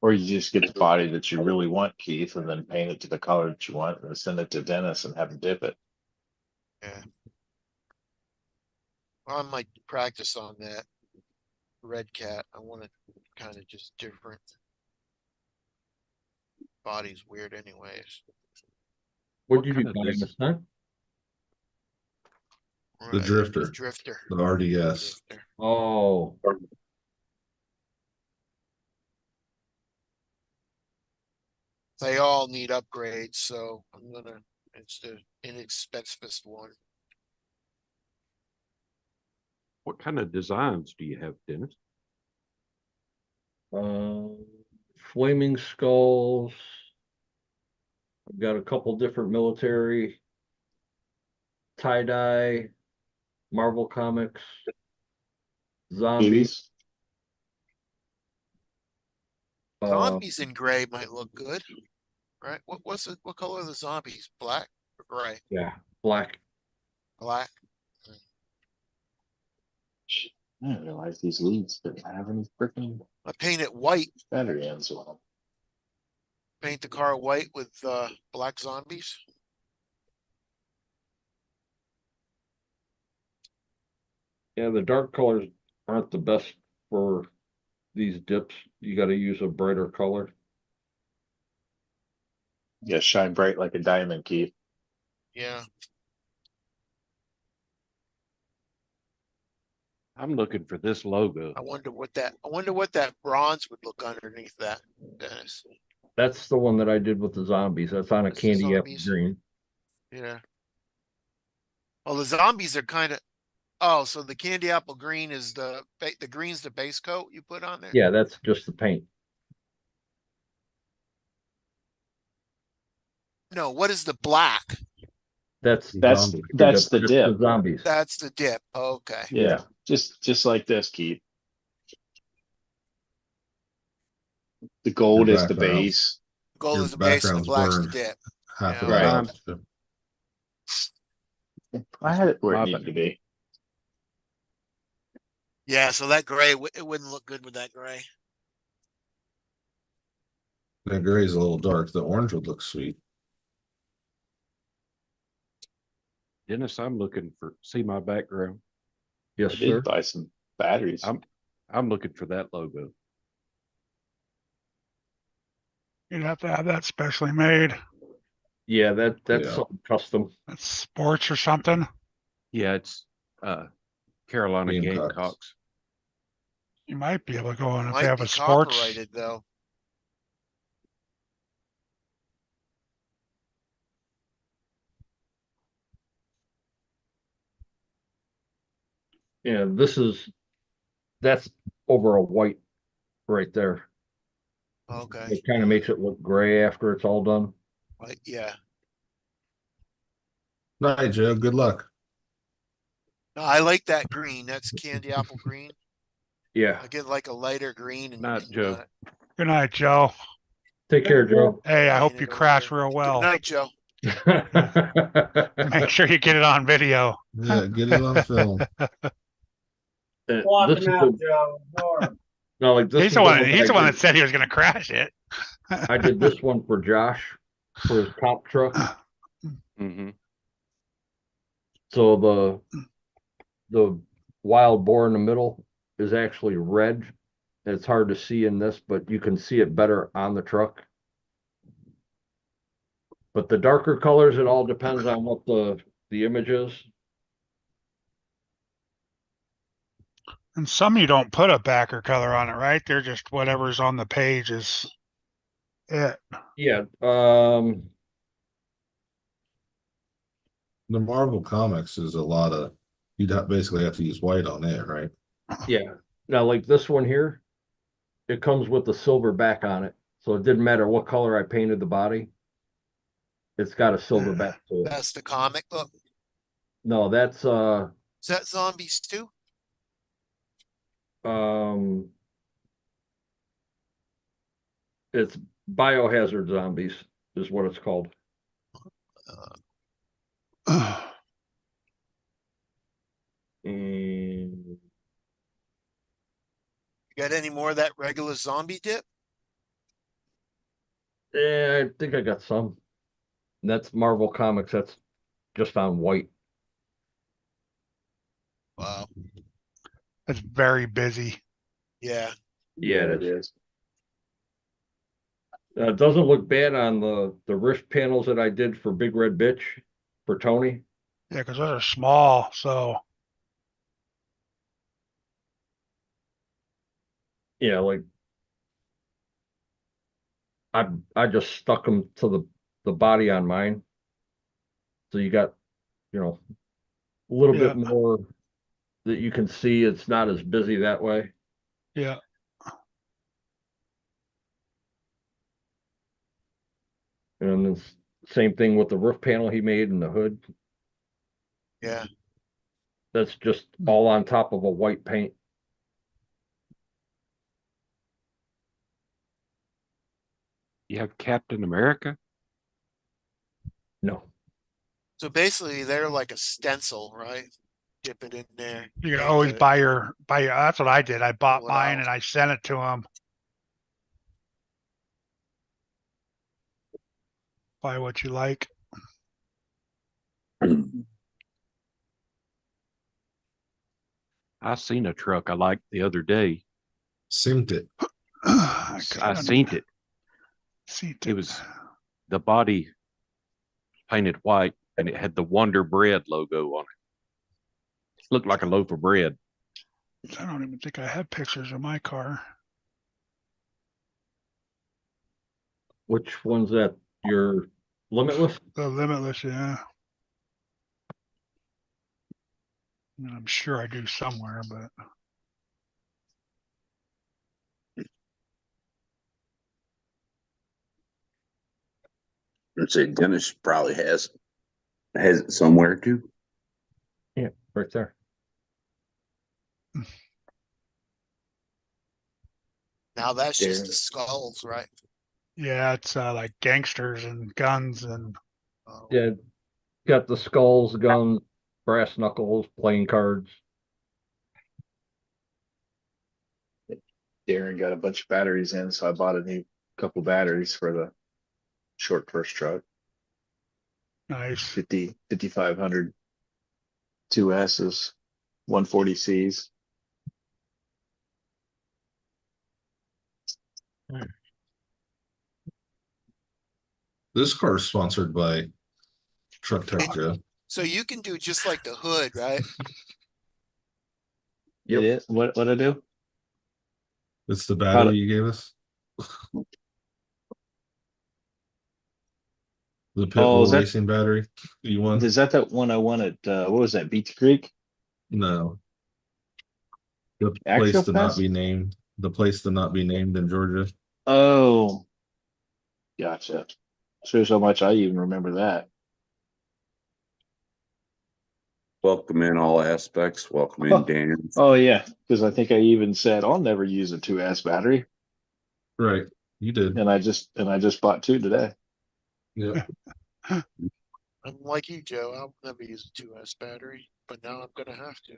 S5: Or you just get the body that you really want, Keith, and then paint it to the color that you want, and then send it to Dennis and have him dip it.
S4: Yeah. I might practice on that. Red cat, I want it kind of just different. Body's weird anyways.
S10: What'd you
S2: kind
S10: do
S2: of
S10: buying this time?
S6: The Drifter.
S4: Drifter.
S6: The RDS.
S4: Drifter.
S10: Oh,
S4: They all need upgrades, so it's the inexpensive one.
S2: What kind of designs do you have, Dennis?
S10: flaming skulls. I've got a couple different military tie-dye, Marvel Comics, zombies.
S4: Zombies in gray might look good, right? What color are the zombies? Black or gray?
S10: Yeah, black.
S4: Black.
S5: I didn't realize these leads didn't have any freaking
S4: I paint it white.
S5: battery ends on them.
S4: Paint the car white with black zombies.
S10: Yeah, the dark colors aren't the best for these dips. You got to use a brighter color.
S5: Yeah, shine bright like a diamond, Keith.
S4: Yeah.
S2: I'm looking for this logo.
S4: I wonder what that bronze would look underneath that, Dennis.
S10: That's the one that I did with the zombies. That's on a
S4: That's the
S10: candy apple
S4: zombies.
S10: green.
S4: Yeah. Well, the zombies are kind of. Oh, so the candy apple green is the green's the base coat you put on there?
S10: Yeah, that's just the paint.
S4: No, what is the black?
S10: That's
S5: That's
S6: Zombie.
S5: that's the
S10: that's
S5: dip.
S10: the zombies.
S4: That's the dip. Okay.
S5: Yeah, just like this, Keith. The gold
S6: Your
S5: is the
S6: background.
S5: base.
S4: Gold
S6: Your
S4: is the base and the
S6: background's
S4: black's the
S6: burned.
S4: dip.
S6: Half of
S4: Yeah.
S6: the
S10: Right.
S6: time.
S5: I had it where it
S2: My
S5: needed to be.
S4: Yeah, so that gray, it wouldn't look good with that gray.
S6: The gray's a little dark. The orange would look sweet.
S2: Dennis, I'm looking for, see my background?
S10: Yes,
S5: I
S10: sir.
S5: did buy some batteries.
S2: I'm looking for that logo.
S1: You'd have to have that specially made.
S10: Yeah, that's
S6: Yeah.
S10: something custom.
S1: That's sports or something.
S2: Yeah, it's Carolina
S6: Gamecocks.
S2: Gamecocks.
S1: You might be able to go on if they
S4: Might
S1: have
S4: be
S1: a sports.
S4: copyrighted though.
S10: Yeah, that's over a white right there.
S4: Okay.
S10: It kind of makes it look gray after it's all done.
S4: Right, yeah.
S6: Night, Joe. Good luck.
S4: No, I like that green. That's candy apple green.
S10: Yeah.
S4: I get like a lighter green and.
S2: Night, Joe.
S1: Good night, Joe.
S10: Take care, Joe.
S1: Hey, I hope
S4: paint
S1: you
S4: it
S1: crash
S4: over.
S1: real
S4: Good
S1: well.
S4: night, Joe.
S1: Make sure you get it on video.
S6: Yeah, get it on film.
S3: Swap
S10: This
S3: him
S10: is
S3: out,
S10: the-
S3: Joe. Ignore him.
S10: no, like this
S1: He's
S10: is
S1: the one.
S10: that
S1: He's
S10: I
S1: the one
S10: did.
S1: that said he was going to crash it.
S10: I did this one for Josh for his cop truck.
S2: Mm-hmm.
S10: So the wild boar in the middle is actually red. It's hard to see in this, but you can see it better on the truck. But the darker colors, it all depends on what the image is.
S1: And some you don't put a backer color on it, right? They're just whatever's on the page is it.
S10: Yeah.
S6: The Marvel Comics is a lot of, basically have to use white on it, right?
S10: Yeah. Now, like this one here, it comes with the silver back on it. So it didn't matter what color I painted the body. It's got a silver back to it.
S4: That's the comic book.
S10: No, that's
S4: Is that zombies too?
S10: it's Biohazard Zombies is what it's called. And
S4: You got any more of that regular zombie dip?
S10: Yeah, I think I got some. That's Marvel Comics. That's just on white.
S4: Wow.
S1: It's very busy.
S4: Yeah.
S10: Yeah, it is.
S5: is.
S10: It doesn't look bad on the wrist panels that I did for Big Red Bitch for Tony.
S1: Yeah, because those are small. So
S10: Yeah, like I just stuck them to the body on mine. So you got, a little
S1: yeah,
S10: bit more that you can see. It's not as busy that way.
S1: yeah.
S10: And it's same thing with the roof panel he made and the hood.
S4: Yeah.
S10: That's just all on top of a white paint.
S2: You have Captain America?
S10: No.
S4: So basically they're like a stencil, right? Dip it in there.
S1: You can
S4: paint
S1: always
S4: the-
S1: buy your. That's what I did. I bought
S4: Pull it
S1: mine
S4: out.
S1: and I sent it to him. Buy what you like.
S2: I seen a truck I liked the other day.
S6: Synced it.
S2: I seen it.
S1: See
S2: It was the body painted white and it had the Wonder Bread logo on it. Looked like a loaf of bread.
S1: I don't even think I have pictures of my car.
S10: Which one's that? Your Limitless?
S1: The Limitless, yeah. I mean, I'm sure I do somewhere, but
S9: I'd say Dennis probably has it somewhere too.
S10: Yeah, right there.
S4: Now that's just
S5: There.
S4: the skulls, right?
S1: yeah, it's like gangsters and guns and
S4: Oh,
S10: Yeah, got the skulls, guns, brass knuckles, playing cards.
S5: Darren got a bunch of batteries in, so I bought a new couple batteries for the short first truck.
S1: nice.
S5: 5500 two S's, 140 C's.
S6: This car is sponsored by Truck Tech Joe.
S4: So you can do just like the hood, right?
S5: It is. What I do?
S6: It's the battery you gave us. The
S5: Oh,
S6: Pitbull
S5: is that-
S6: racing battery. You want?
S5: Is that one I wanted? What was that? Beach Creek?
S6: No. The
S5: Axial
S6: place to not
S5: Pass?
S6: be named. The place to not be named in Georgia.
S5: Oh, gotcha. Shows how much I even remember that.
S9: Welcome in all aspects. Welcome in, Dan.
S5: Oh yeah, because I think I even said I'll never use a 2S battery,
S6: Right. You did.
S5: and I just bought two today.
S6: Yeah.
S4: I'm like you, Joe. I'll never use a 2S battery, but now I'm gonna have to.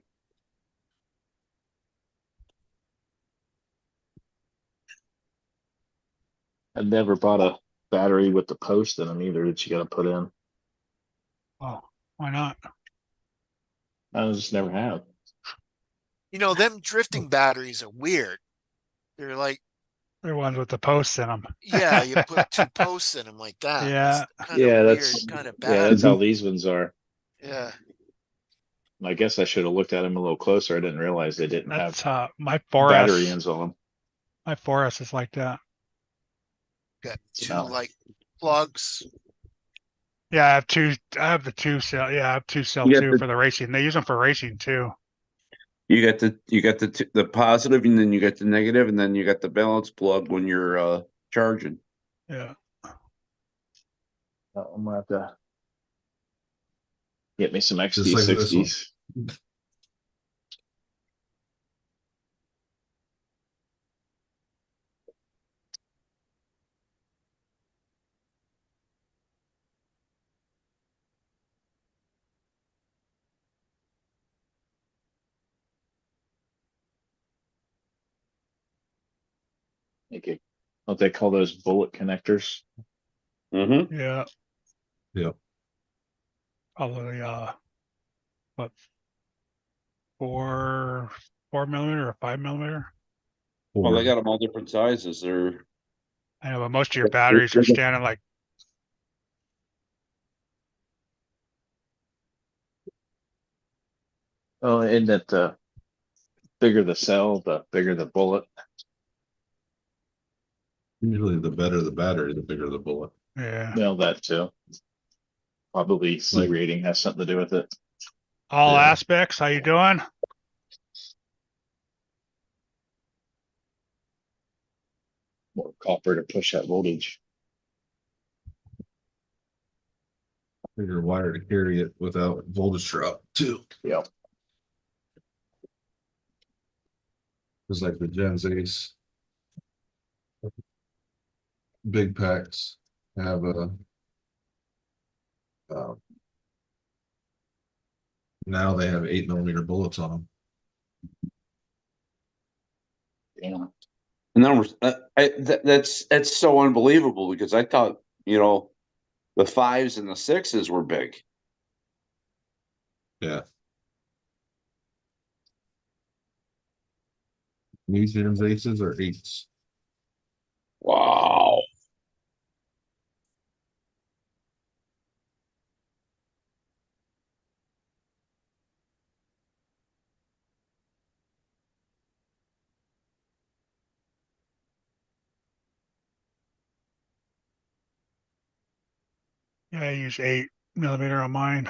S5: I never bought a battery with the post in them either that you got to put in.
S1: Oh, why not?
S5: I just never have.
S4: You know, them drifting batteries are weird. They're like,
S1: They're ones with the posts in them.
S4: yeah, you put two posts in them like that.
S1: Yeah.
S4: Kind of
S5: Yeah,
S4: weird,
S5: that's
S4: kind of
S5: yeah,
S4: bad.
S5: that's how these ones are.
S4: Yeah.
S5: I guess I should have looked at them a little closer. I didn't realize they didn't
S1: That's
S5: have
S1: my
S5: battery
S1: 4S.
S5: ends on them.
S1: My 4S is like that.
S4: Got two
S5: No.
S4: like plugs.
S1: Yeah, I have two. I have the two cell. Yeah, I have two cell
S9: You got
S1: too
S9: the-
S1: for the racing. They use them for racing too.
S9: You got the positive, and then you got the negative, and then you got the balance plug when you're charging.
S1: Yeah.
S5: I'm gonna have to get me some
S6: Just like this one.
S5: XT60s. Make a What they call those bullet connectors.
S9: Mm-hmm.
S1: Yeah.
S6: Yep.
S1: Probably what 4 millimeter or 5 millimeter.
S9: Well, they got them all different sizes. They're
S1: I know, but most of your batteries are standing like
S5: Oh, and that the bigger the cell, the bigger the bullet.
S6: Usually the better the battery, the bigger the bullet.
S1: yeah.
S5: Well, that too. Probably C
S6: Like-
S5: rating has something to do with it.
S1: All
S6: Yeah.
S1: aspects. How you doing?
S5: More copper to push that voltage.
S6: Bigger wire to carry it without voltage drop too.
S5: Yep.
S6: It's like the Gens Ace. Big packs have a now they have 8 millimeter bullets on them.
S5: Damn.
S9: numbers. That's so unbelievable because I thought, you know, the 5s and the 6s were big.
S6: Yeah. New Gens Aces are 8s.
S9: Wow.
S1: Yeah, I use 8 millimeter on mine.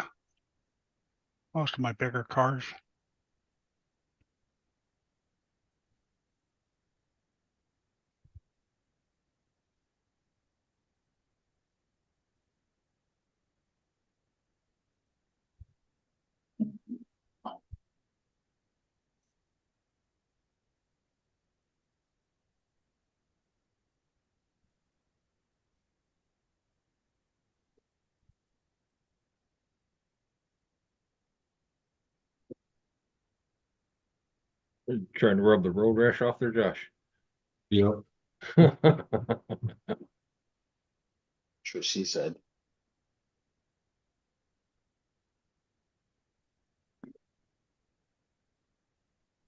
S1: Most of my bigger cars.
S10: Trying to rub the road rash off there, Josh.
S6: Yep.
S5: That's what she said.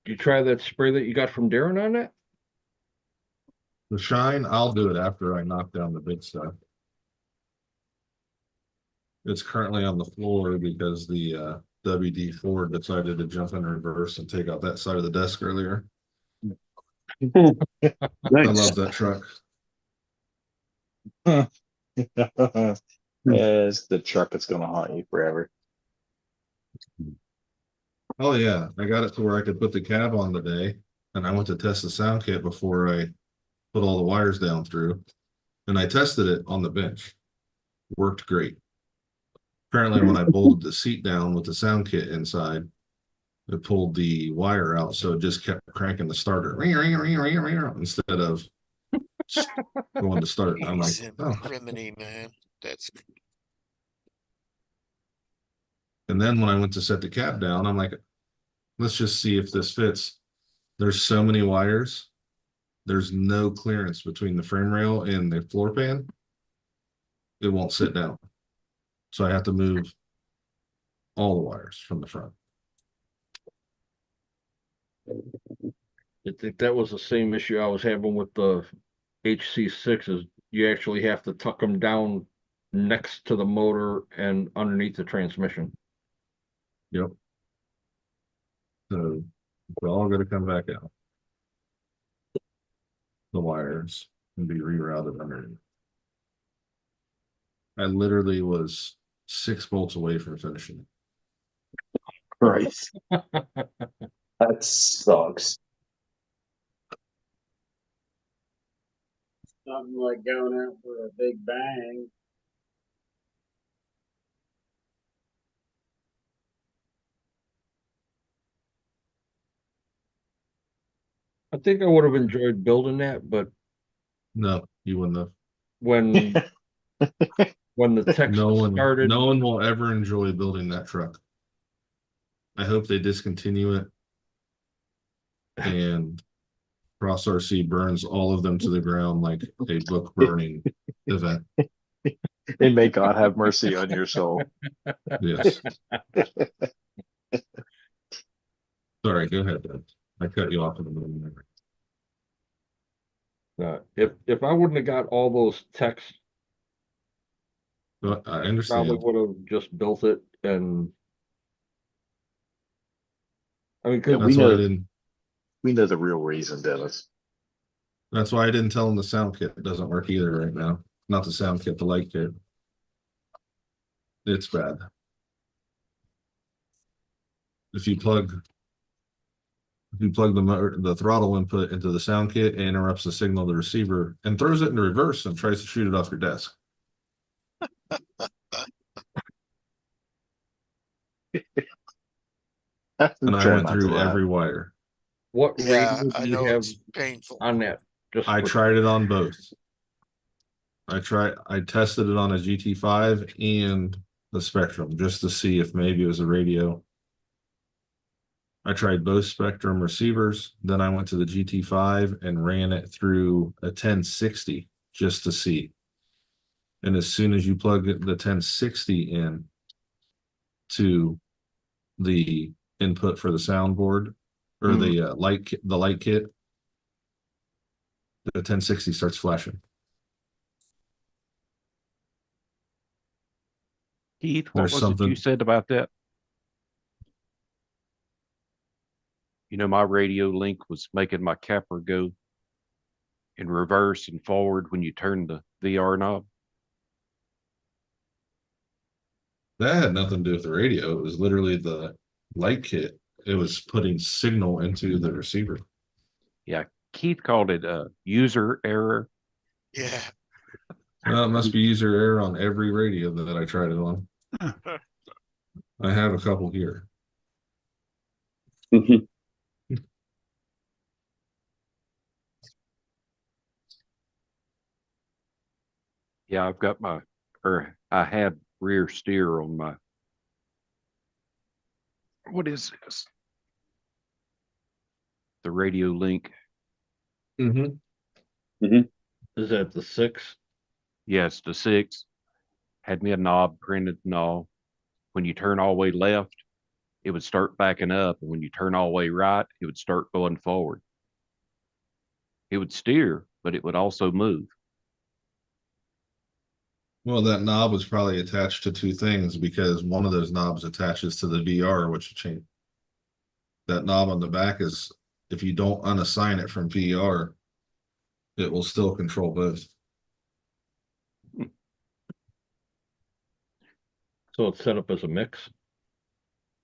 S10: You try that spray that you got from Darren on that?
S6: The shine, I'll do it after I knock down the big stuff. It's currently on the floor because the WD Ford decided to jump in reverse and take out that side of the desk earlier. I love that truck.
S5: It's the truck that's gonna haunt you forever.
S6: Oh yeah, I got it to where I could put the cab on today, and I went to test the sound kit before I put all the wires down through, and I tested it on the bench. Worked great. Apparently, when I bolted the seat down with the sound kit inside, it pulled the wire out, so it just kept cranking the starter instead of going to start. I'm like,
S4: Easy
S6: oh.
S4: remedy, man. That's
S6: And then when I went to set the cab down, I'm like, let's just see if this fits. There's so many wires. There's no clearance between the frame rail and the floor pan. It won't sit down. So I have to move all the wires from the front.
S10: I think that was the same issue I was having with the HC6s. You actually have to tuck them down next to the motor and underneath the transmission.
S6: Yep. So it's all going to come back out. The wires can be rerouted underneath. I literally was 6 bolts away from finishing.
S7: Christ. That sucks.
S3: Something like going out for a big bang.
S10: I think I would have enjoyed building that, but
S6: No, you wouldn't have.
S10: when when the text
S6: No
S10: started,
S6: one will ever enjoy building that truck. I hope they discontinue it and Cross RC burns all of them to the ground like a book burning event.
S5: And may God have mercy on your soul.
S6: Yes. Sorry, go ahead, Ben. I cut you off in the middle.
S10: If I wouldn't have got all those texts,
S6: But I understand.
S10: probably would have just built it and. I mean, 'cause
S5: Yeah,
S6: That's why I didn't.
S5: we know the real reason, Dennis.
S6: That's why I didn't tell him the sound kit doesn't work either right now. Not the sound kit, the light kit. It's bad. If you plug the throttle input into the sound kit, it interrupts the signal of the receiver and throws it in reverse and tries to shoot it off your desk. And I went through every wire.
S10: what
S4: Yeah,
S10: radio
S4: I
S10: do you
S4: know
S10: have
S4: it's painful.
S10: on that? Just
S6: I
S10: for-
S6: tried it on both. I tested it on a GT5 and the Spectrum just to see if maybe it was a radio. I tried both Spectrum receivers. Then I went to the GT5 and ran it through a 1060 just to see. And as soon as you plug the 1060 in to the input for the soundboard or the light kit, the 1060 starts flashing.
S2: Keith, what
S6: There's
S2: was it
S6: something-
S2: you said about that? You know, my radio link was making my capper go in reverse and forward when you turn the VR knob.
S6: That had nothing to do with the radio. It was literally the light kit. It was putting signal into the receiver.
S2: Yeah, Keith called it a user error.
S4: Yeah.
S6: It must be user error on every radio that I tried it on. I have a couple here.
S2: Yeah, I had rear steer on my. What is this? The radio link.
S10: Is that the 6?
S2: Yes, the 6 had me a knob printed and all. When you turn all the way left, it would start backing up. And when you turn all the way right, it would start going forward. It would steer, but it would also move.
S6: Well, that knob was probably attached to two things because one of those knobs attaches to the VR, which change. That knob on the back is, if you don't unassign it from VR, it will still control both.
S10: So it's set up as a mix?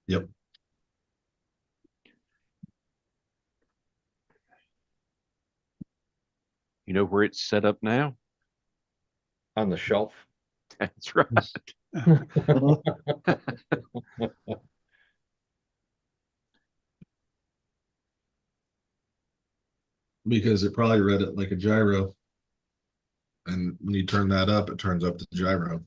S6: Yep.
S2: You know where it's set up now?
S10: On the shelf?
S2: That's right.
S6: Because it probably read it like a gyro. And when you turn that up, it turns up the gyro.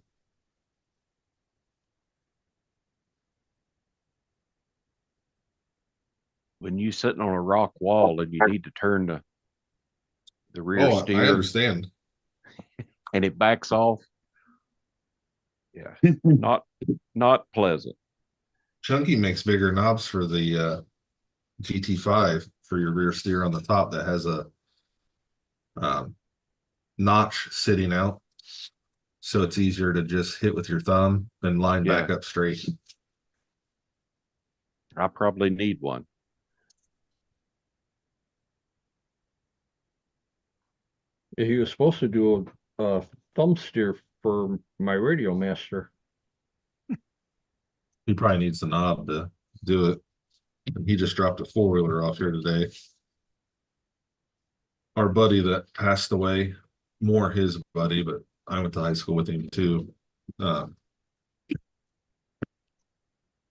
S2: When you sitting on a rock wall and you need to turn the rear
S6: Oh, I
S2: steer
S6: understand.
S2: and it backs off. Yeah, not pleasant.
S6: Chunky makes bigger knobs for the GT5 for your rear steer on the top that has a notch sitting out. So it's easier to just hit with your thumb and line back up straight.
S2: I probably need one.
S10: He was supposed to do a thumb steer for my Radio Master.
S6: He probably needs the knob to do it. He just dropped a 4-wheeler off here today. Our buddy that passed away, more his buddy, but I went to high school with him too.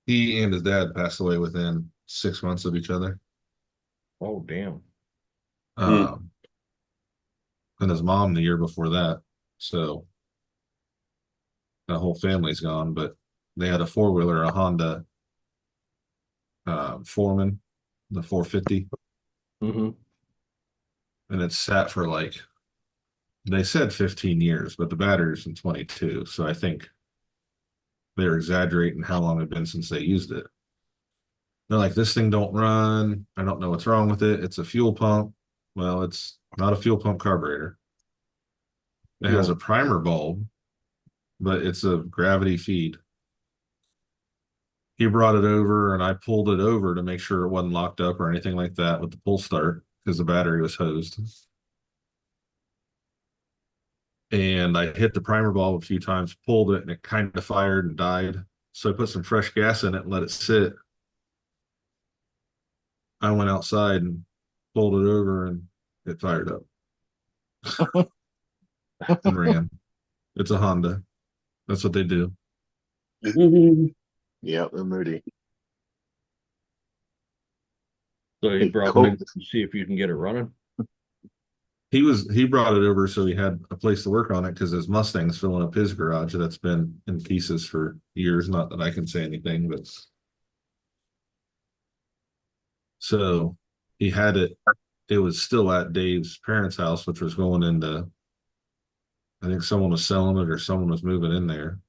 S6: He and his dad passed away within 6 months of each other.
S10: Oh, damn.
S6: And his mom the year before that. So the whole family's gone, but they had a 4-wheeler, a Honda Foreman, the 450. and it's sat for like, they said 15 years, but the battery's in 22. So I think they're exaggerating how long it's been since they used it. They're like, this thing don't run. I don't know what's wrong with it. It's a fuel pump. Well, it's not a fuel pump carburetor. It has a primer bulb, but it's a gravity feed. He brought it over and I pulled it over to make sure it wasn't locked up or anything like that with the pull start because the battery was hosed. And I hit the primer bulb a few times, pulled it, and it kind of fired and died. So I put some fresh gas in it and let it sit. I went outside and pulled it over and it fired up and ran. It's a Honda. That's what they do.
S5: Yeah, they're moody.
S10: So you
S5: Hey,
S10: brought
S5: Cole.
S10: them in to see if you can get it running?
S6: He brought it over so he had a place to work on it because his Mustang's filling up his garage that's been in pieces for years. Not that I can say anything, but so he had it. It was still at Dave's parents' house, which was going into, I think someone was selling it or someone was moving in there.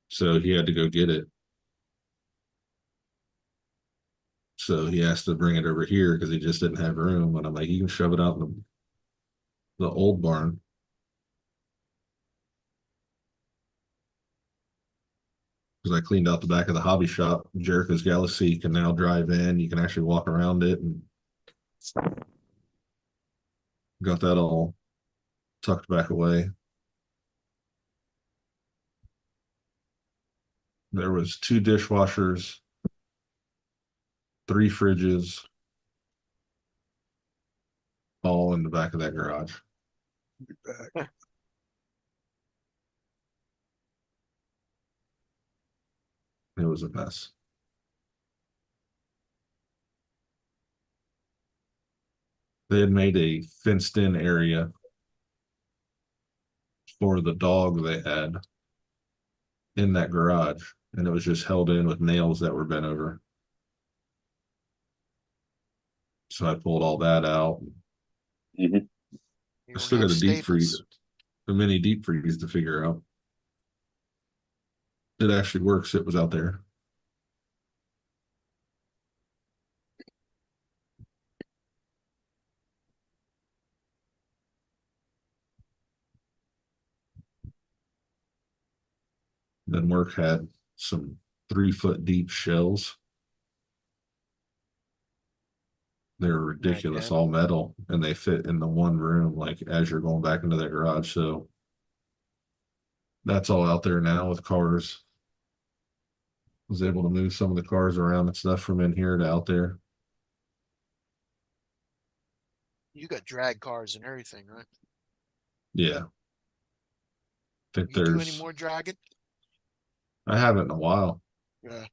S6: So he had to go get it. So he asked to bring it over here because he just didn't have room. And I'm like, you can shove it out in the old barn. Because I cleaned out the back of the hobby shop. Jericho's Galaxy can now drive in. You can actually walk around it and got that all tucked back away. There was 2 dishwashers, 3 fridges, all in the back of that garage. It was a mess. They had made a fenced in area for the dog they had in that garage, and it was just held in with nails that were bent over. So I pulled all that out.
S4: You
S6: I
S4: don't
S6: still
S4: have
S6: got a deep
S4: staples.
S6: freeze, a mini deep freeze to figure out. It actually works. It was out there. Then work had some 3-foot deep shells. They're ridiculous, all metal, and they fit in the one room, like as you're going back into the garage. So that's all out there now with cars. Was able to move some of the cars around and stuff from in here to out there.
S4: You got drag cars and everything, right?
S6: Yeah. I think
S4: You do any
S6: there's,
S4: more dragging?
S6: I haven't in a while.
S4: Yeah.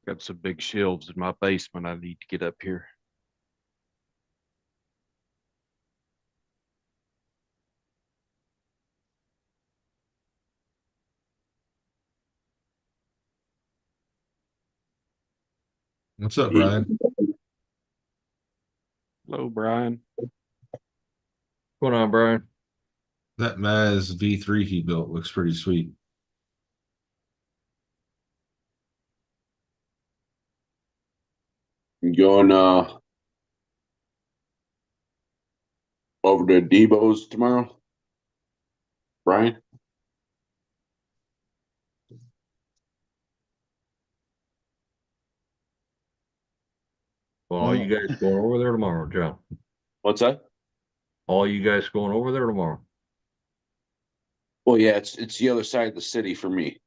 S2: Got some big shelves in my basement I need to get up here.
S6: What's up, Brian?
S2: Hello, Brian.
S10: What's going on, Brian?
S6: That Maz V3 he built looks pretty sweet.
S9: You going over to Debo's tomorrow, Brian?
S10: Well, all you guys going over there tomorrow, John?
S9: What's that?
S10: All you guys going over there tomorrow?
S9: Well, yeah, it's the other side of the city for me.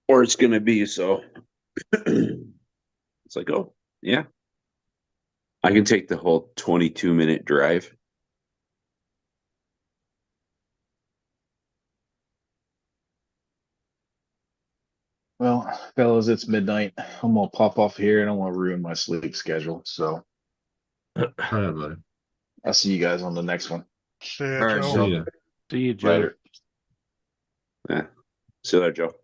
S9: Or it's gonna be, so it's like, oh yeah. I can take the whole 22-minute drive.
S5: Well, fellas, it's midnight. I'm gonna pop off here. I don't want to ruin my sleep schedule. So
S6: All right, buddy.
S5: I'll see you guys on the next one.
S1: See ya,
S10: All right,
S1: Joe.
S6: See ya.
S2: See you, Joe.
S5: Later.
S9: Yeah. See you later, Joe.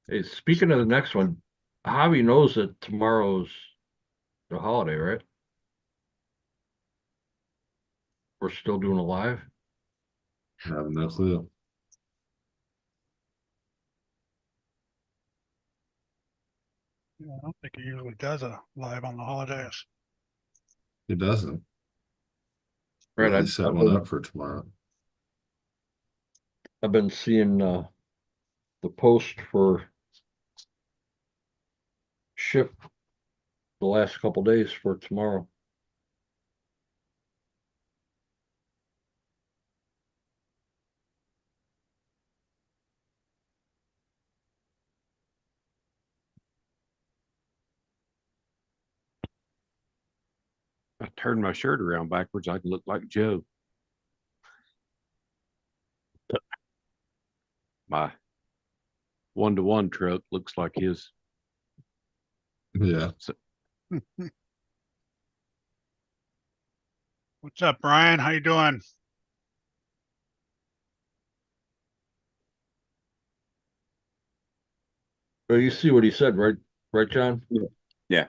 S10: Hey, speaking of the next one, Javi knows that tomorrow's the holiday, right? We're still doing a live.
S6: I have no clue.
S1: Yeah, I don't think he usually does a live on the holidays.
S6: It doesn't.
S10: Right,
S6: Really set one up for tomorrow.
S10: I've been seeing the post for ship the last couple days for tomorrow.
S2: I turned my shirt around backwards. I look like Joe. My 1-to-1 truck looks like his.
S6: Yeah.
S1: What's up, Brian? How you doing?
S10: Well, you see what he said, right? Right, John?
S9: Yeah.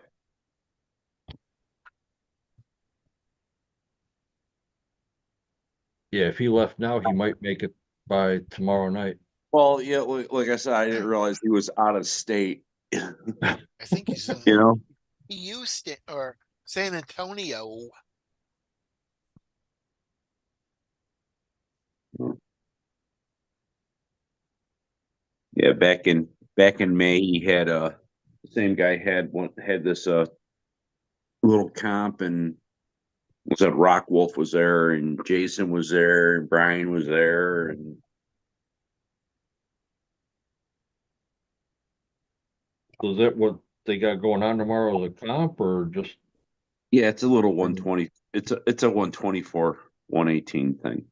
S10: Yeah, if he left now, he might make it by tomorrow night.
S9: Well, yeah, like I said, I didn't realize he was out of state.
S4: I think he's in
S9: You know?
S4: Houston or San Antonio.
S9: Yeah, back in May, he had the same guy had this little comp, and was that Rock Wolf was there, and Jason was there, and Brian was there, and
S10: So is that what they got going on tomorrow, the comp, or just
S9: yeah, it's a little 120. It's a 124, 118 thing.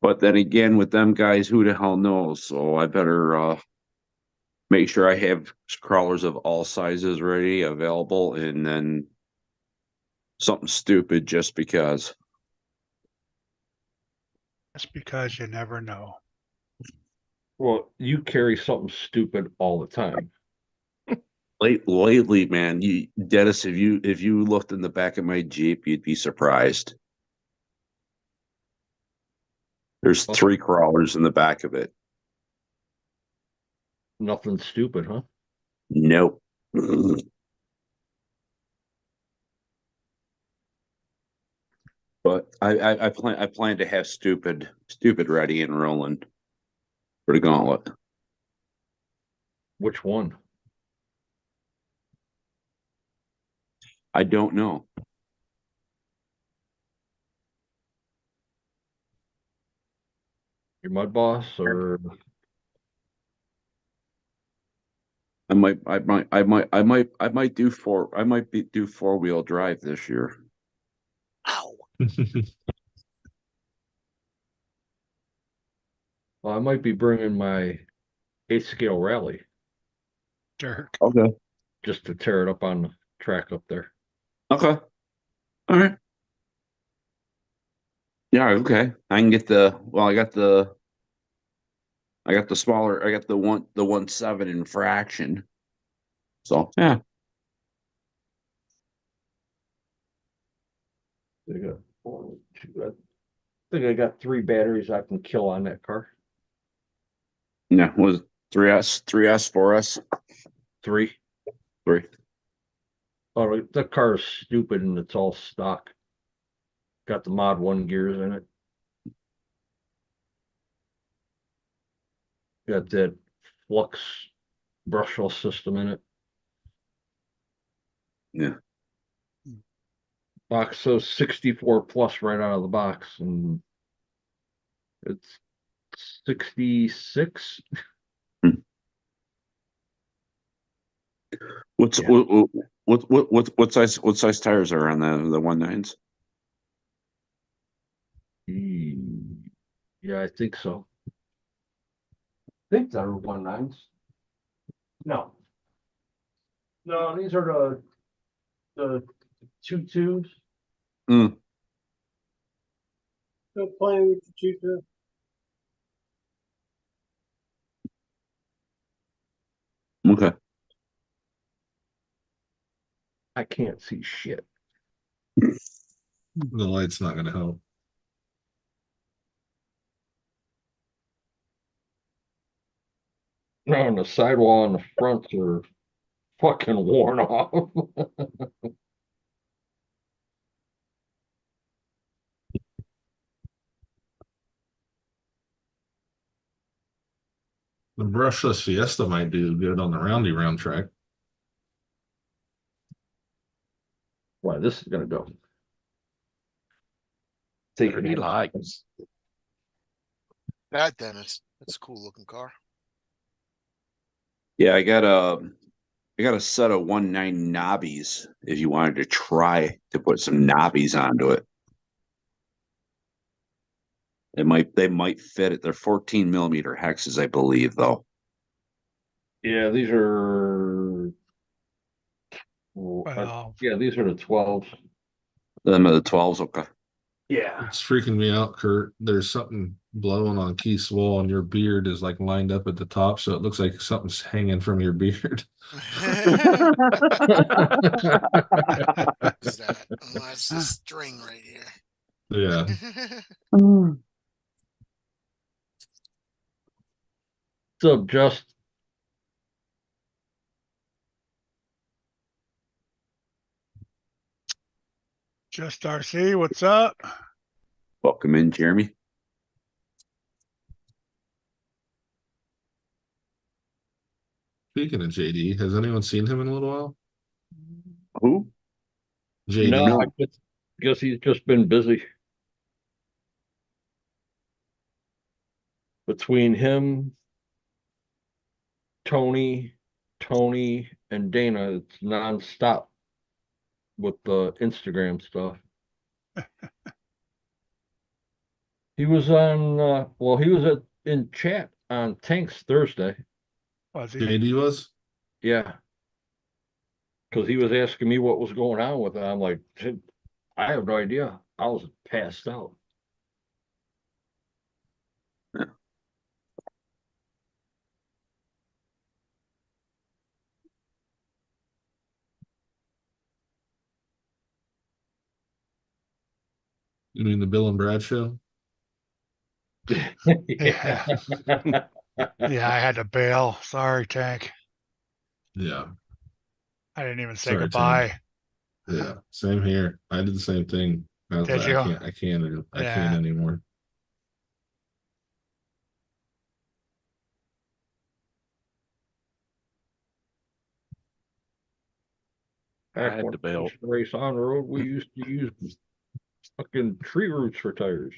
S9: But then again, with them guys, who the hell knows? So I better make sure I have crawlers of all sizes ready, available, and then something stupid just because.
S1: Just because you never know.
S10: well, you carry something stupid all the time.
S9: Lately, man, Dennis, if you looked in the back of my Jeep, you'd be surprised. There's 3 crawlers in the back of it.
S10: Nothing stupid, huh?
S9: Nope. But I plan to have stupid ready and rolling for the gauntlet.
S10: Which one?
S9: I don't know.
S10: Your mud boss or
S9: I might do 4-wheel drive this year.
S4: Ow.
S10: well, I might be bringing my 8-scale rally
S1: Dirk.
S9: Okay.
S10: just to tear it up on the track up there.
S9: Okay. All right. Yeah, okay. I can get I got the smaller, I got the 1.7 in fraction. So yeah.
S10: I got 1, 2, I think I got 3 batteries I can kill on that car.
S9: Yeah, was 3S, 4S,
S10: 3.
S9: 3.
S10: Oh, the car is stupid and it's all stock. Got the Mod 1 gears in it. Got that flux brushless system in it.
S9: Yeah.
S10: Box so 64 plus right out of the box, and it's 66.
S9: What's
S1: Yeah.
S9: what size tires are on the 1.9s?
S10: Yeah, I think so. I think they're 1.9s. No. No, these are the 2.2s.
S3: Still playing with the 2.2.
S9: Okay.
S10: I can't see shit.
S6: The light's not gonna help.
S10: No, and the sidewall on the fronts are fucking worn off.
S6: The brushless Fiesta might do good on the roundy round track.
S10: Why, this is gonna go.
S2: He
S10: Taking it.
S2: likes.
S4: That Dennis, that's a cool looking car.
S9: Yeah, I got a set of 1.9 knobbies if you wanted to try to put some knobbies onto it. They might fit it. They're 14 millimeter hexes, I believe, though.
S10: Yeah, these are.
S1: Well,
S10: Yeah, these are the 12s.
S9: Them are the 12s, okay.
S10: Yeah.
S6: It's freaking me out, Kurt. There's something blowing on Keith's wall, and your beard is like lined up at the top, so it looks like something's hanging from your beard.
S4: Is that? Oh, that's the string right
S6: Yeah.
S4: here.
S10: So just
S1: just RC, what's up?
S9: Welcome in, Jeremy.
S6: Speaking of JD, has anyone seen him in a little while?
S9: Who?
S6: JD.
S10: no, I guess he's just been busy. Between him, Tony, and Dana, it's nonstop with the Instagram stuff. He was on, he was in chat on Tanks Thursday.
S1: Was he?
S6: JD was?
S10: Yeah. Because he was asking me what was going on with it. I'm like, I have no idea. I was passed out.
S6: You mean the Bill and Brad show?
S1: Yeah. Yeah, I had to bail. Sorry, Tank.
S6: Yeah.
S1: I didn't even say
S6: Sorry,
S1: goodbye.
S6: Tank. Yeah. Same here. I did the same thing. I was
S1: Did
S6: like,
S1: you?
S6: I can't
S1: Yeah.
S6: anymore.
S10: Back
S2: I had
S10: when
S2: to
S10: I
S2: bail.
S10: used to race on the road, we used to use fucking tree roots for tires.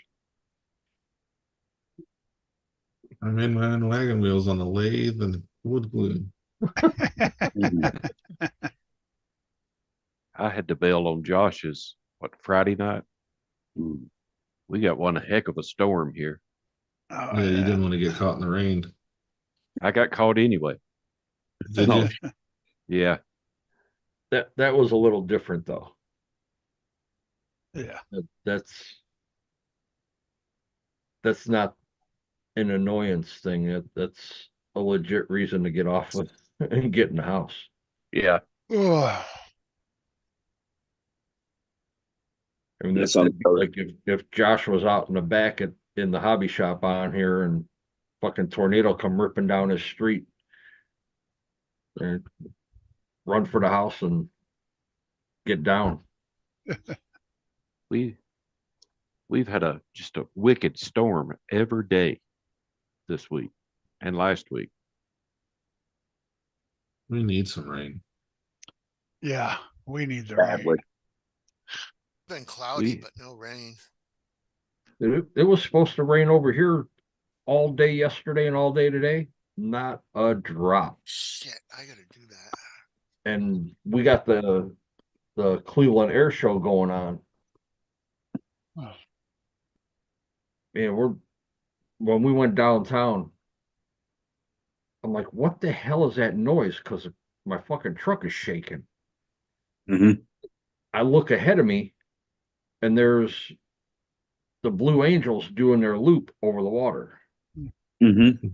S6: I made my own wagon wheels on the lathe and wood glue.
S2: I had to bail on Josh's Friday night. We got one heck of a storm here.
S1: Oh,
S6: Yeah, you didn't want to get caught in the rain.
S2: I got caught anyway.
S6: Did you?
S2: Yeah.
S10: That was a little different though.
S1: Yeah.
S10: That's not an annoyance thing. That's a legit reason to get off with and get in the house.
S2: Yeah.
S1: Ugh.
S10: I mean, that's like if Josh was out in the back in the hobby shop on here and fucking tornado come ripping down his street and run for the house and get down.
S2: We've had just a wicked storm every day this week and last week.
S6: We need some rain.
S1: Yeah, we need the rain.
S4: Been cloudy, but no rain.
S10: It was supposed to rain over here all day yesterday and all day today. Not a drop.
S4: Shit, I gotta do that.
S10: And we got the Cleveland Air Show going on.
S1: Oh.
S10: And when we went downtown, I'm like, what the hell is that noise? Because my fucking truck is shaking.
S9: Mm-hmm.
S10: I look ahead of me, and there's the Blue Angels doing their loop over the water.
S9: Mm-hmm.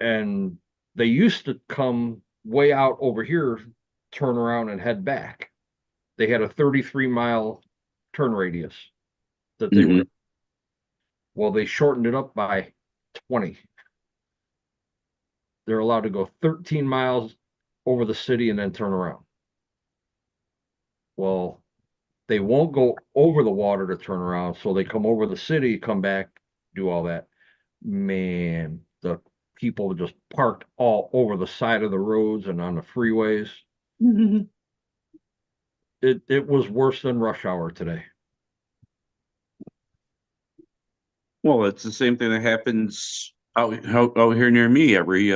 S10: And They used to come way out over here, turn around and head back. They had a 33-mile turn radius that they were. Well, they shortened it up by 20. They're allowed to go 13 miles over the city and then turn around. Well, they won't go over the water to turn around, so they come over the city, come back, do all that. Man, the people just parked all over the side of the roads and on the freeways. It was worse than rush hour today.
S9: Well, it's the same thing that happens out here near me every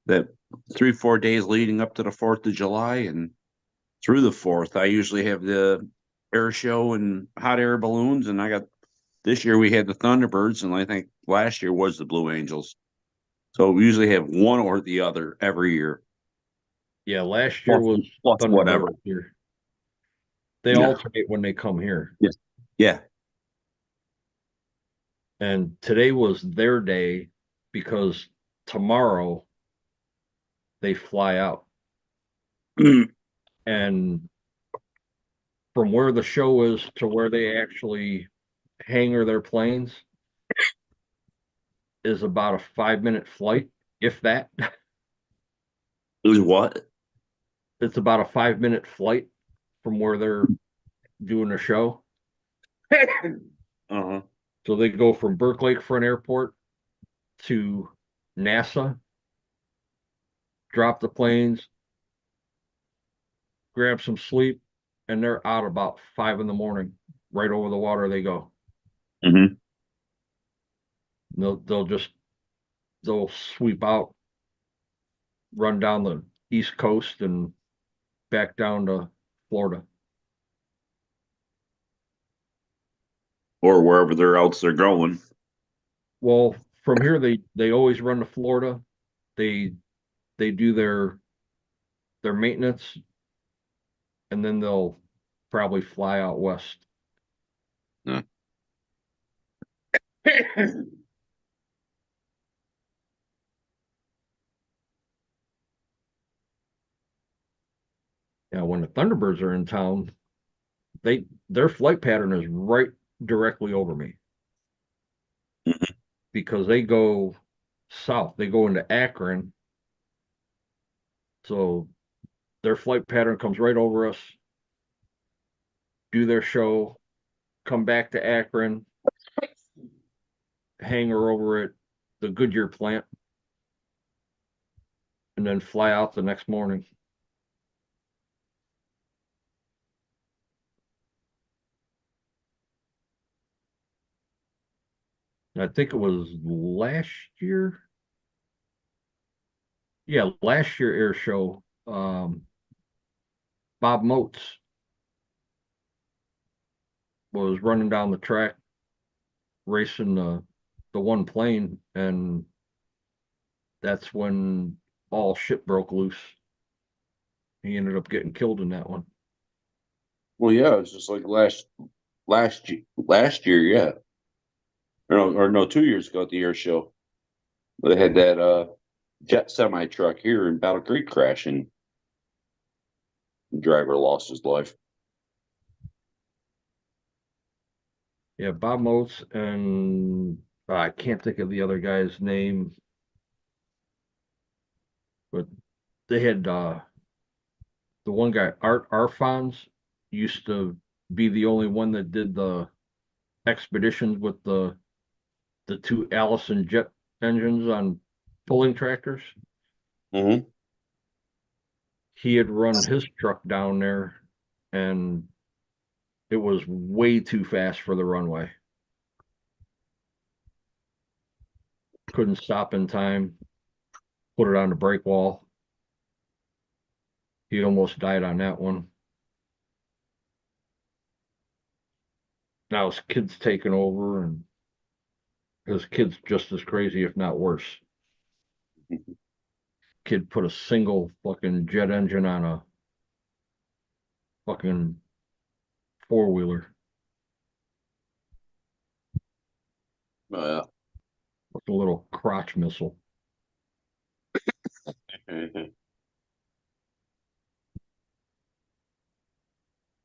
S9: that 3-4 days leading up to the 4th of July and through the 4th. I usually have the air show and hot air balloons, and I got this year we had the Thunderbirds, and I think last year was the Blue Angels. So we usually have one or the other every year.
S10: Yeah, last year was
S9: plus whatever.
S10: Here. They alternate when they come here.
S9: Yes. Yeah.
S10: And today was their day because tomorrow they fly out. And from where the show is to where they actually hangar their planes is about a 5-minute flight, if that.
S9: Is what?
S10: It's about a 5-minute flight from where they're doing the show.
S9: Uh-huh.
S10: So they go from Burke Lakefront Airport to NASA, drop the planes, grab some sleep, and they're out about 5 a.m. Right over the water they go.
S9: Mm-hmm.
S10: They'll sweep out, run down the East Coast and back down to Florida.
S9: Or wherever else they're going.
S10: Well, from here they always run to Florida. They do their maintenance, and then they'll probably fly out west.
S9: Yeah.
S10: Yeah, when the Thunderbirds are in town, their flight pattern is right directly over me. Because they go south, they go into Akron. So their flight pattern comes right over us, do their show, come back to Akron, hangar over at the Goodyear plant, and then fly out the next morning. I think it was last year. Yeah, last year air show. Bob Moats was running down the track, racing the one plane, and that's when all shit broke loose. He ended up getting killed in that one.
S9: Well, yeah, it's just like last year, yeah. Or no, 2 years ago at the air show. They had that jet semi truck here in Battle Creek crash, and the driver lost his life.
S10: Yeah, Bob Moats and I can't think of the other guy's name, but they had the one guy, Art Arfons, used to be the only one that did the expeditions with the 2 Allison jet engines on pulling tractors.
S9: Mm-hmm.
S10: He had run his truck down there, and it was way too fast for the runway. Couldn't stop in time, put it on the brake wall. He almost died on that one. Now his kid's taking over, and his kid's just as crazy, if not worse. Kid put a single fucking jet engine on a fucking 4-wheeler.
S9: Oh, yeah.
S10: Like a little crotch missile.
S9: anything.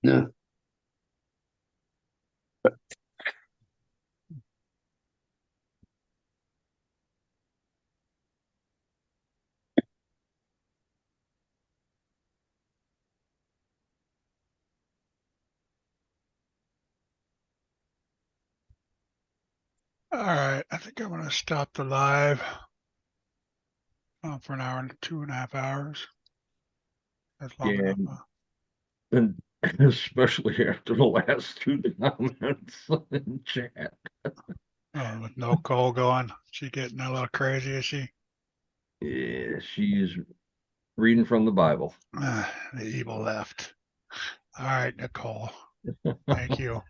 S9: No.
S1: All right, I think I'm gonna stop the live for an hour and 2.5 hours. That's long
S10: Yeah.
S1: enough.
S10: And especially after the last two comments in chat.
S1: With no Cole going, she getting a little crazy, is she?
S10: Yeah, she's reading from the Bible.
S1: The evil left. All right, Nicole. Thank you.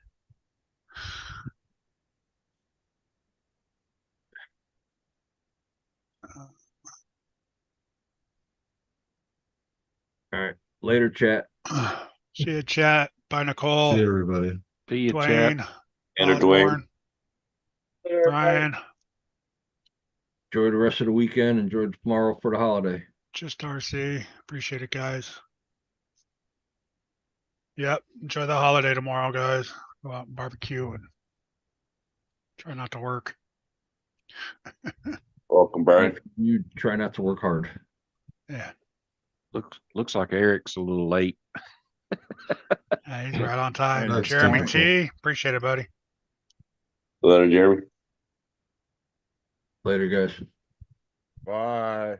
S10: All right. Later, chat.
S1: See you, chat. Bye, Nicole.
S6: See everybody.
S2: See you, chat.
S1: Dwayne.
S9: And
S1: Osborne,
S3: Dwayne.
S1: Brian.
S10: Enjoy the rest of the weekend. Enjoy tomorrow for the holiday.
S1: Just RC. Appreciate it, guys. Yep. Enjoy the holiday tomorrow, guys. Go out and barbecue and try not to work.
S9: Welcome, Brian.
S10: You try not to work hard.
S1: Yeah.
S2: Looks like Eric's a little late.
S1: He's right on time.
S6: That's
S1: Jeremy
S6: typical.
S1: T. Appreciate it, buddy.
S9: Later, Jeremy.
S10: Later, guys.
S6: Bye.